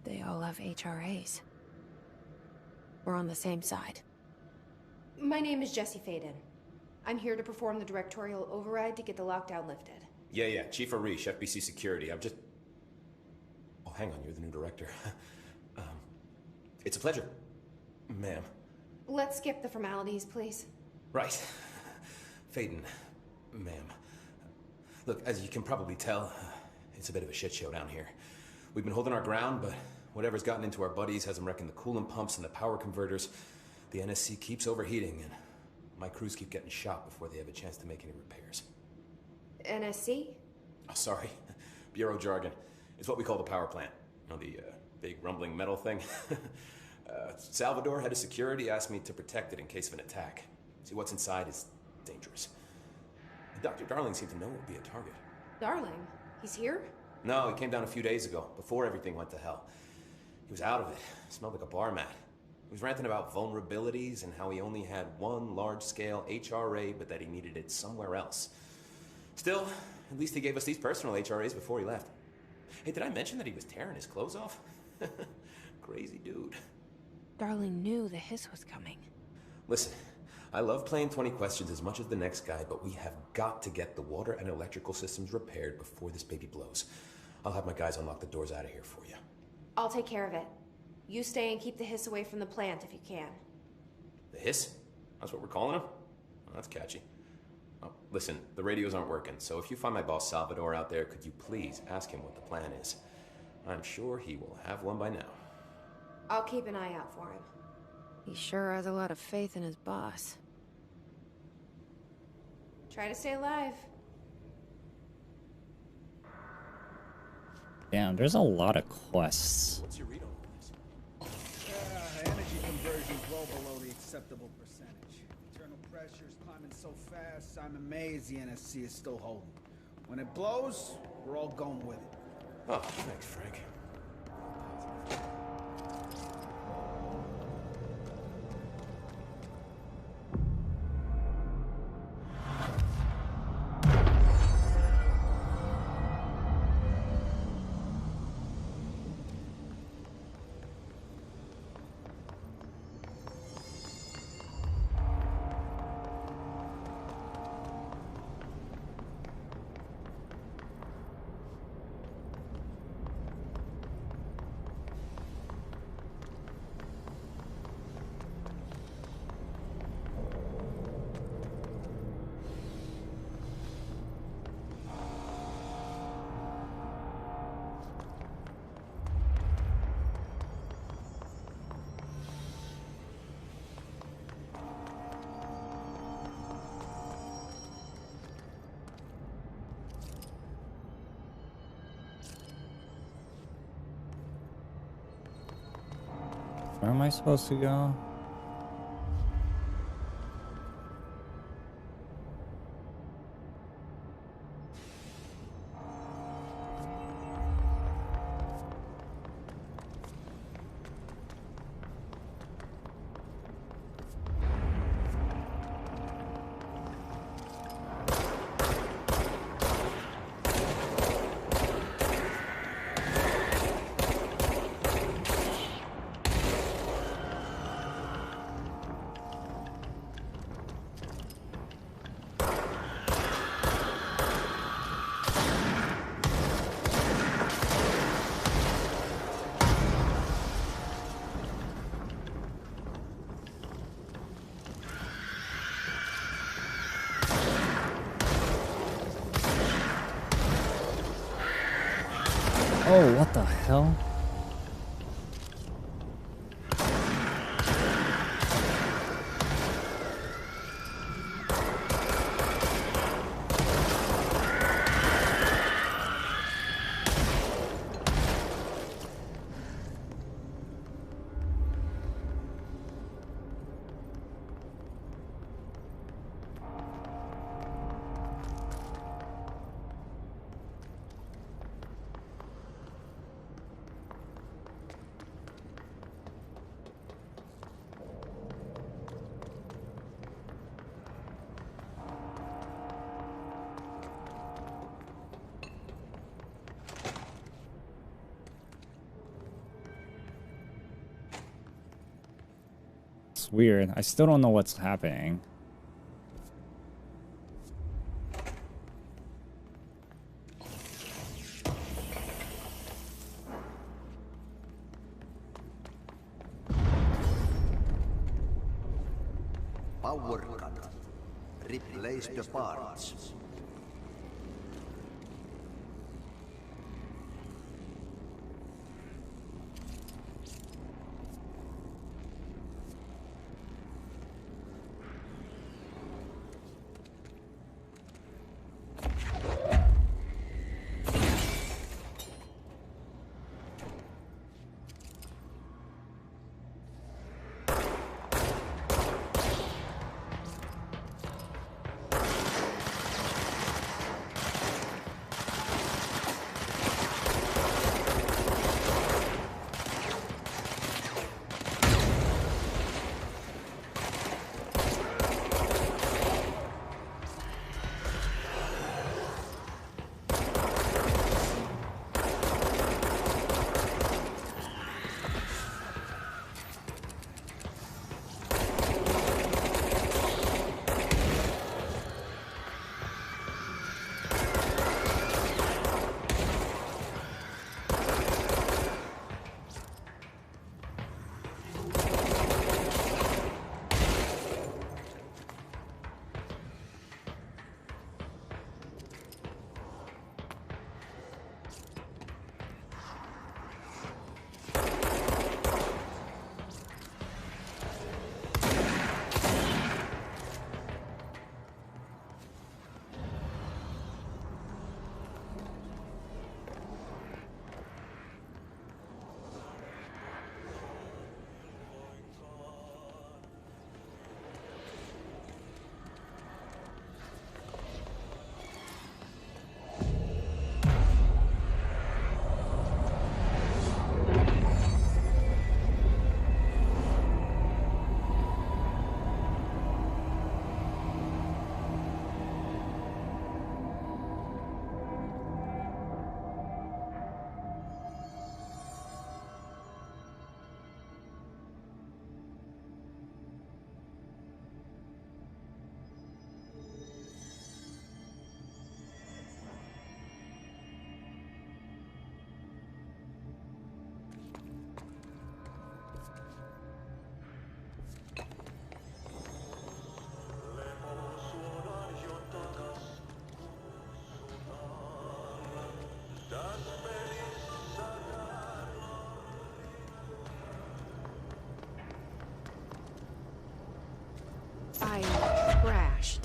They all have HRAs. We're on the same side. My name is Jesse Faden. I'm here to perform the directorial override to get the lockdown lifted. Yeah, Chief Arish, FBC Security. I'm just... Oh, hang on, you're the new director. It's a pleasure, ma'am. Let's skip the formalities, please. Right. Faden, ma'am. Look, as you can probably tell, it's a bit of a shit show down here. We've been holding our ground, but whatever's gotten into our buddies has them wrecking the coolant pumps and the power converters. The NSC keeps overheating, and my crews keep getting shot before they have a chance to make any repairs. NSC? Oh, sorry. Bureau jargon. It's what we call the power plant. You know, the big rumbling metal thing? Salvador, head of security, asked me to protect it in case of an attack. See, what's inside is dangerous. Dr. Darling seemed to know it would be a target. Darling? He's here? No, he came down a few days ago, before everything went to hell. He was out of it. Smelled like a bar mat. He was ranting about vulnerabilities and how he only had one large-scale HRA, but that he needed it somewhere else. Still, at least he gave us these personal HRAs before he left. Hey, did I mention that he was tearing his clothes off? Crazy dude. Darling knew the hiss was coming. Listen, I love playing 20 questions as much as the next guy, but we have got to get the water and electrical systems repaired before this baby blows. I'll have my guys unlock the doors out of here for you. I'll take care of it. You stay and keep the hiss away from the plant if you can. The hiss? That's what we're calling him? Oh, that's catchy. Oh, listen, the radios aren't working, so if you find my boss Salvador out there, could you please ask him what the plan is? I'm sure he will have one by now. I'll keep an eye out for him. He sure has a lot of faith in his boss. Try to stay alive. Damn, there's a lot of quests. What's your read on this? Energy conversion's well below the acceptable percentage. Internal pressure's climbing so fast, I'm amazed the NSC is still holding. When it blows, we're all going with it. Oh, thanks, Frank. Where am I supposed to go? Oh, what the hell? It's weird. I still don't know what's happening. Power cut. Replace the parts.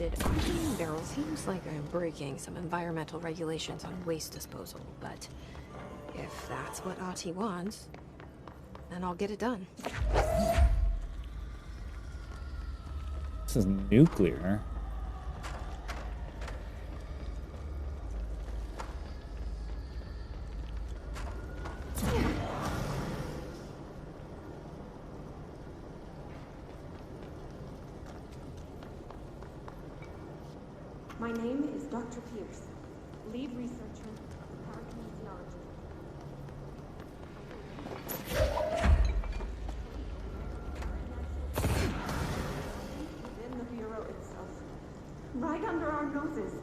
suspected oxygen barrel seems like I'm breaking some environmental regulations on waste disposal, but if that's what Ahti wants, then I'll get it done. This is nuclear. My name is Dr. Pierce, lead researcher of parakinesiology. Within the Bureau itself, right under our noses.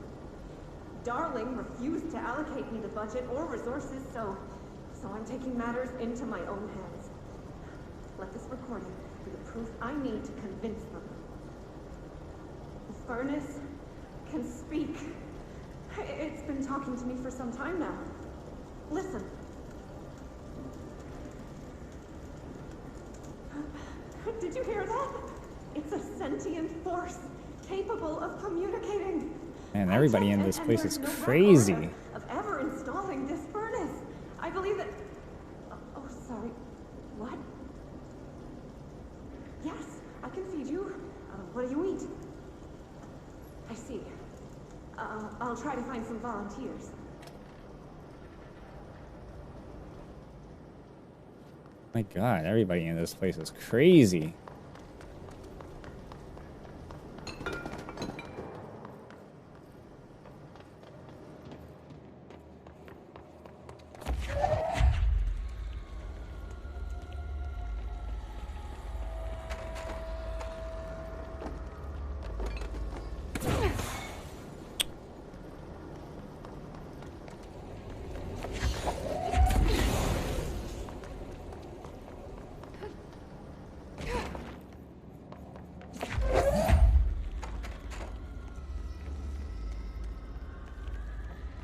Darling refused to allocate me the budget or resources, so I'm taking matters into my own hands. Let this recording be the proof I need to convince them. The furnace can speak. It's been talking to me for some time now. Listen. Did you hear that? It's a sentient force capable of communicating. Man, everybody in this place is crazy. Of ever installing this furnace. I believe that. Oh, sorry. What? Yes, I can feed you. What do you eat? I see. I'll try to find some volunteers. My God, everybody in this place is crazy.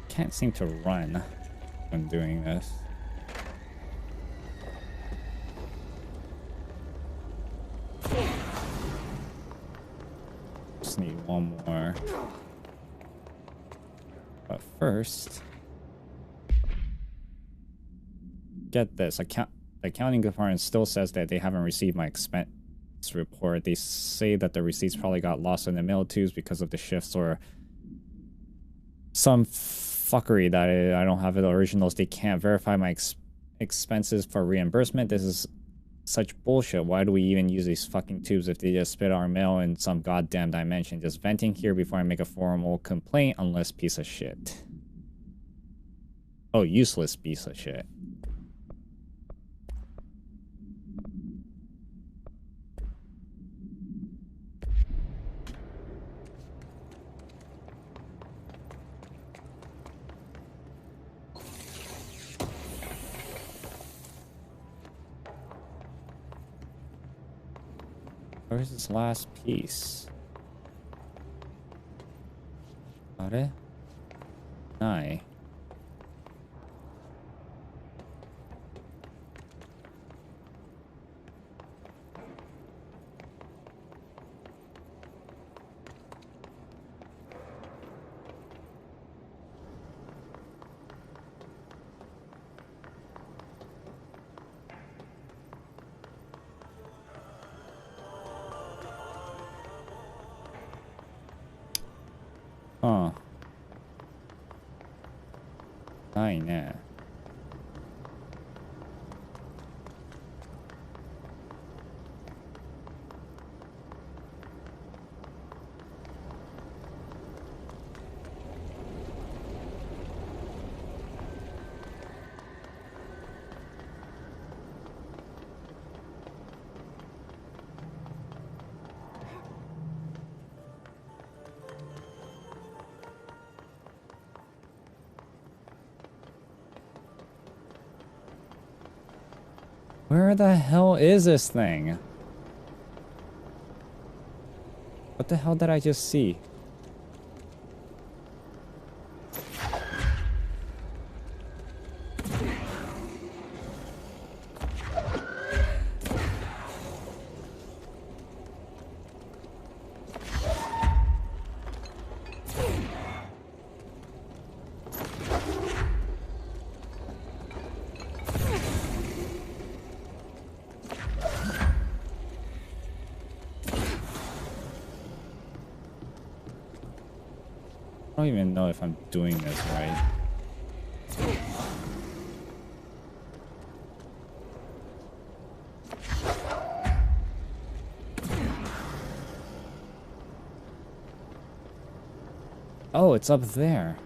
Can't seem to run when doing this. Just need one more. But first, get this. The accounting department still says that they haven't received my expense report. They say that the receipts probably got lost in the mail tubes because of the shifts or some fuckery that I don't have the originals. They can't verify my expenses for reimbursement. This is such bullshit. Why do we even use these fucking tubes if they just spit our mail in some goddamn dimension? Just venting here before I make a formal complaint, unless piece of shit. Oh, useless piece of shit. Where's this last piece? Got it? Aye. Huh. Aye, nah. Where the hell is this thing? What the hell did I just see? don't even know if I'm doing this right. Oh, it's up there.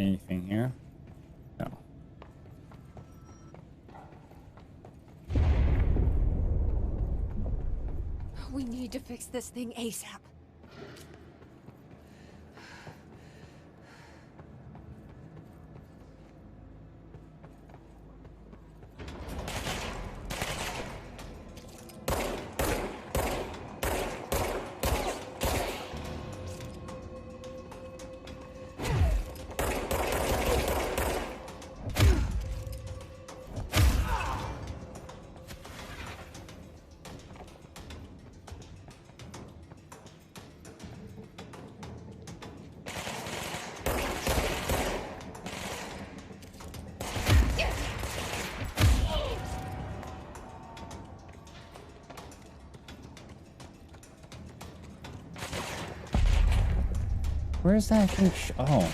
Anything here? No. We need to fix this thing ASAP. Where's that thing? Oh.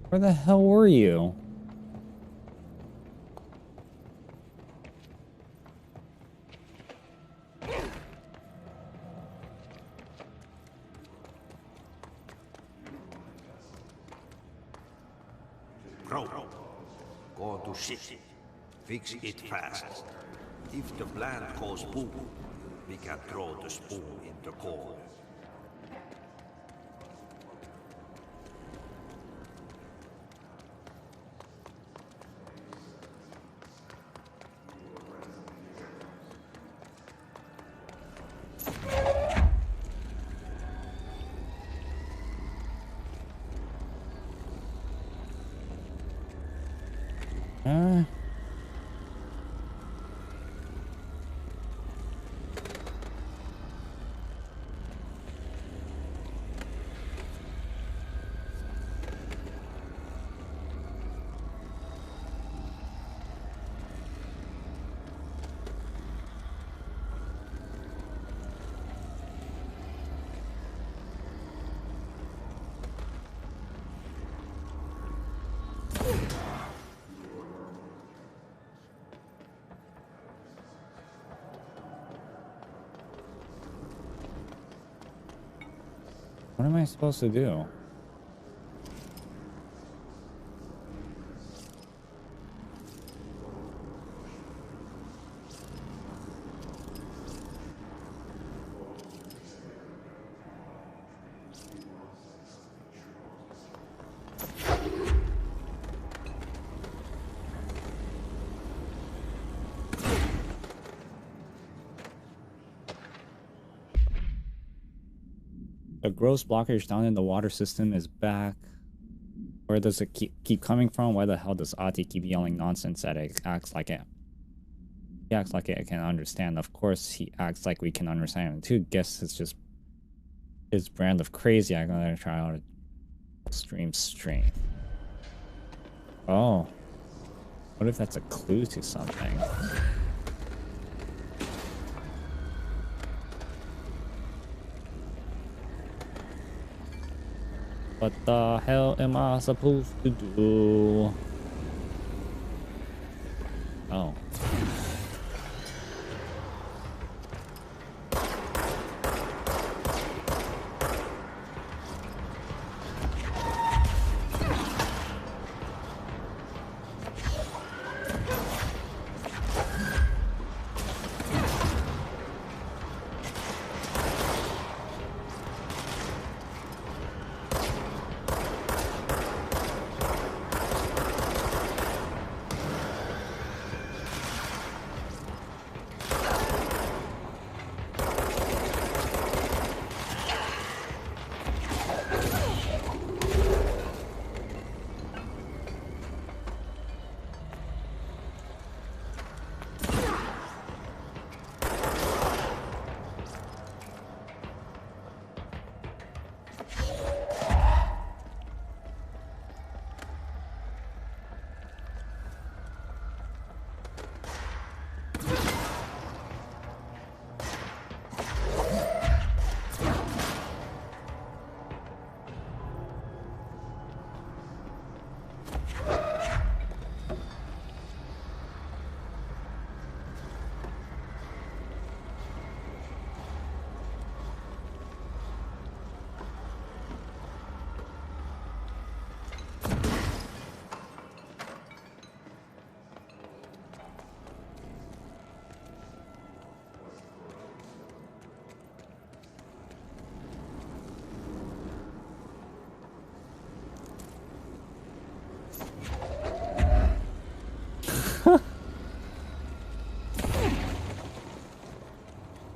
Where the hell were you? Bro, go to ship. Fix it fast. If the plant goes boom, we can throw the spoon in the core. What am I supposed to do? The gross blockage down in the water system is back. Where does it keep coming from? Why the hell does Ati keep yelling nonsense at it? Acts like it. He acts like it can understand. Of course he acts like we can understand him too. Guess it's just his brand of crazy. I'm gonna try out extreme strength. Oh. What if that's a clue to something? What the hell am I supposed to do? Oh.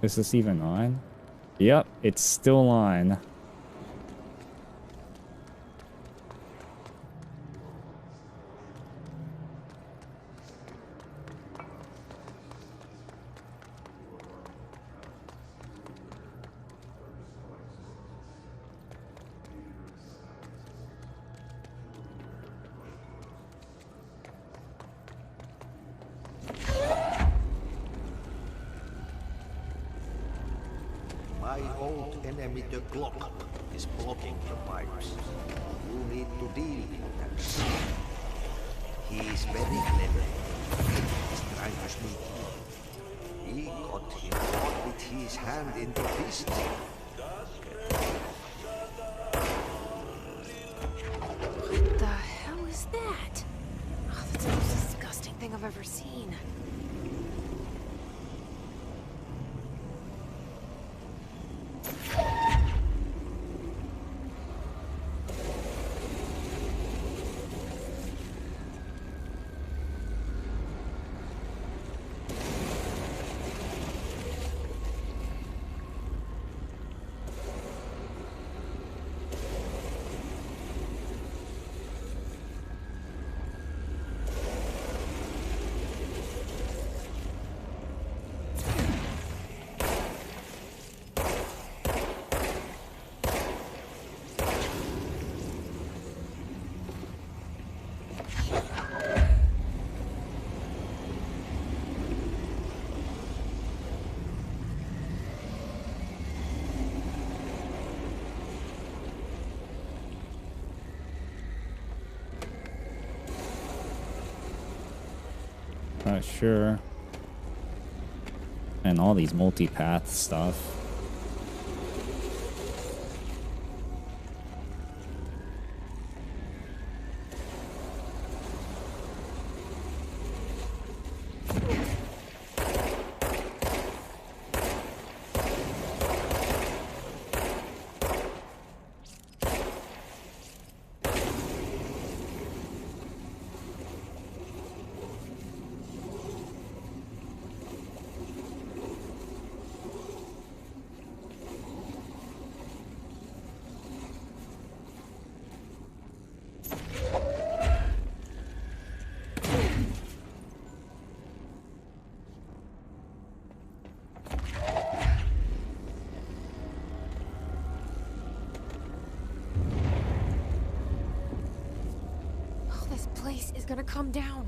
Is this even on? Yep, it's still on. My old enemy, the clock, is blocking the pipes. You need to deal with that. He is very clever. He's trying to sneak in. He got him caught with his hand in the fist. What the hell is that? Oh, that's the most disgusting thing I've ever seen. Not sure. And all these multi-path stuff. Place is gonna come down.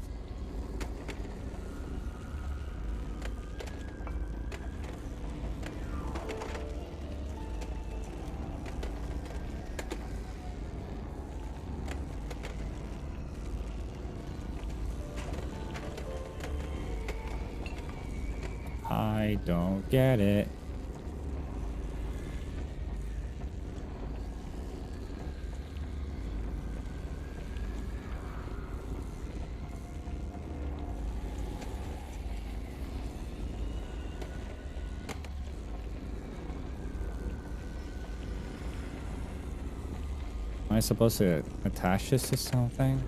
I don't get it. Am I supposed to attach this to something?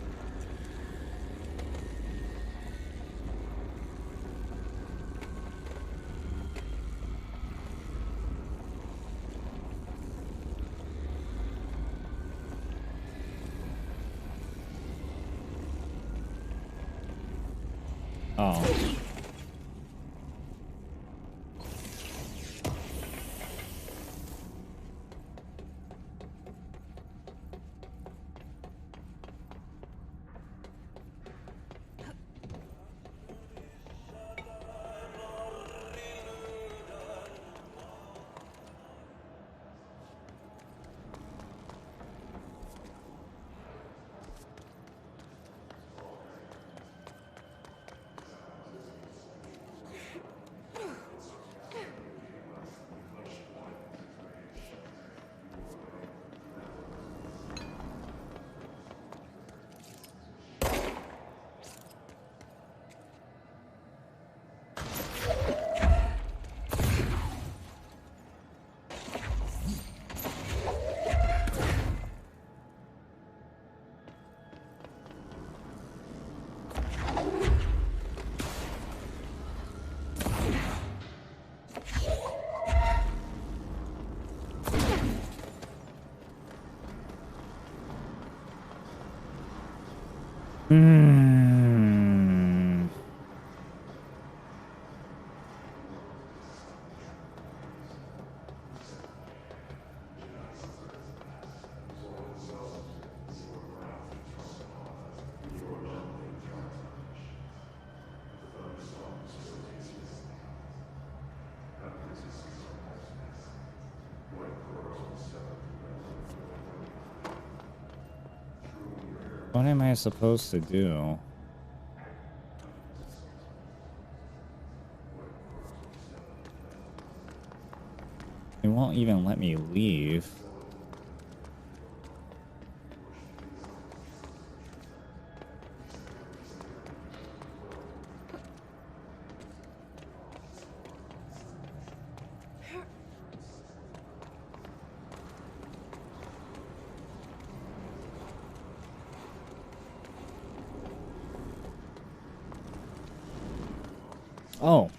Oh. What am I supposed to do? It won't even let me leave. Oh.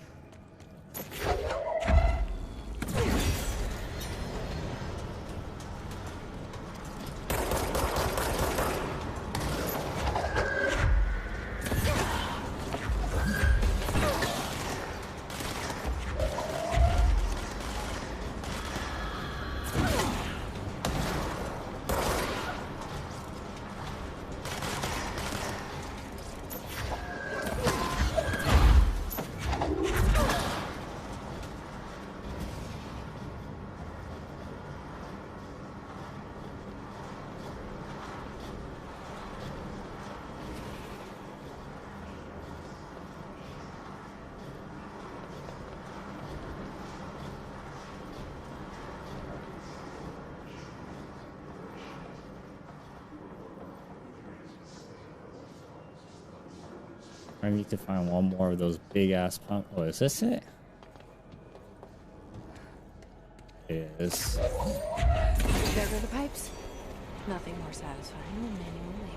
I need to find one more of those big ass pump. Oh, is this it? It is. There go the pipes. Nothing more satisfying than manual labor.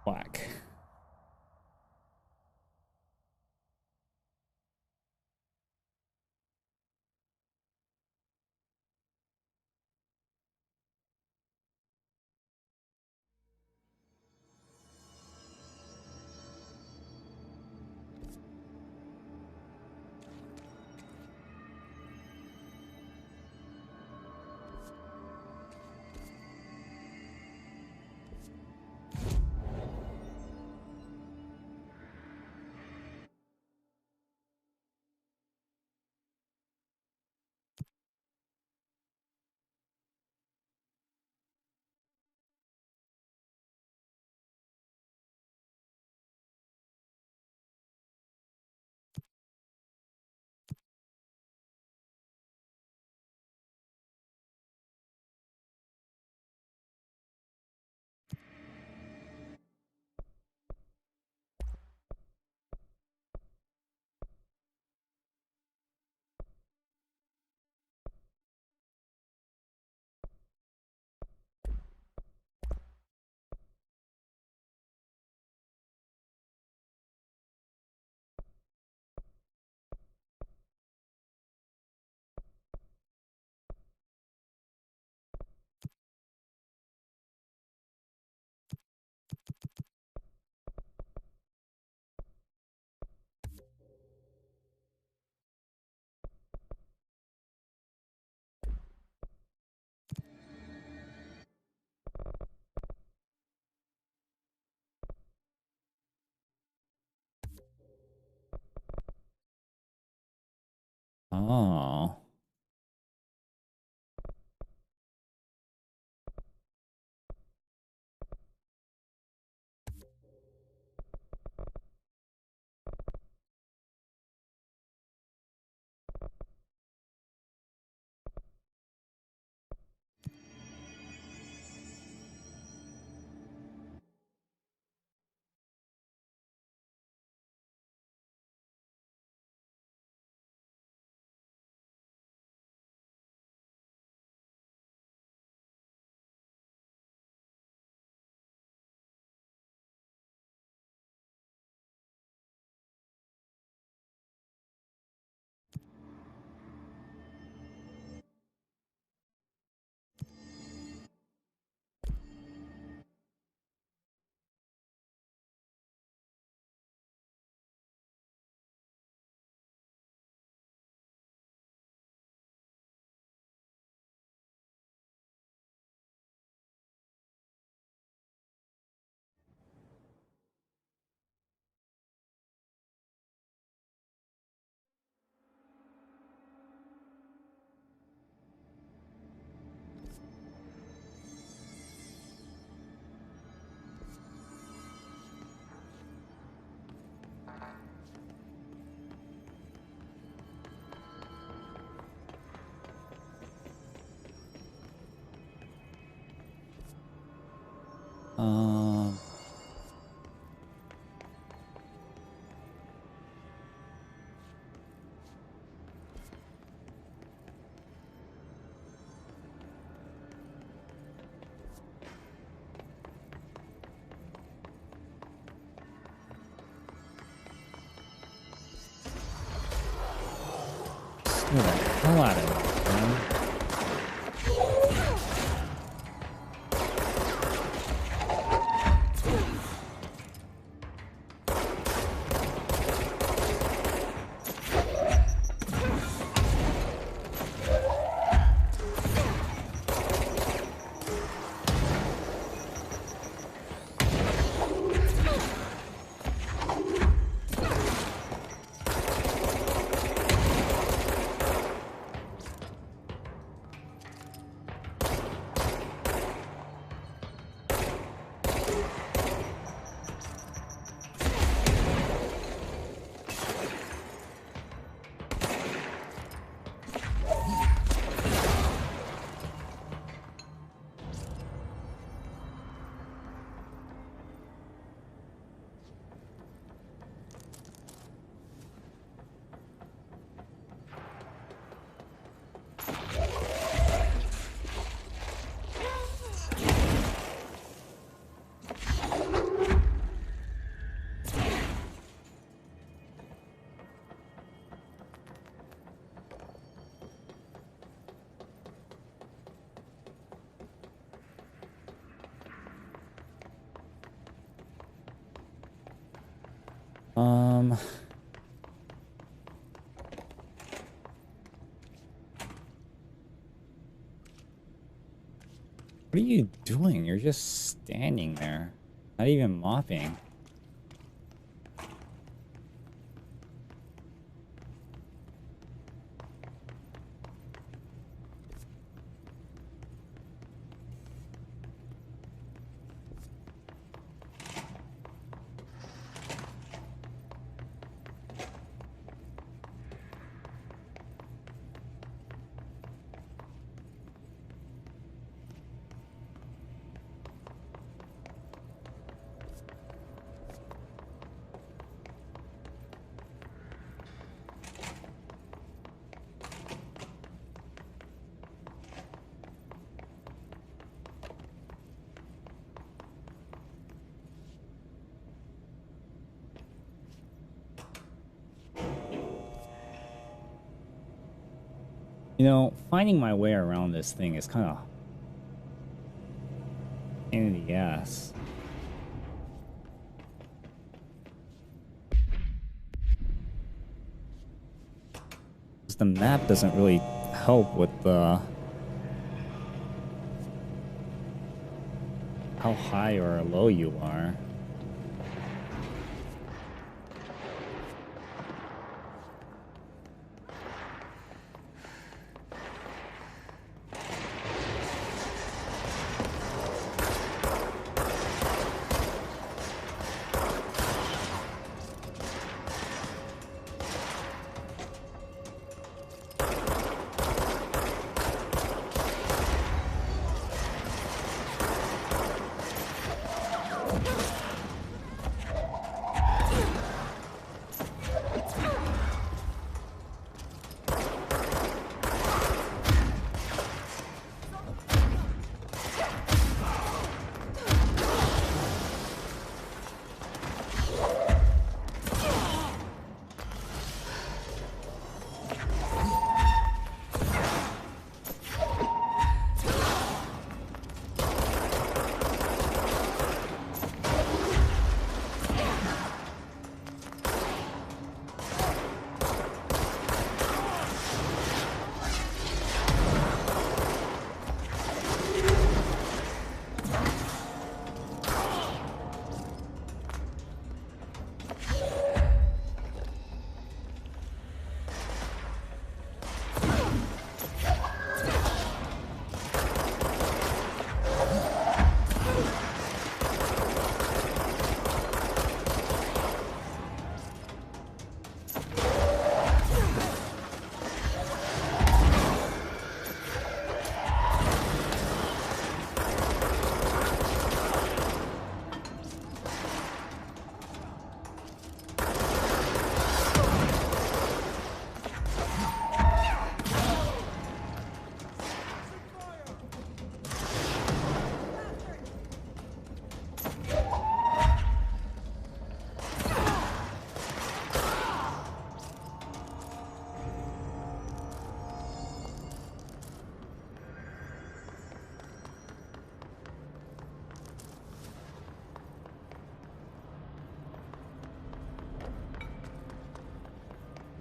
Whack. Oh. Um. Screw the hell out of it, man. What are you doing? You're just standing there. Not even mopping. You know, finding my way around this thing is kind of pain in the ass. The map doesn't really help with the how high or low you are.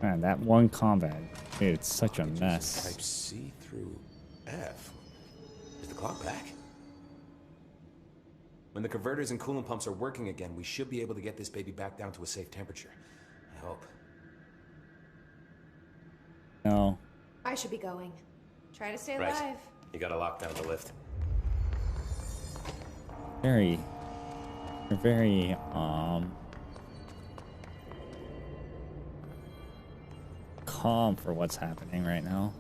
Man, that one combat, dude, it's such a mess. Type C through F. Is the clock back? When the converters and coolant pumps are working again, we should be able to get this baby back down to a safe temperature. I hope. No. I should be going. Try to stay Right. alive. You gotta lock down the lift. You're very, calm for what's happening right now.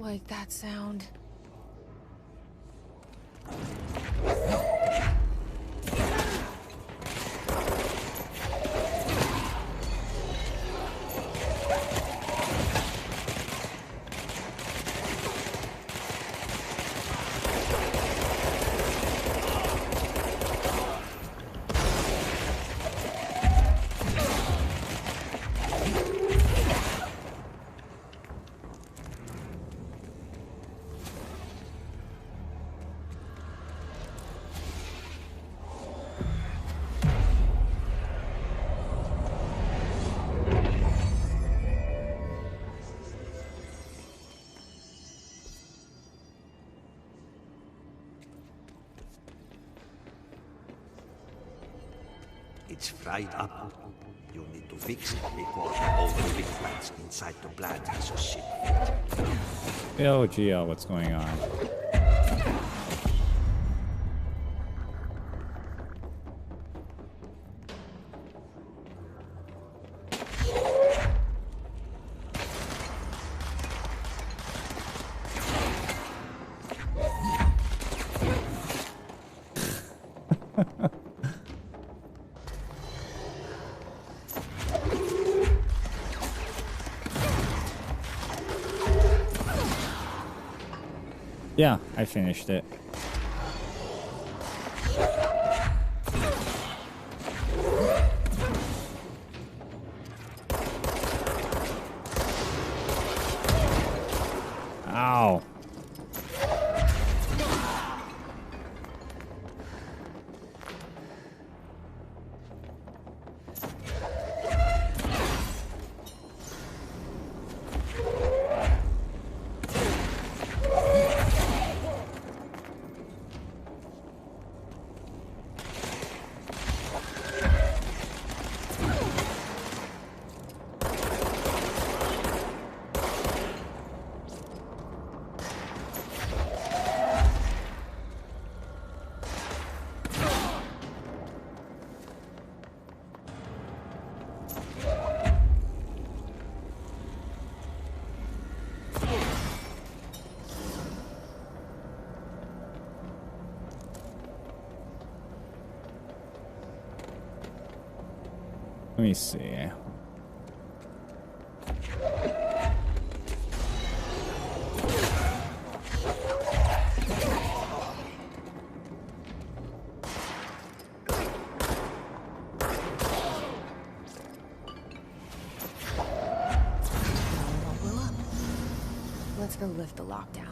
like that sound. It's fried up. You need to fix it before the old living plants inside the plant has a shit. Yo, GL, what's going on? Yeah, I finished it. Ow. Let me see. Let's go lift the lockdown.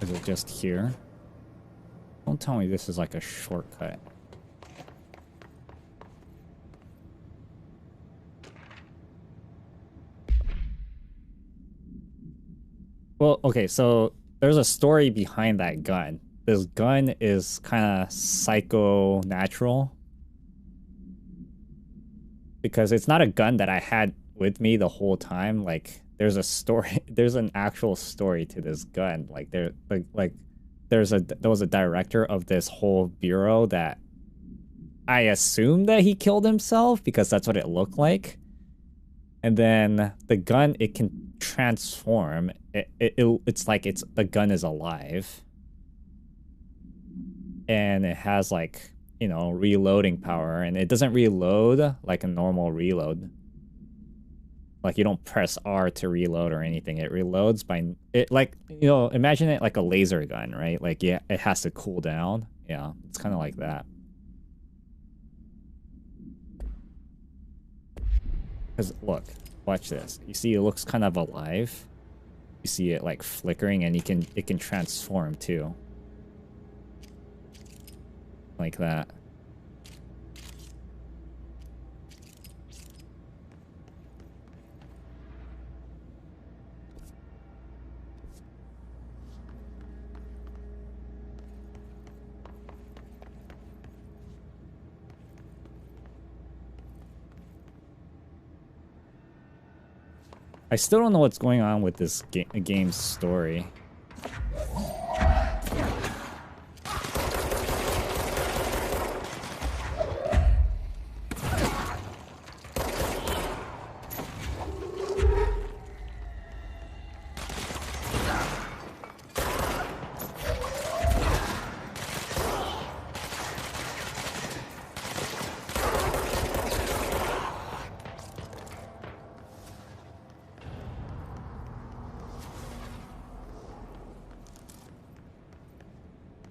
Is it just here? Don't tell me this is like a shortcut. Well, okay, so there's a story behind that gun. This gun is kind of psycho-natural. Because it's not a gun that I had with me the whole time. Like, there's a story, there's an actual story to this gun. Like, there was a director of this whole bureau that I assume that he killed himself because that's what it looked like. And then the gun, it can transform. It's like the gun is alive. And it has like, you know, reloading power, and it doesn't reload like a normal reload. Like, you don't press R to reload or anything. It reloads by it, like, you know, imagine it like a laser gun, right? Like, yeah, it has to cool down. Yeah, it's kind of like that. Because look, watch this. You see, it looks kind of alive. You see it like flickering, and it can transform too. Like that. I still don't know what's going on with this game's story.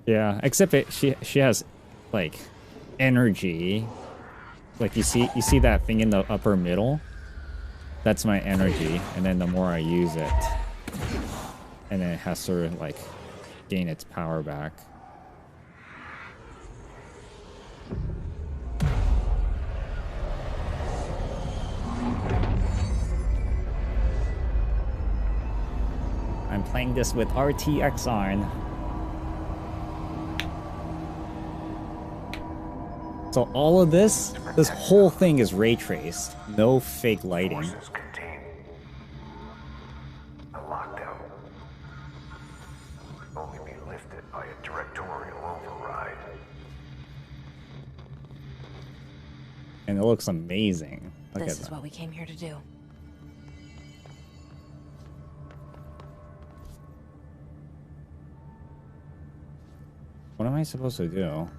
Yeah, except she has like energy. Like you see that thing in the upper middle? That's my energy, and then the more I use it, and then it has to like gain its power back. I'm playing this with RTX on. So all of this whole thing is ray traced. No fake lighting. Forces contain a lockdown. Could only be lifted by a directorial override. And it looks amazing. Look This at is that. what we came here to do. What am I supposed to do?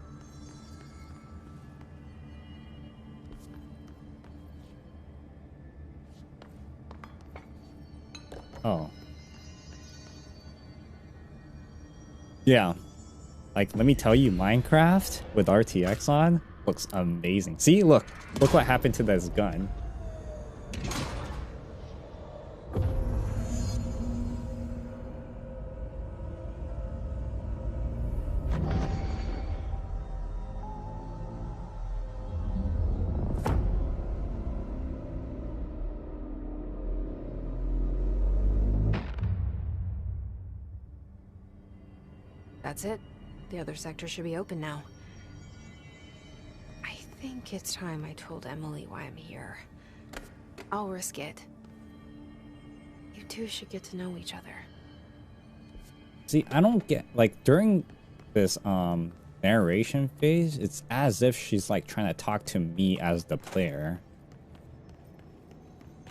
Oh. Yeah. Like, let me tell you, Minecraft with RTX on looks amazing. See, look what happened to this gun. That's it. The other sector should be open now. I think it's time I told Emily why I'm here. I'll risk it. You two should get to know each other. See, I don't get, like, during this narration phase, it's as if she's like trying to talk to me as the player.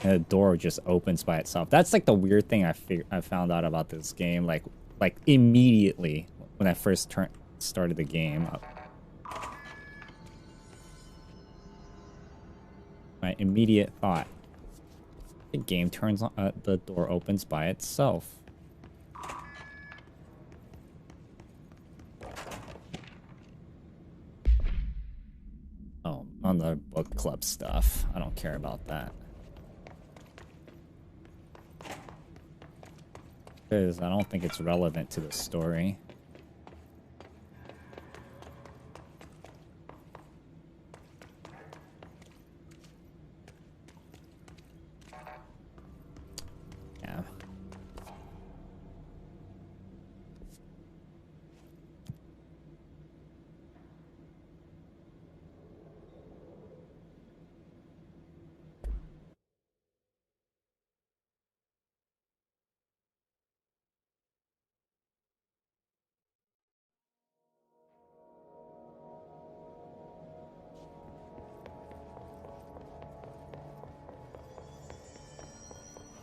And the door just opens by itself. That's like the weird thing I found out about this game, like immediately when I first started the game. My immediate thought, the game turns on, the door opens by itself. Oh, on the book club stuff. I don't care about that. Because I don't think it's relevant to the story. Yeah.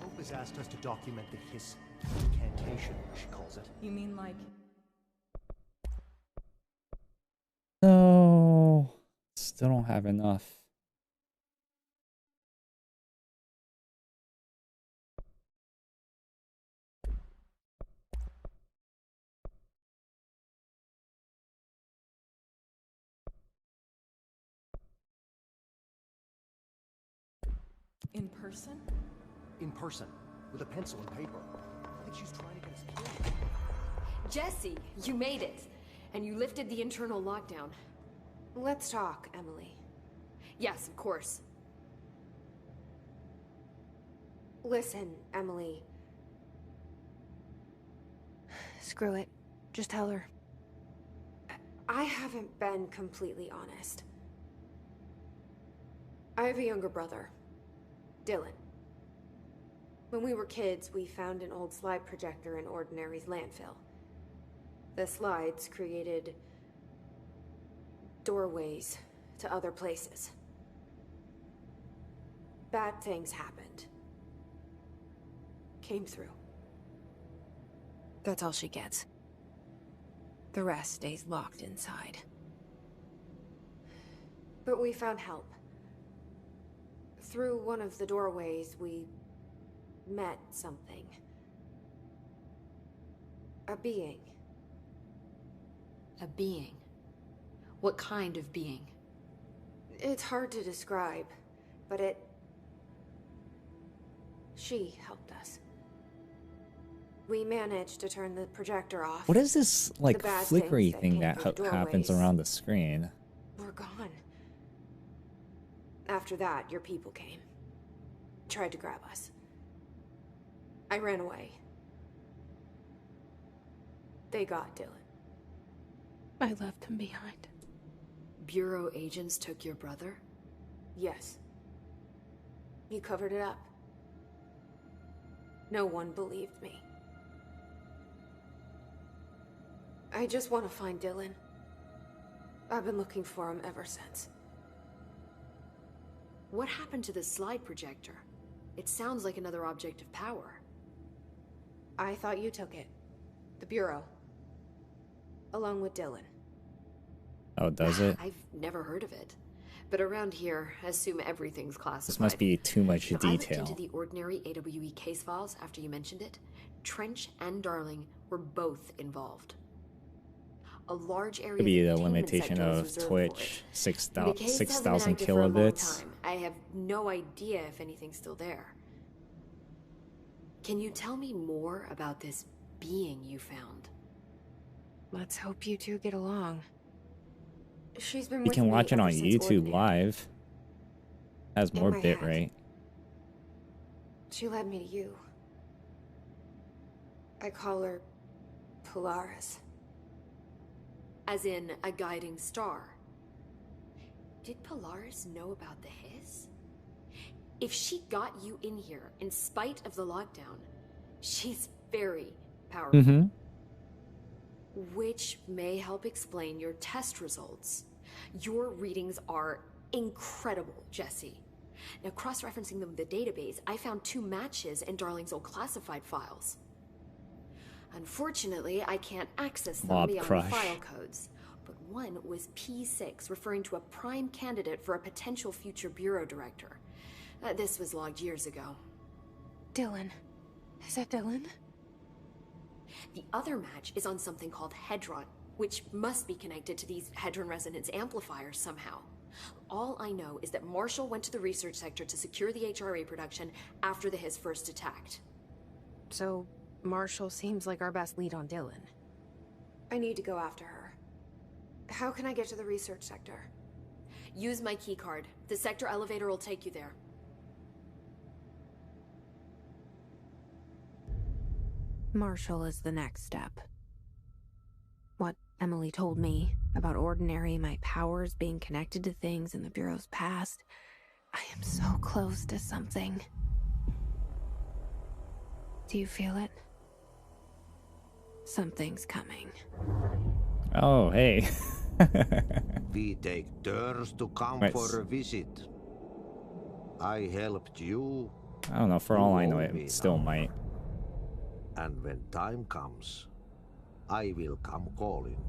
Hope has asked us to document the hiss incantation, she calls it. You mean like... No. Still don't have enough. in person? In person, with a pencil and paper. I think she's trying to get us killed. Jesse, you made it. And you lifted the internal lockdown. Let's talk, Emily. Yes, of course. Listen, Emily. Screw it. Just tell her. I haven't been completely honest. I have a younger brother, Dylan. When we were kids, we found an old slide projector in Ordinary's landfill. The slides created doorways to other places. Bad things happened. Came through. That's all she gets. The rest stays locked inside. But we found help. Through one of the doorways, we met something. A being. A being. What kind of being? It's hard to describe, but she helped us. We managed to turn the projector off. What is this, like, The bad flickery things that thing came that through the happens doorways around the screen? were gone. After that, your people came. Tried to grab us. I ran away. They got Dylan. I left him behind. Bureau agents took your brother? Yes. You covered it up. No one believed me. I just want to find Dylan. I've been looking for him ever since. What happened to the slide projector? It sounds like another object of power. I thought you took it. The Bureau. Along with Dylan. Oh, does it? I've never heard of it. But around here, I assume everything's classified. This must be too much Now, I looked detail. into the ordinary AWE case files after you mentioned it. Trench and Darling were both involved. A large area Could be of the the limitation sector is of reserved Twitch, for it. The case hasn't been 6,000 active for a long kilobits. time. I have no idea if anything's still there. Can you tell me more about this being you found? Let's hope you two get along. She's been You with can me watch it ever on since YouTube Ordinary. live. Has more my bit head. rate. She led me to you. I call her Polaris. As in a guiding star. Did Polaris know about the hiss? If she got you in here in spite of the lockdown, she's very powerful. Mm-hmm. Which may help explain your test results. Your readings are incredible, Jesse. Now, cross-referencing them with the database, I found 2 matches in Darling's old classified files. Unfortunately, I can't access them Mob beyond crush. the file codes. But one was P6, referring to a prime candidate for a potential future bureau director. This was logged years ago. Dylan. Is that Dylan? The other match is on something called Hedron, which must be connected to these Hedron resonance amplifiers somehow. All I know is that Marshall went to the research sector to secure the HRA production after the Hiss first attacked. So, Marshall seems like our best lead on Dylan. I need to go after her. How can I get to the research sector? Use my keycard. The sector elevator will take you there. Marshall is the next step. What Emily told me about Ordinary, my powers being connected to things in the Bureau's past. I am so close to something. Do you feel it? Something's coming. Oh, hey. We take turns to come Wait. for a visit. I helped you. I don't know. For all I know, owe me it still now. might. And when time comes, I will come calling.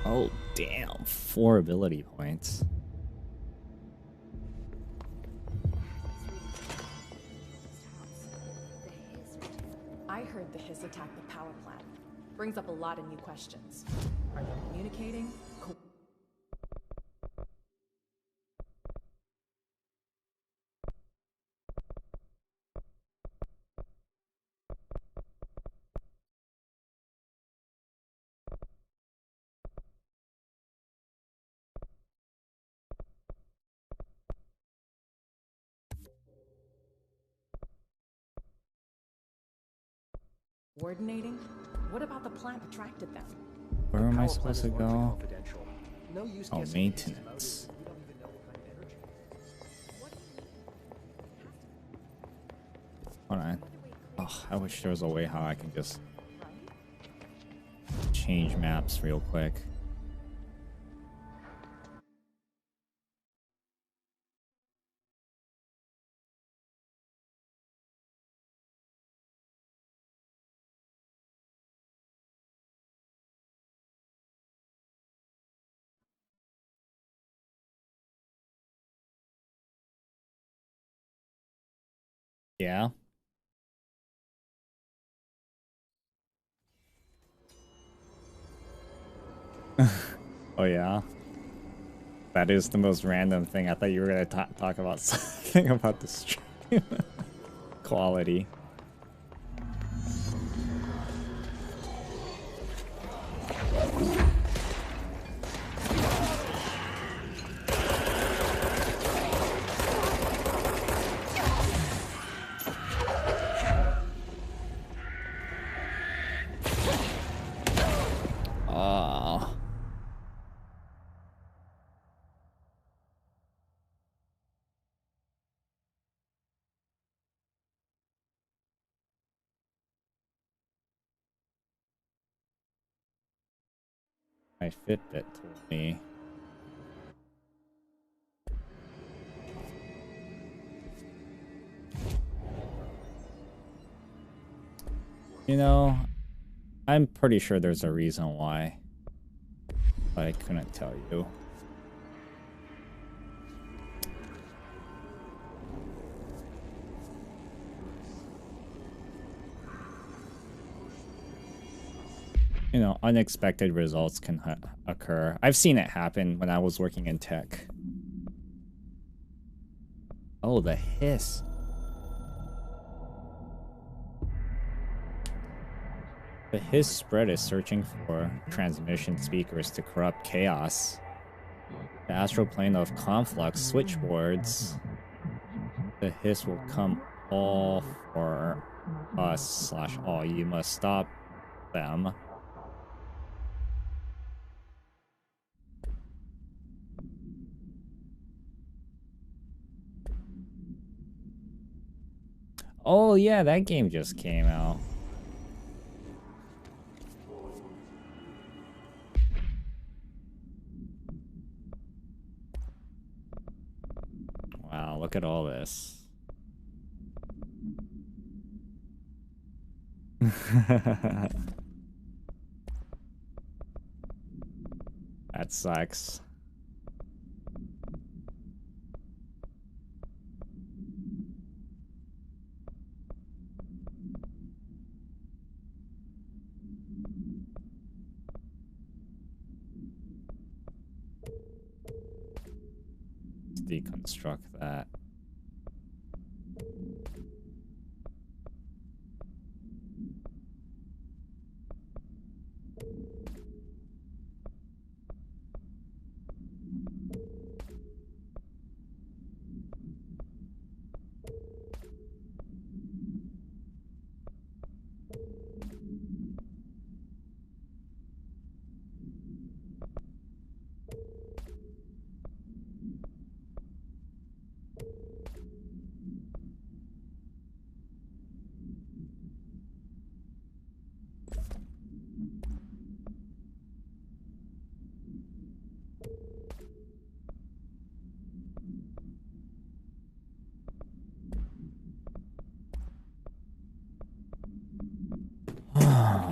Oh, damn. 4 ability points. I heard the Hiss attacked the power plant. Brings up a lot of new questions. Are they communicating? Coordinating? What about the plant attracted them? Where am I Power supposed to plant is largely go? confidential. No use Oh, guessing Hiss's maintenance. motives. We don't even know what kind of energy it is. Hold on. Oh, I wish there was a way how I can just change maps real quick. Yeah. Oh yeah? That is the most random thing. I thought you were gonna talk about something about the stream quality. Oh. My Fitbit told me. You know, I'm pretty sure there's a reason why, but I couldn't tell you. You know, unexpected results can occur. I've seen it happen when I was working in tech. Oh, the hiss. The hiss spread is searching for transmission speakers to corrupt chaos. The astral plane of conflux switchboards. The hiss will come all for us / all. You must stop them. Oh yeah, that game just came out. Wow, look at all this. That sucks. Let's deconstruct that.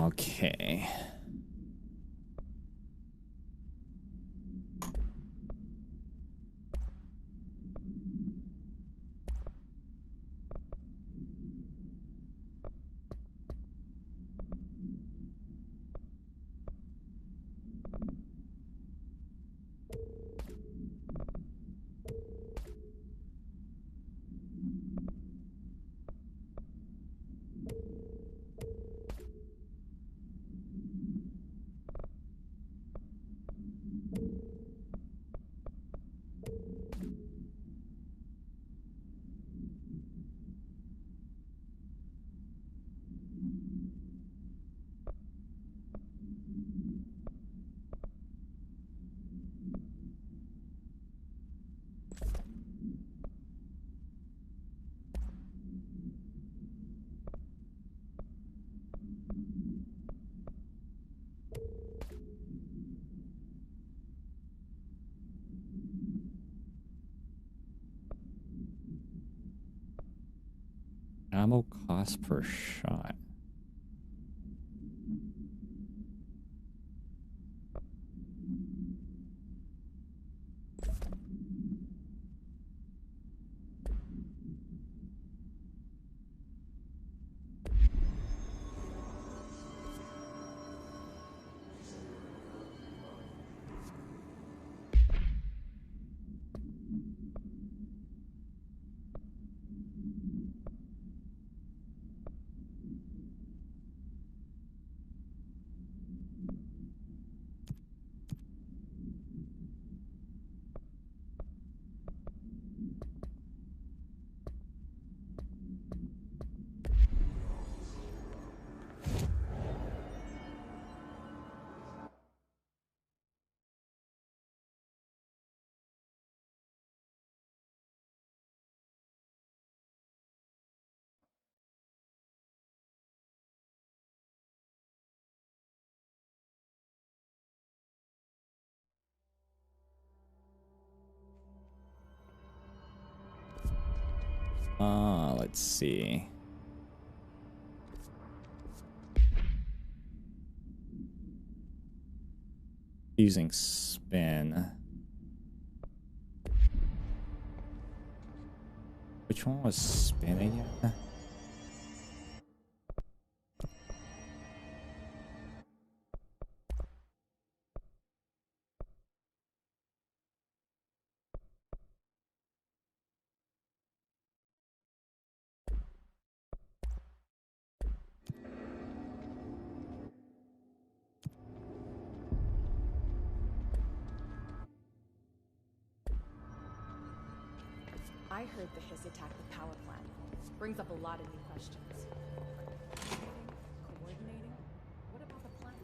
Okay. Ammo cost per shot. Let's see. Using spin. Which one was spin again? I heard the Hiss attack the power plant. Brings up a lot of new questions. Coordinating? What about the plant?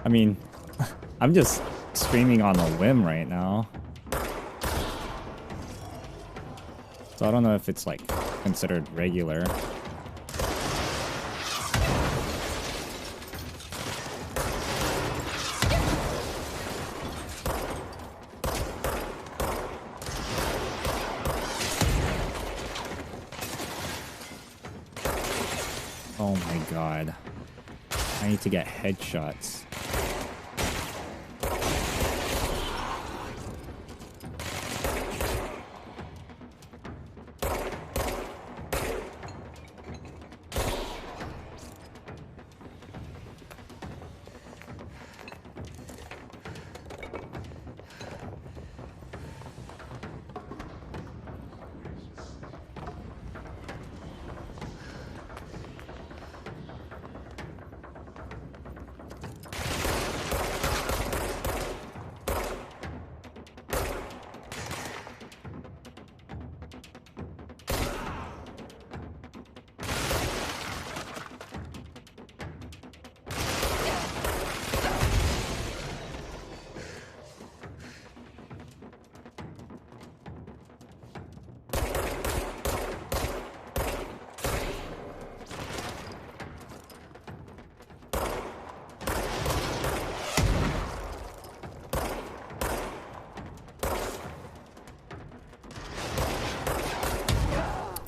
I mean, I'm just streaming on a whim right now. So I don't know if it's like considered regular. Oh my god. I need to get headshots.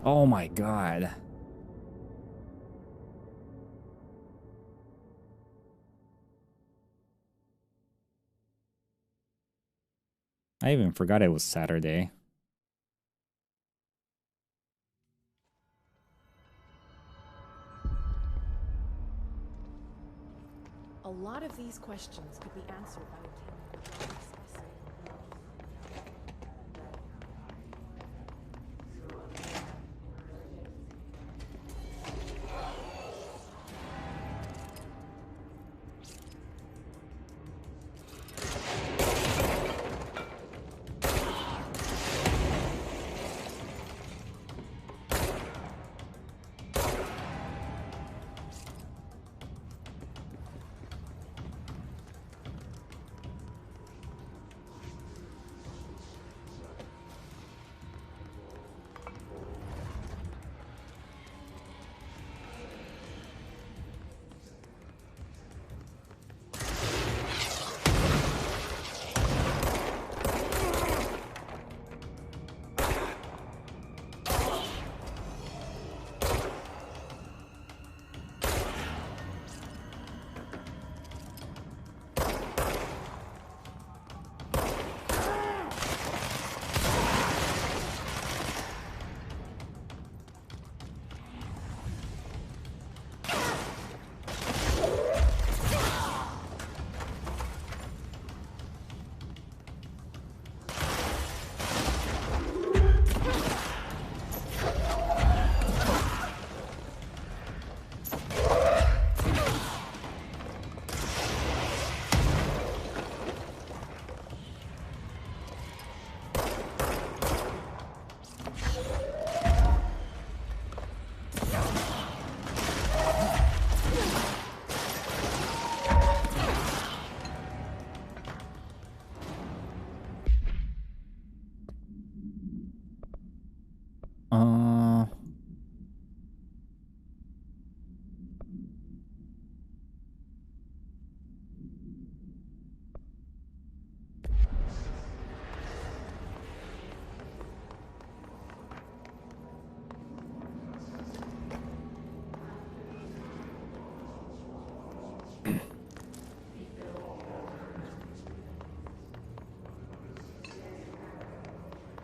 Oh my god. I even forgot it was Saturday. A lot of these questions could be answered by obtaining the specimen.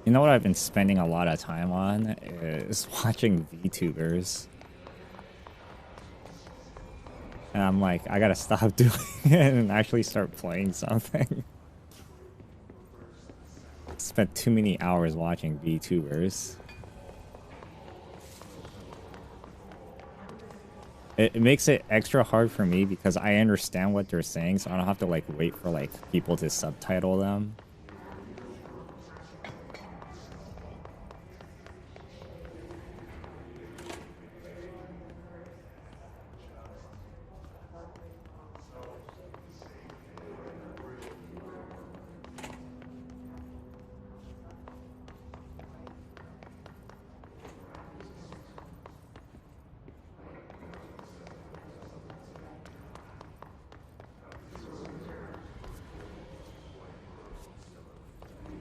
You know what I've been spending a lot of time on is watching VTubers. And I'm like, I gotta stop doing it and actually start playing something. Spent too many hours watching VTubers. It makes it extra hard for me because I understand what they're saying, so I don't have to like wait for like people to subtitle them.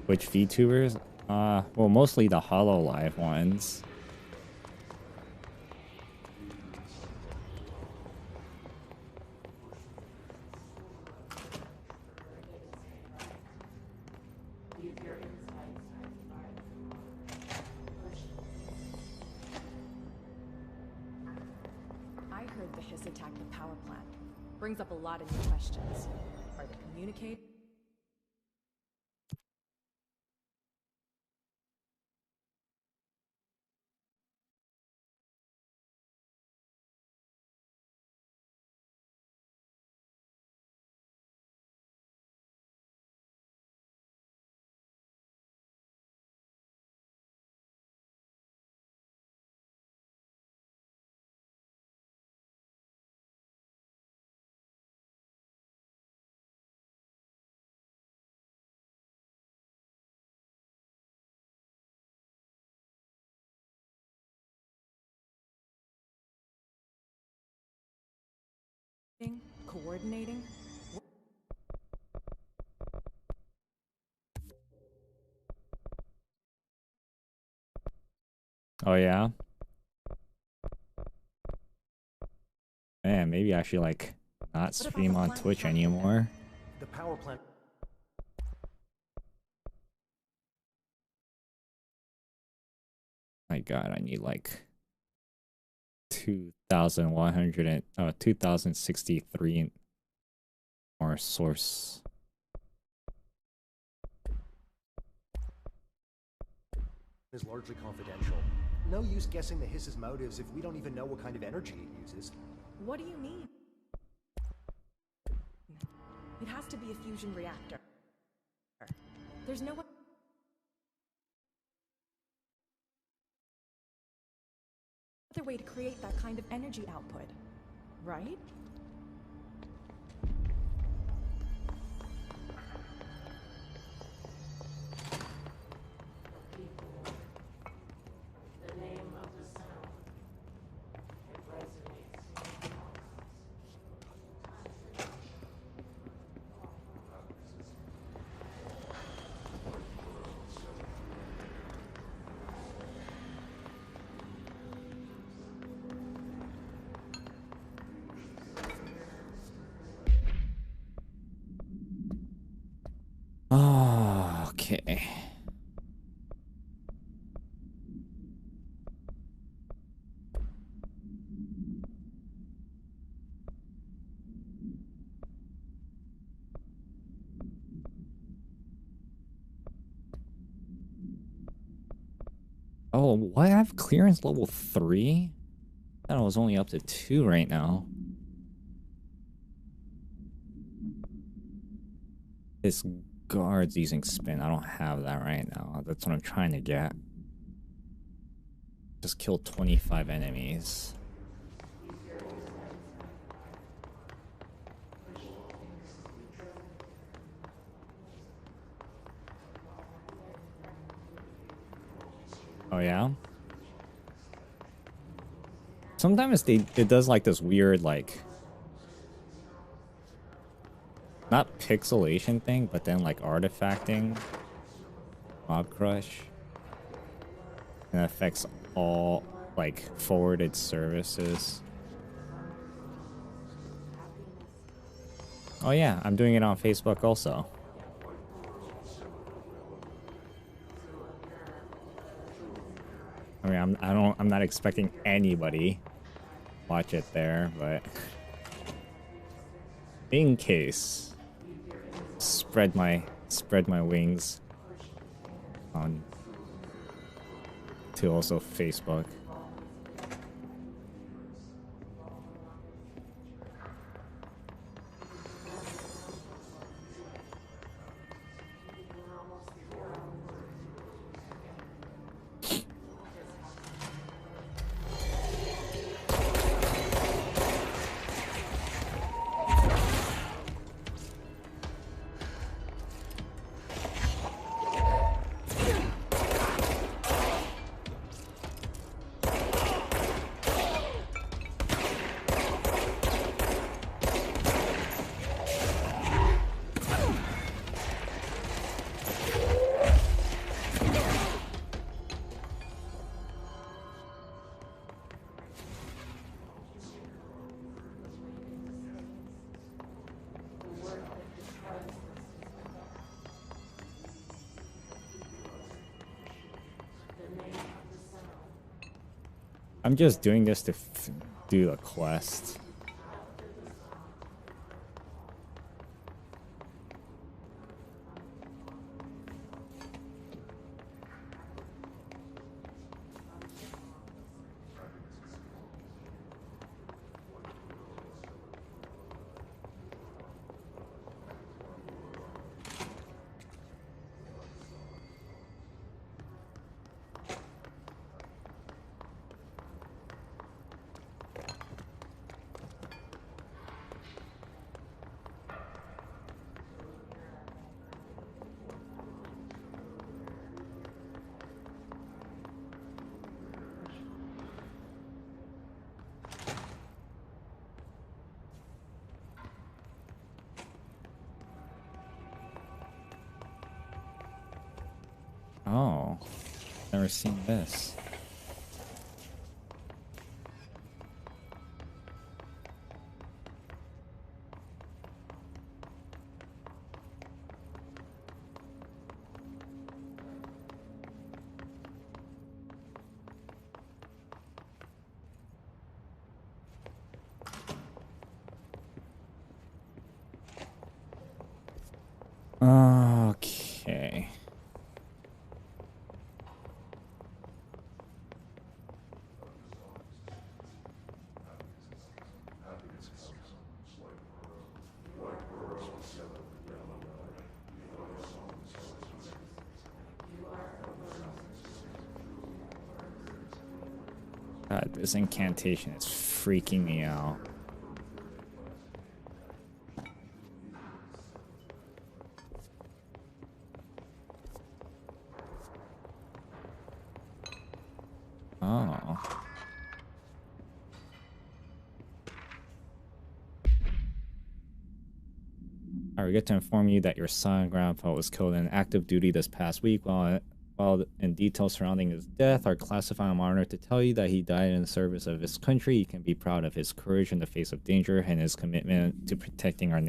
Which VTubers? Well, mostly the HoloLive ones. I heard the Hiss attacked the power plant. Brings up a lot of new questions. Are they communicating? Coordinating? Oh yeah? Man, maybe I should like not stream on Twitch anymore. The power plant. My God, I need like 2,100 and 2,063 more source. Is largely confidential. No use guessing the Hiss's motives if we don't even know what kind of energy it uses. What do you mean? It has to be a fusion reactor. There's no other way to create that kind of energy output, right? Oh, okay. Oh, what? I have clearance level 3? I thought I was only up to 2 right now. This guard's using spin. I don't have that right now. That's what I'm trying to get. Just killed 25 enemies. Oh yeah? Sometimes it does like this weird like not pixelation thing, but then like artifacting mob crush. And it affects all like forwarded services. Oh yeah, I'm doing it on Facebook also. I mean, I'm not expecting anybody watch it there, but in case, spread my wings on to also Facebook. I'm just doing this to do a quest. Oh, never seen this. Okay. God, this incantation is freaking me out. Oh. I regret to inform you that your son, Grandpa, was killed in active duty this past week. While in details surrounding his death are classified, I'm honored to tell you that he died in the service of his country. You can be proud of his courage in the face of danger and his commitment to protecting our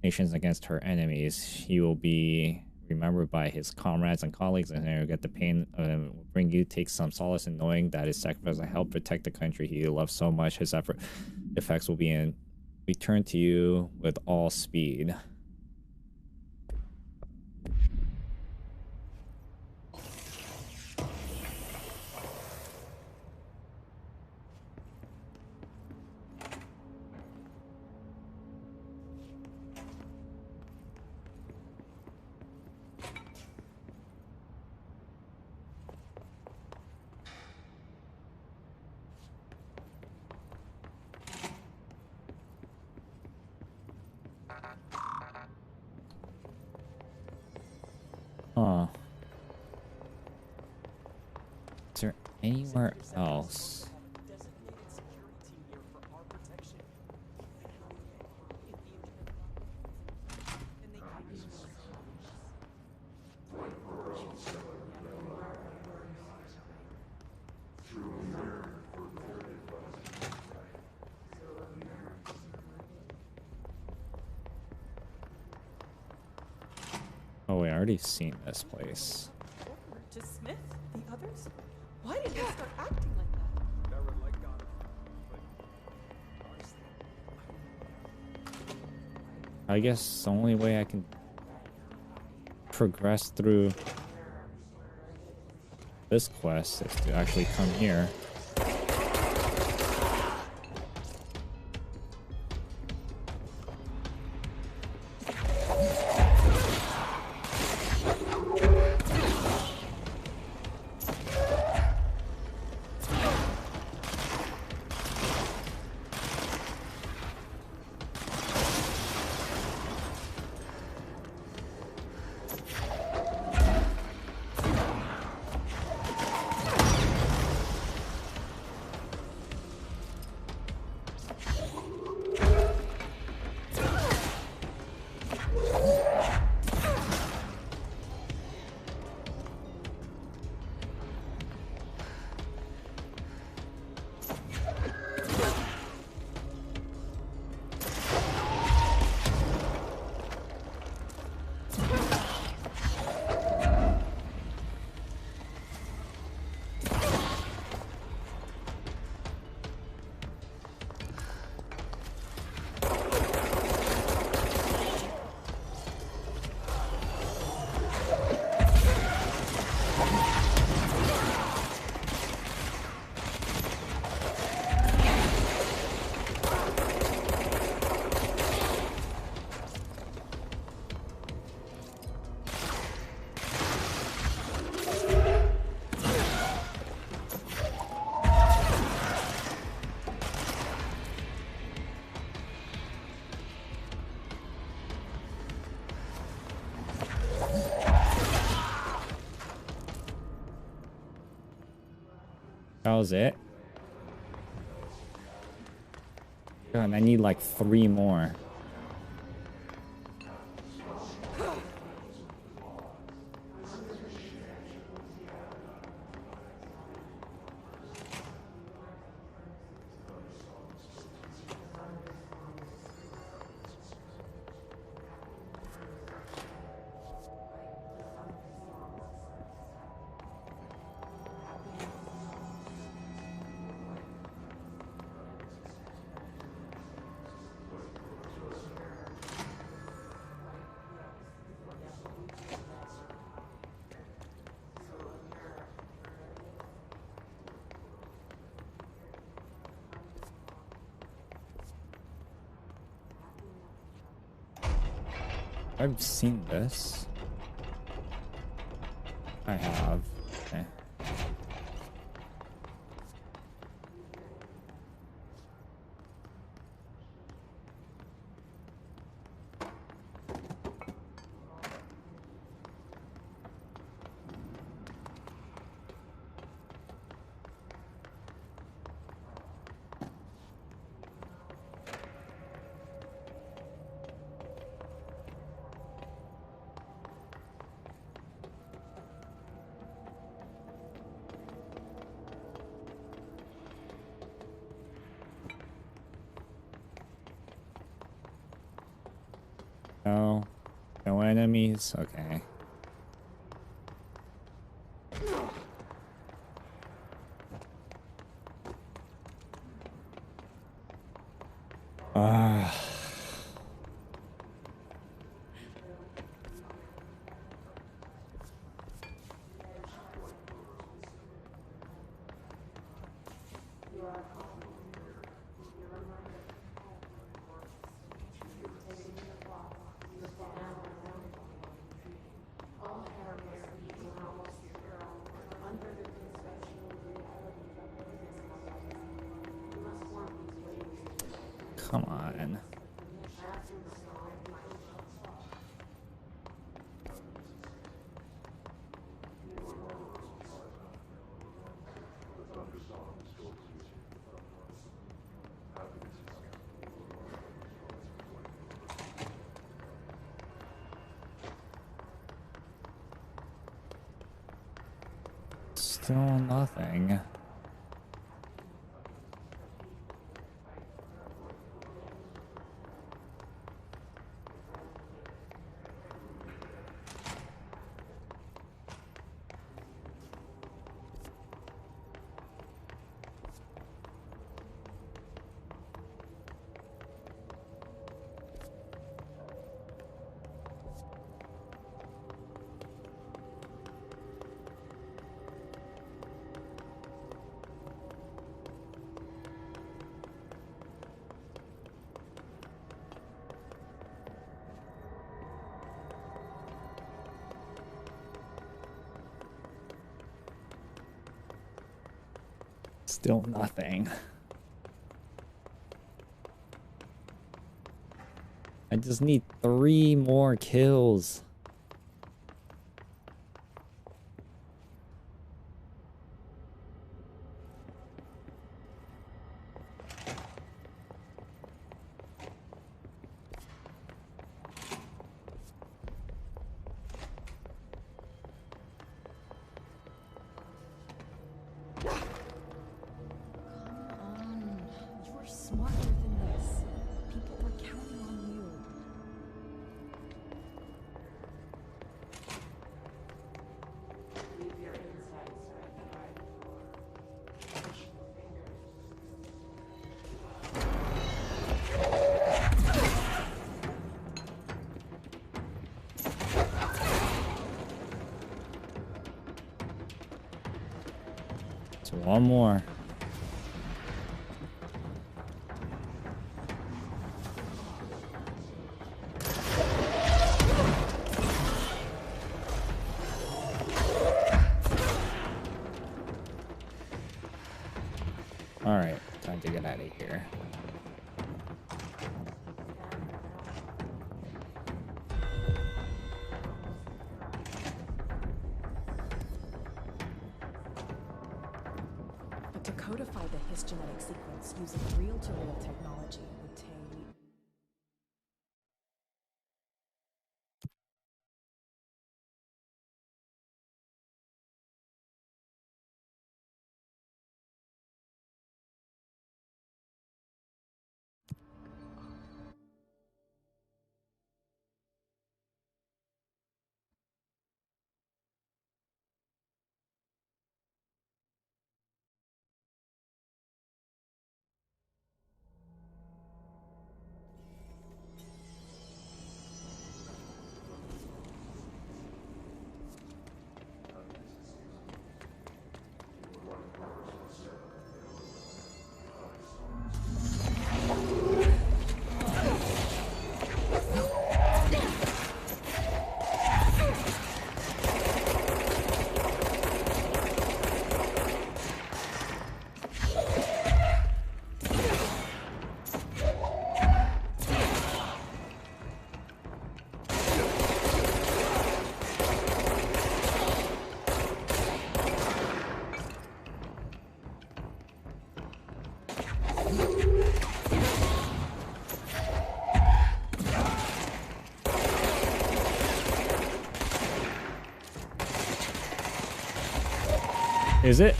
nations against her enemies. He will be remembered by his comrades and colleagues, and he'll get the pain will bring you. Take some solace in knowing that his sacrifice will help protect the country he loves so much. His effects will be in return to you with all speed. Huh. Is there anywhere else? Oh, we already seen this place. To Smith? The others? Why did they start acting like that? They were like God. But honestly, I guess the only way I can progress through this quest is to actually come here. That was it. God, I need like 3 more. I've seen this. I have. Okay. No. No enemies? Okay. Come on. Still nothing. Still nothing. I just need 3 more kills. You're smarter than this. People were counting on you. So one more. All right, time to get out of here. But to codify the his genetic sequence using reel-to-reel technology would take... Is it?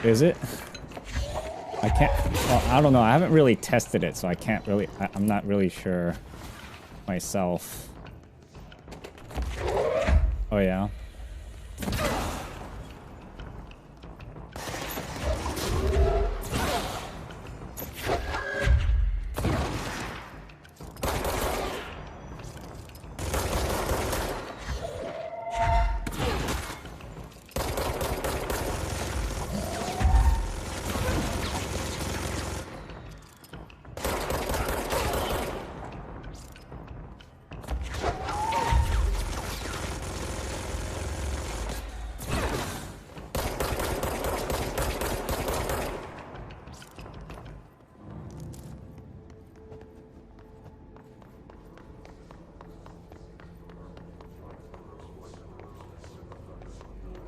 Is it? I can't, well, I don't know. I haven't really tested it, so I can't really, I'm not really sure myself. Oh yeah.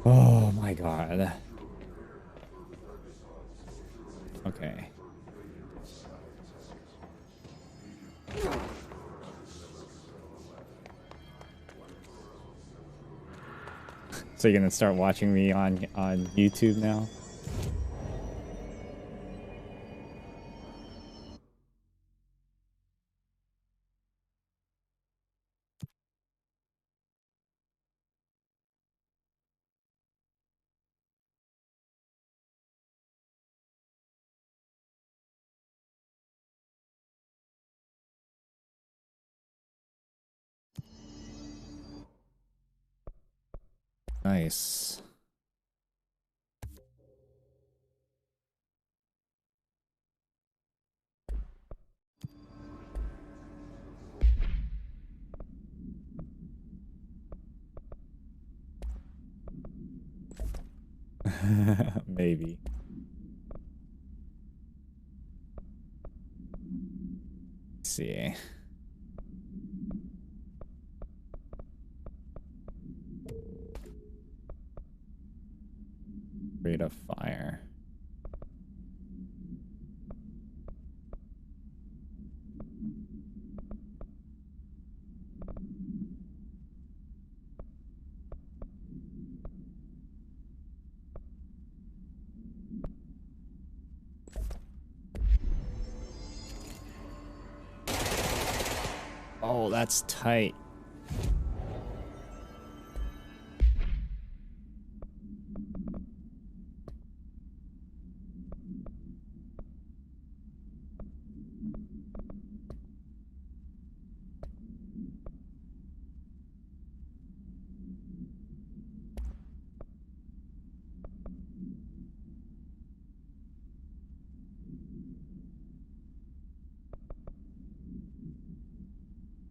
Oh my god. Okay. So you're gonna start watching me on YouTube now? Nice. Maybe. Let's see. Rate of fire. Oh, that's tight.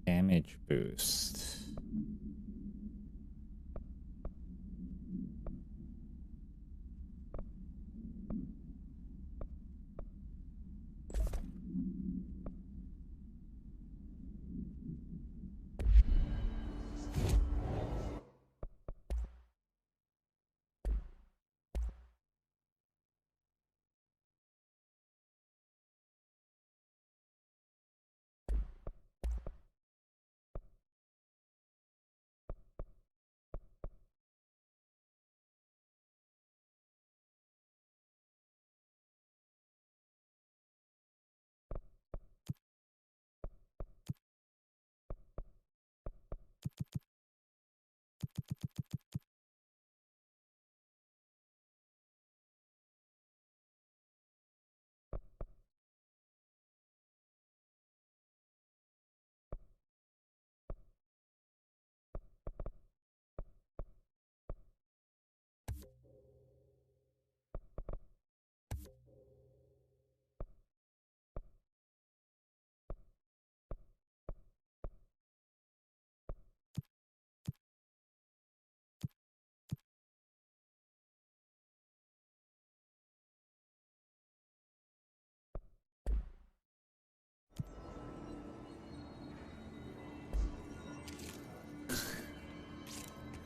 Damage boost.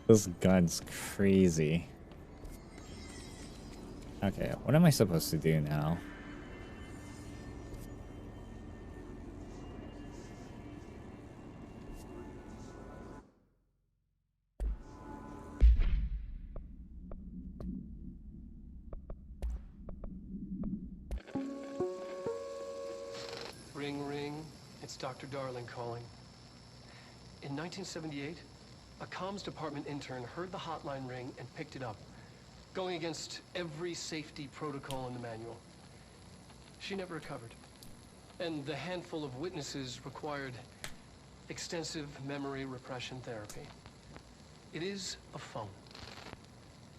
This gun's crazy. Okay, what am I supposed to do now? Ring, ring. It's Dr. Darling calling. In 1978, a comms department intern heard the hotline ring and picked it up, going against every safety protocol in the manual. She never recovered. And the handful of witnesses required extensive memory repression therapy. It is a phone.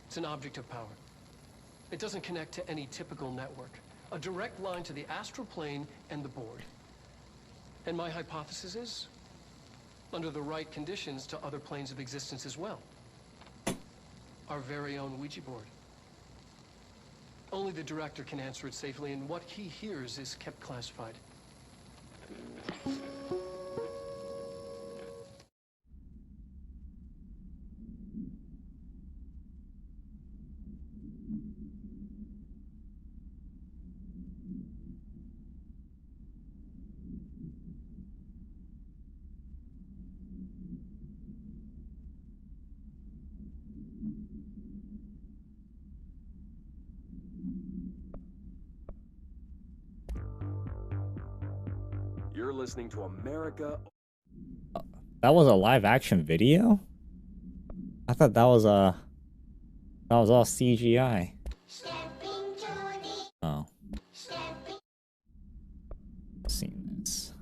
It's an object of power. It doesn't connect to any typical network. A direct line to the astral plane and the board. And my hypothesis is, under the right conditions, to other planes of existence as well. Our very own Ouija board. Only the director can answer it safely, and what he hears is kept classified. You're listening to America. That was a live action video? I thought that was all CGI. Oh. Seen this.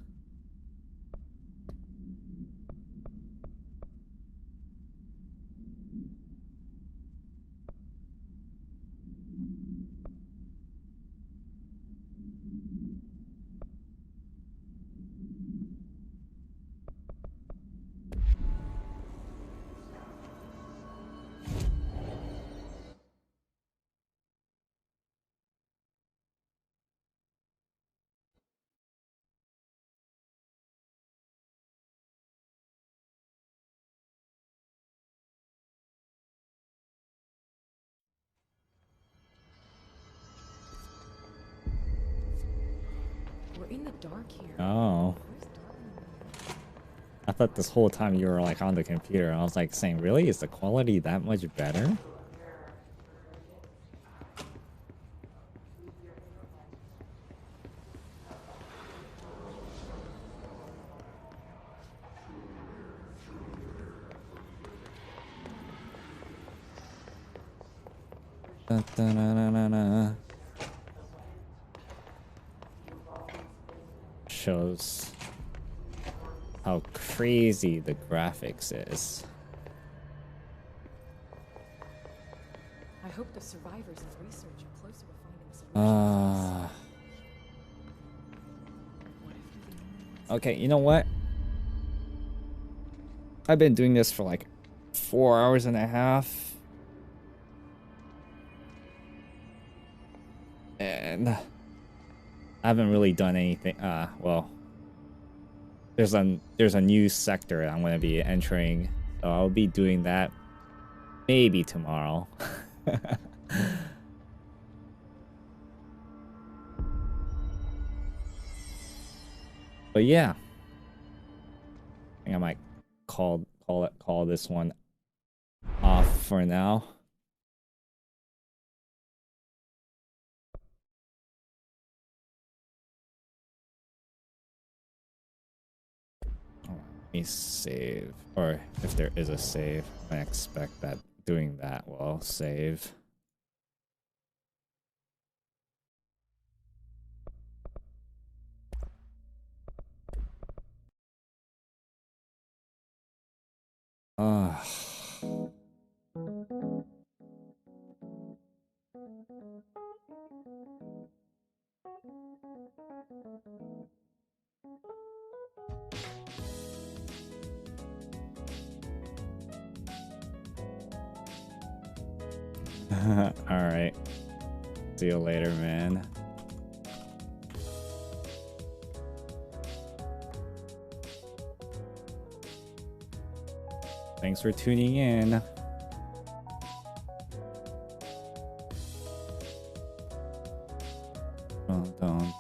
We're in the dark here. Oh. I thought this whole time you were like on the computer. I was like saying, really? Is the quality that much better? Da, da, da, da, da, da. Shows how crazy the graphics is. I hope the survivors and research are closer to finding solutions. Okay, you know what? I've been doing this for like 4 hours and a half. And I haven't really done anything. Well, there's a new sector I'm going to be entering, so I'll be doing that maybe tomorrow. But yeah, I think I might call this one off for now. Let me save, or if there is a save, I expect that doing that will save. Alright. See you later, man. Thanks for tuning in. Well done.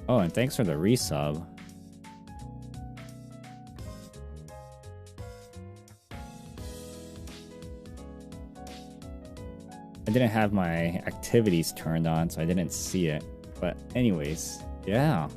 Oh, and thanks for the resub. I didn't have my activities turned on, so I didn't see it. But anyways, yeah.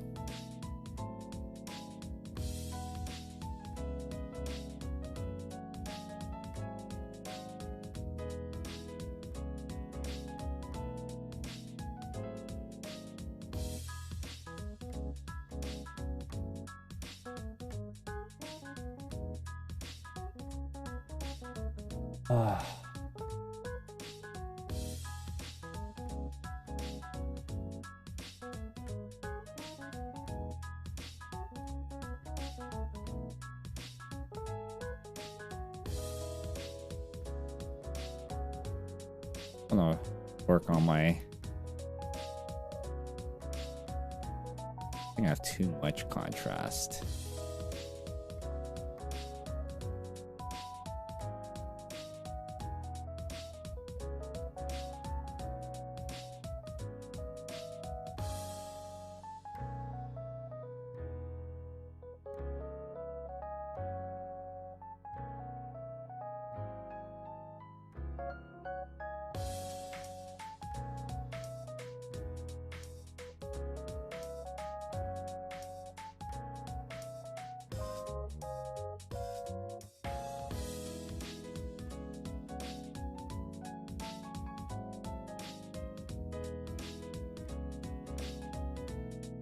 I'm gonna work on my... I think I have too much contrast.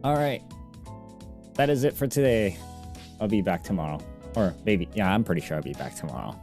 Alright. That is it for today. I'll be back tomorrow. Or maybe, yeah, I'm pretty sure I'll be back tomorrow.